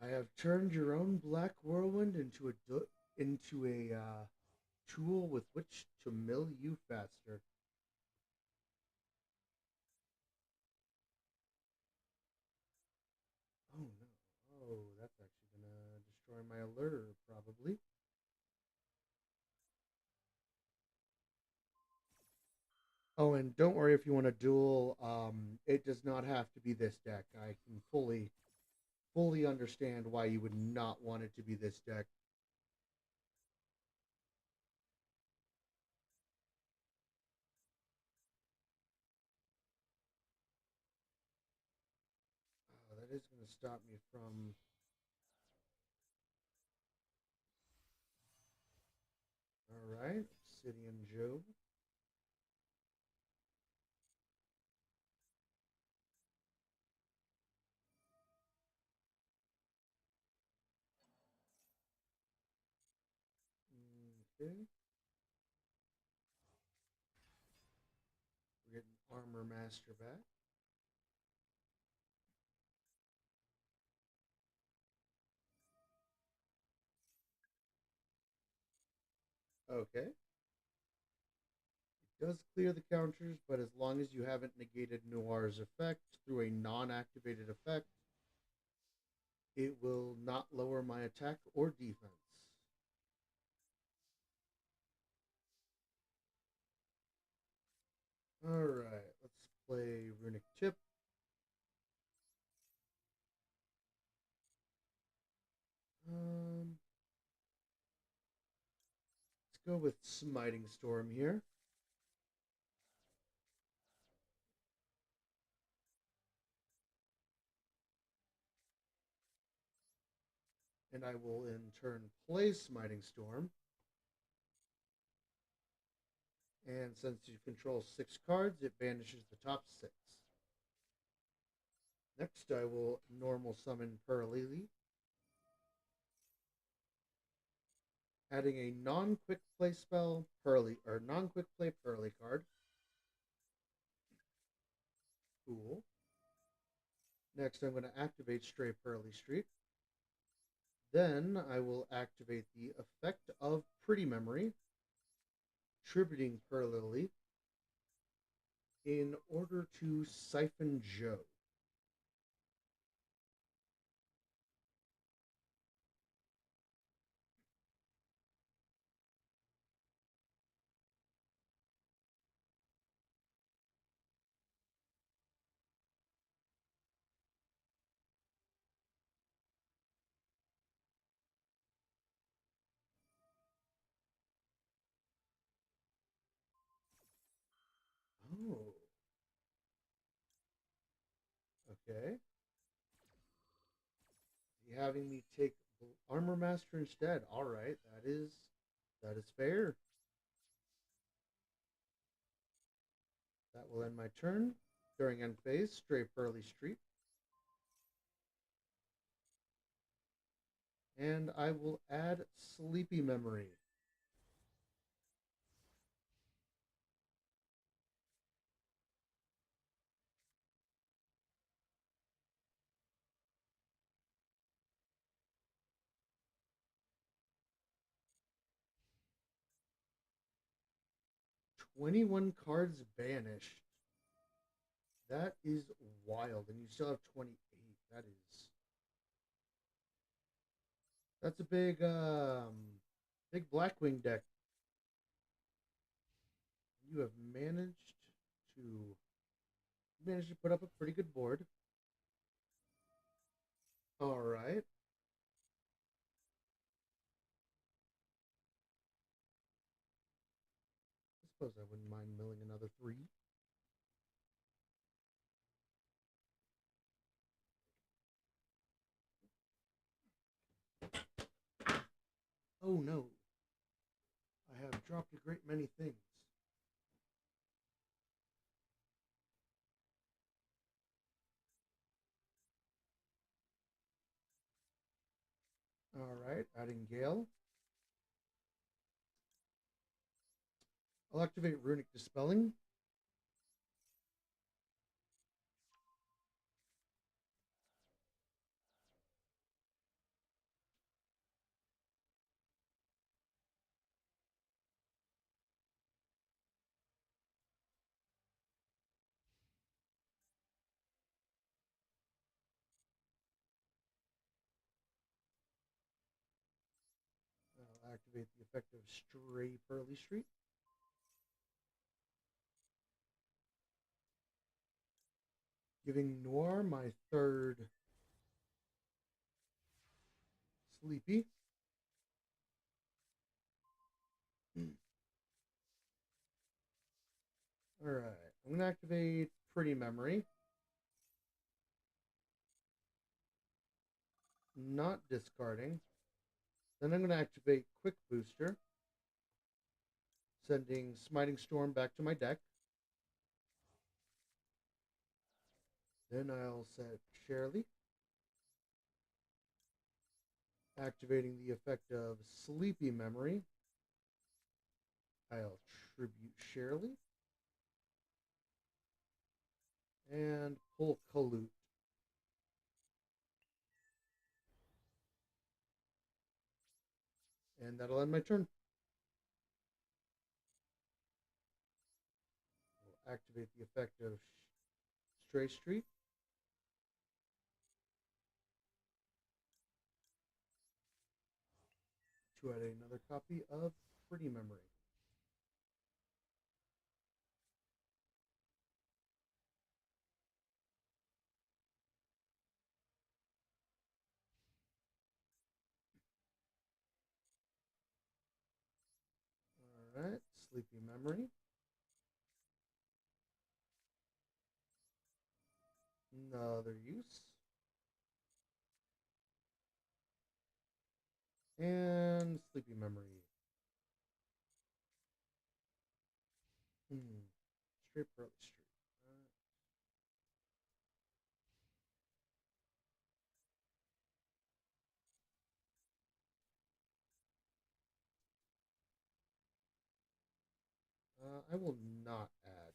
I have turned your own black whirlwind into a tool with which to mill you faster. Oh no! Oh, that's actually gonna destroy my allure, probably. Oh, and don't worry if you want to duel. It does not have to be this deck. I can fully understand why you would not want it to be this deck. That is going to stop me from. All right, Obsidian Job. Okay, we're getting Armor Master back. Okay, it does clear the counters, but as long as you haven't negated Noir's effect through a non-activated effect, it will not lower my attack or defense. All right, let's play Runic Tip. Let's go with Smiting Storm here. And I will in turn play Smiting Storm. And since you control 6 cards, it banishes the top 6. Next, I will normal summon Perlili, adding a non-quick play spell Pearly or non-quick play Pearly card. Cool. Next, I'm going to activate Stray Pearly Street. Then I will activate the effect of Pretty Memory, tributing Pearlili in order to siphon Joe. Oh, okay. You having me take Armor Master instead? All right, that is fair. That will end my turn. During end phase, stray Pearly Street, and I will add Sleepy Memory. 21 cards banished. That is wild, and you still have 28. That's a big Blackwing deck. You have to managed to put up a pretty good board. All right. I suppose I wouldn't mind milling another 3. Oh no, I have dropped a great many things. All right, adding Gale. I'll activate Runic Dispelling. I'll activate the effect of Stray Pearly Street. Giving Noir my third Sleepy. Alright, I'm going to activate Pretty Memory. Not discarding. Then I'm going to activate Quick Booster, sending Smiting Storm back to my deck. Then I'll set Shirley, activating the effect of Sleepy Memory. I'll tribute Shirley and pull Kalut. And that'll end my turn. We'll activate the effect of Stray Street. To add another copy of Pretty Memory. Alright, Sleepy Memory. Another use. And Sleepy Memory. Straight Pearly Street. I will not add.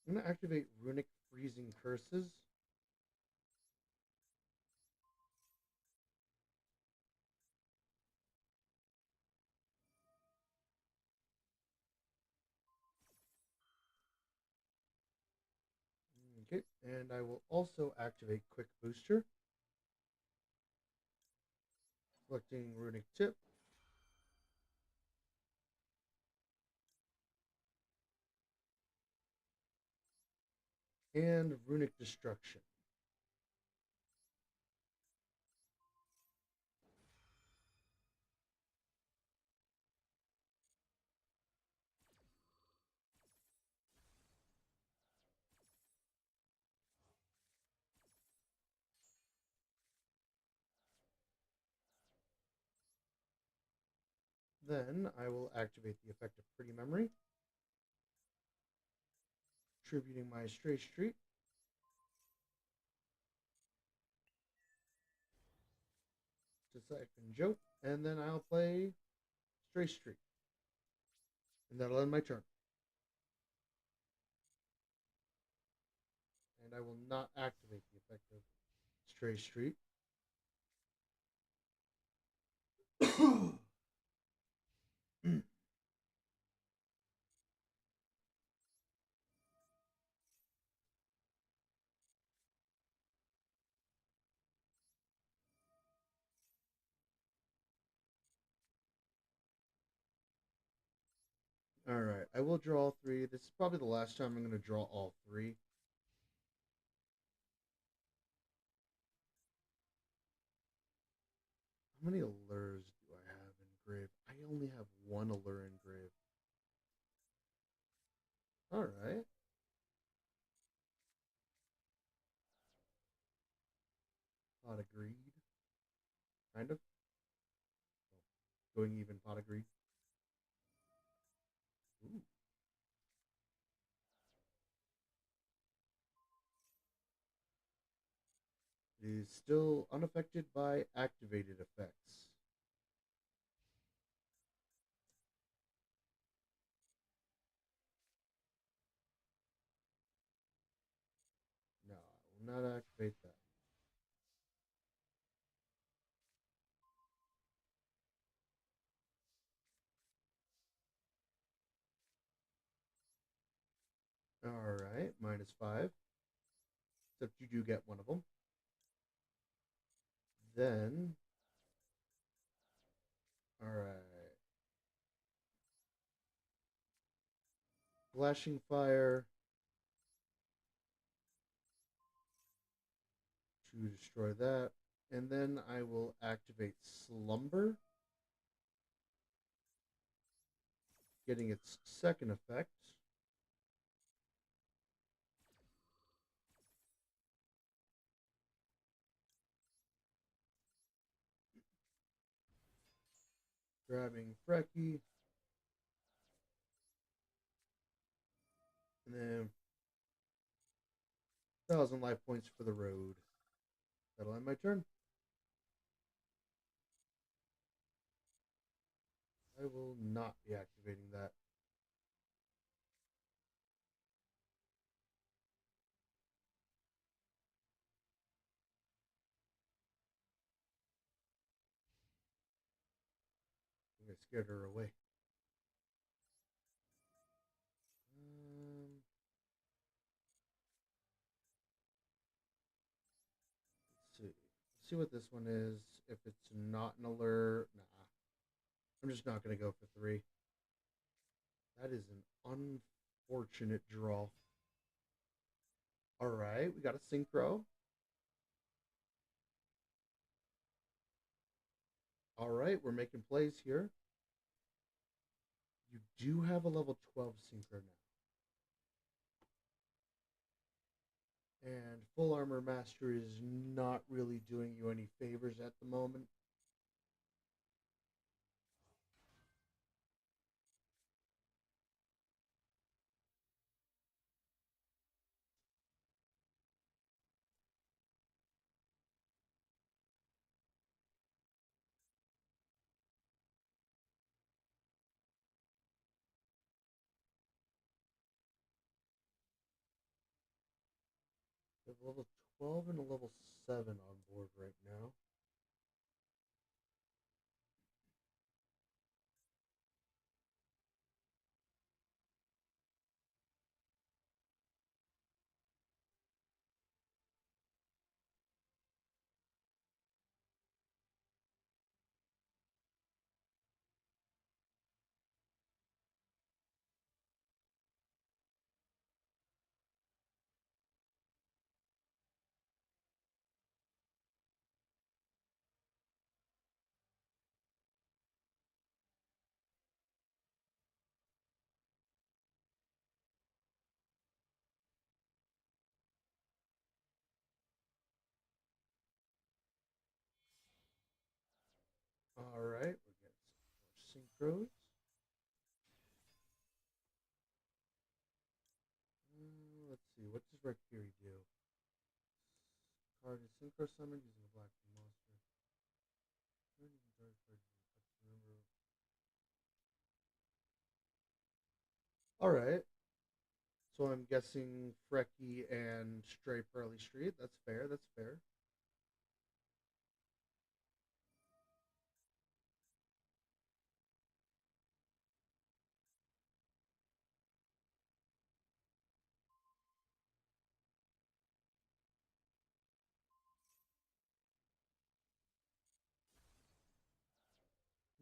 I'm going to activate Runic Freezing Curses. Okay, and I will also activate Quick Booster, selecting Runic Tip. And Runic Destruction. Then I will activate the effect of Pretty Memory, tributing my Stray Street. To Siphon Joke, and then I'll play Stray Street. And that'll end my turn. And I will not activate the effect of Stray Street. Alright, I will draw 3. This is probably the last time I'm going to draw all 3. How many allures do I have in grave? I only have 1 allure in grave. Alright. Pot of Greed. Kind of. Going even Pot of Greed. Ooh. It is still unaffected by activated effects. No, I will not activate that. Alright, -5. Except you do get one of them. Then, alright. Flashing Fire to destroy that. And then I will activate Slumber, getting its second effect. Grabbing Frecky. And then 1,000 life points for the road. That'll end my turn. I will not be activating that. I scared her away. Let's see. Let's see what this one is. If it's not an alert, nah. I'm just not going to go for 3. That is an unfortunate draw. All right, we got a synchro. All right, we're making plays here. You do have a level 12 synchro now. And full armor master is not really doing you any favors at the moment. We have a level 12 and a level 7 on board right now. All right, we're getting some more synchros. Let's see, what does Rakiri do? Card is synchro summoned using a black monster. All right. So I'm guessing Frecky and Stray Pearly Street. That's fair. That's fair.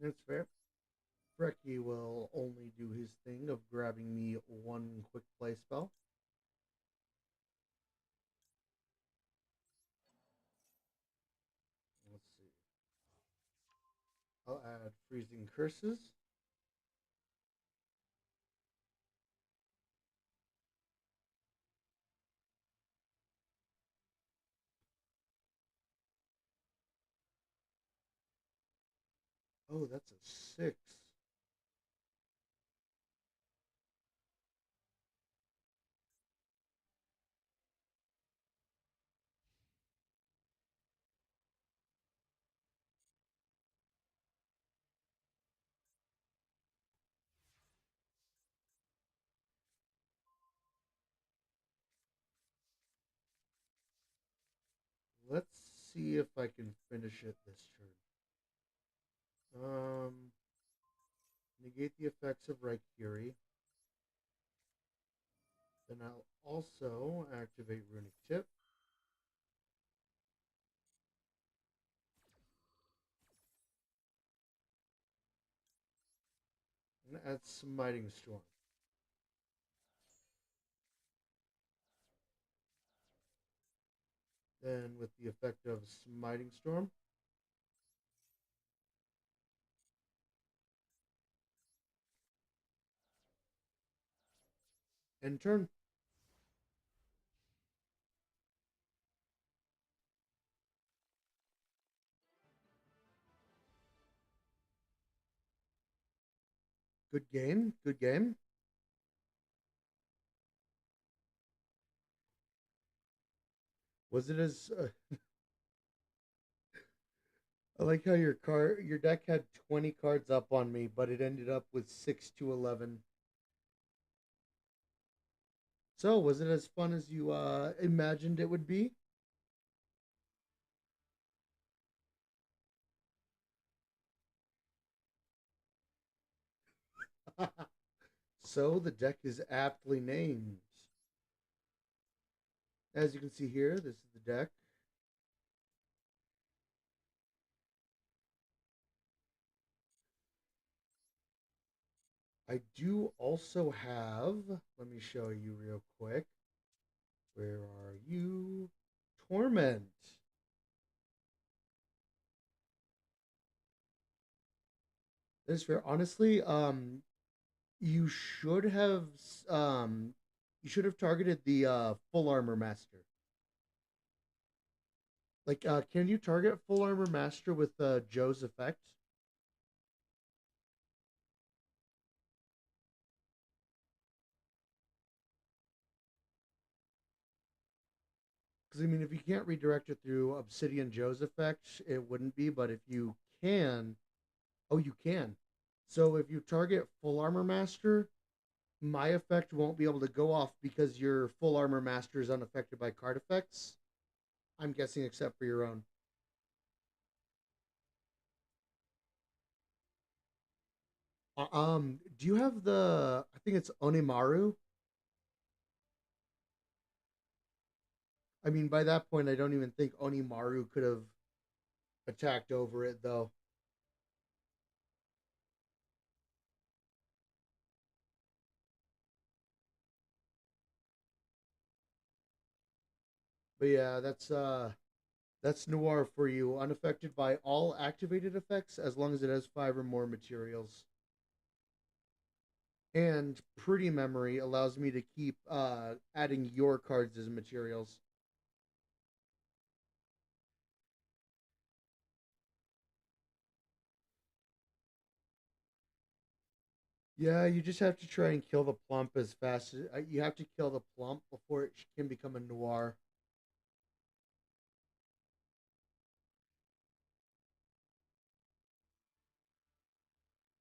That's fair. Frecky will only do his thing of grabbing me one quick play spell. Let's see. I'll add Freezing Curses. Oh, that's a 6. Let's see if I can finish it this turn. Negate the effects of Raikiri. Then I'll also activate Runic Tip. And add Smiting Storm. Then with the effect of Smiting Storm. End turn. Good game. Good game. Was it as I like how your deck had 20 cards up on me, but it ended up with 6 to 11. So, was it as fun as you imagined it would be? So, the deck is aptly named. As you can see here, this is the deck. I do also have, let me show you real quick. Where are you? Torment. That is fair. Honestly, you should have um you should have targeted the full armor master. Like can you target full armor master with Joe's effect? Because I mean if you can't redirect it through Obsidian Joe's effect, it wouldn't be, but if you can, oh you can. So if you target full armor master, my effect won't be able to go off because your full armor master is unaffected by card effects. I'm guessing except for your own. Do you have the? I think it's Onimaru. I mean, by that point, I don't even think Onimaru could have attacked over it, though. But yeah, that's Noir for you. Unaffected by all activated effects as long as it has five or more materials. And Pretty Memory allows me to keep adding your cards as materials. Yeah, you just have to try and kill the plump as fast as you have to kill the plump before it can become a noir.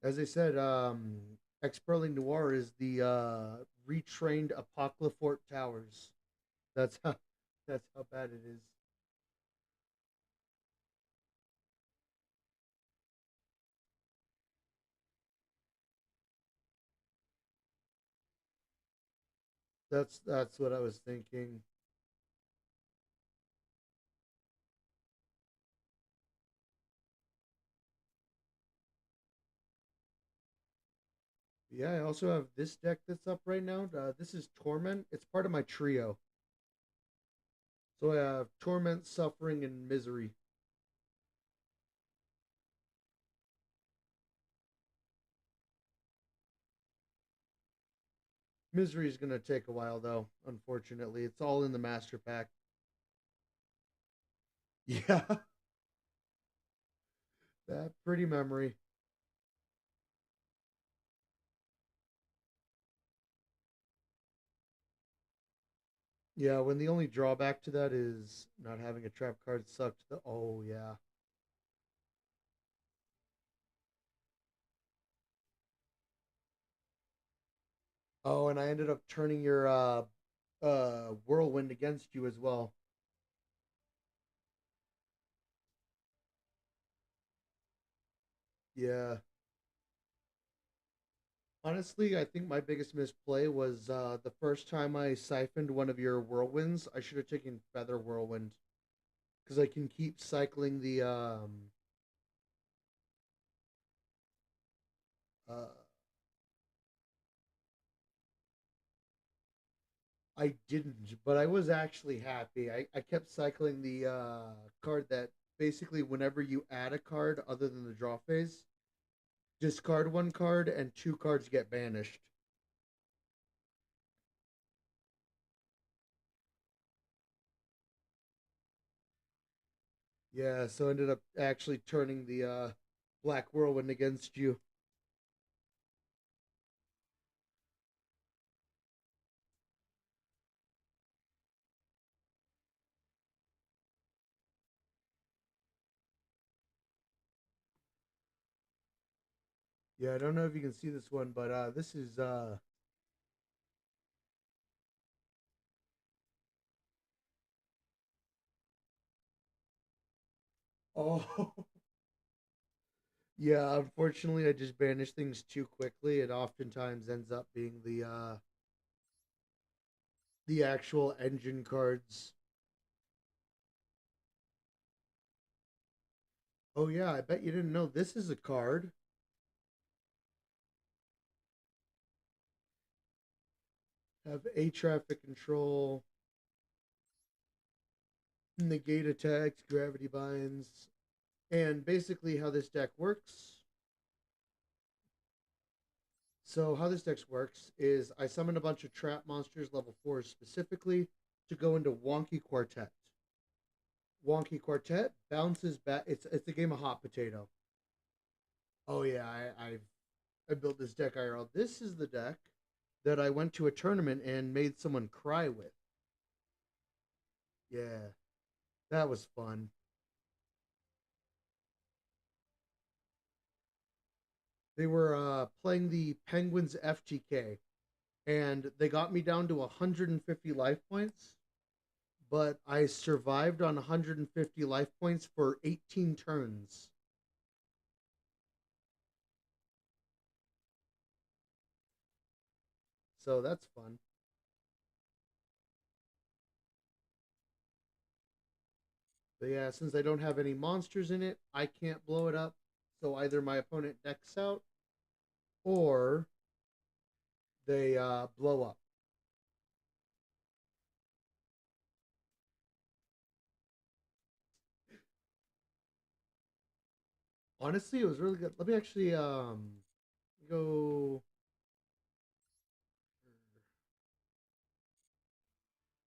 As I said, Experling Noir is the retrained Apocalyphort Towers. That's how that's how bad it is. That's what I was thinking. Yeah, I also have this deck that's up right now. This is Torment. It's part of my trio. So I have Torment, Suffering, and Misery. Misery is gonna take a while though. Unfortunately, it's all in the master pack. Yeah, that Pretty Memory. Yeah, when the only drawback to that is not having a trap card sucked. Oh yeah. Oh, and I ended up turning your whirlwind against you as well. Yeah. Honestly, I think my biggest misplay was the first time I siphoned one of your whirlwinds. I should have taken Feather Whirlwind because I can keep cycling the uh I didn't, but I was actually happy. I kept cycling the card that basically whenever you add a card other than the draw phase, discard one card and two cards get banished. Yeah, so I ended up actually turning the Black Whirlwind against you. Yeah, I don't know if you can see this one, but this is oh yeah, unfortunately I just banish things too quickly. It oftentimes ends up being the actual engine cards. Oh yeah, I bet you didn't know this is a card. Have a traffic control, negate attacks, gravity binds, and basically how this deck works. So how this deck works is I summon a bunch of trap monsters level 4 specifically to go into Wonky Quartet. Wonky Quartet bounces back. It's a game of hot potato. Oh yeah, I built this deck IRL. This is the deck that I went to a tournament and made someone cry with. Yeah, that was fun. They were playing the Penguins FTK, and they got me down to 150 life points, but I survived on 150 life points for 18 turns. So that's fun. But yeah, since I don't have any monsters in it, I can't blow it up. So either my opponent decks out or they blow up. Honestly, it was really good. Let me actually go.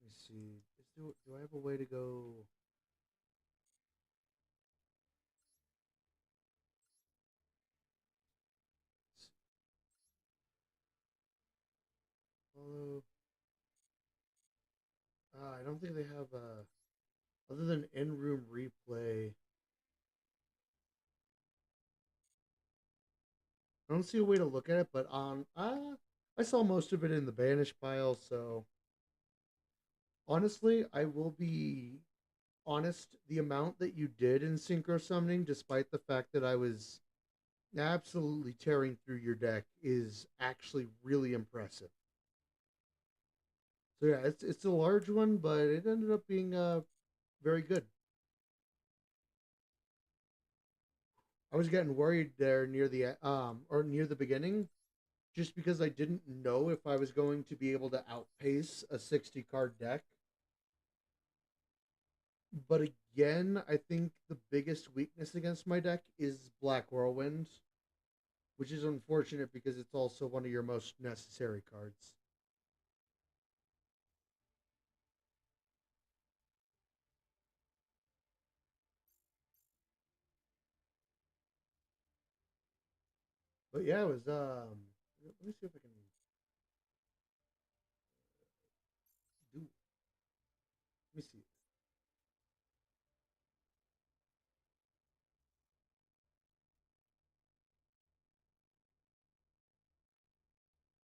Let me see. Do I have a way to go? Follow. I don't think they have other than in room replay. I don't see a way to look at it, but I saw most of it in the banish pile. So honestly, I will be honest. The amount that you did in synchro summoning, despite the fact that I was absolutely tearing through your deck, is actually really impressive. So yeah, it's a large one, but it ended up being very good. I was getting worried there near the or near the beginning, just because I didn't know if I was going to be able to outpace a 60 card deck. But again, I think the biggest weakness against my deck is Black Whirlwind, which is unfortunate because it's also one of your most necessary cards. But yeah, it was let me see if I can do let me see.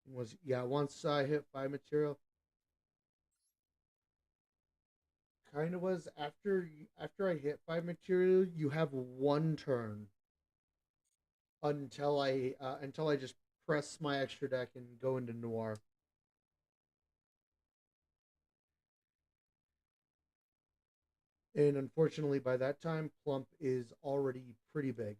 It was yeah, once I hit 5 material, kind of was after I hit 5 material, you have one turn until I just press my extra deck and go into Noir. And unfortunately, by that time, Plump is already pretty big.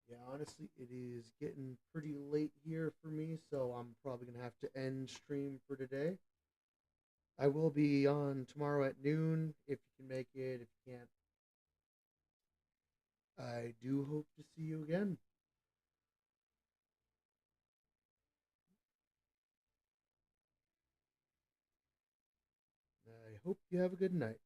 Yeah, honestly, it is getting pretty late here for me, so I'm probably gonna have to end stream for today. I will be on tomorrow at noon if you can make it. If you can't, I do hope to see you again. I hope you have a good night.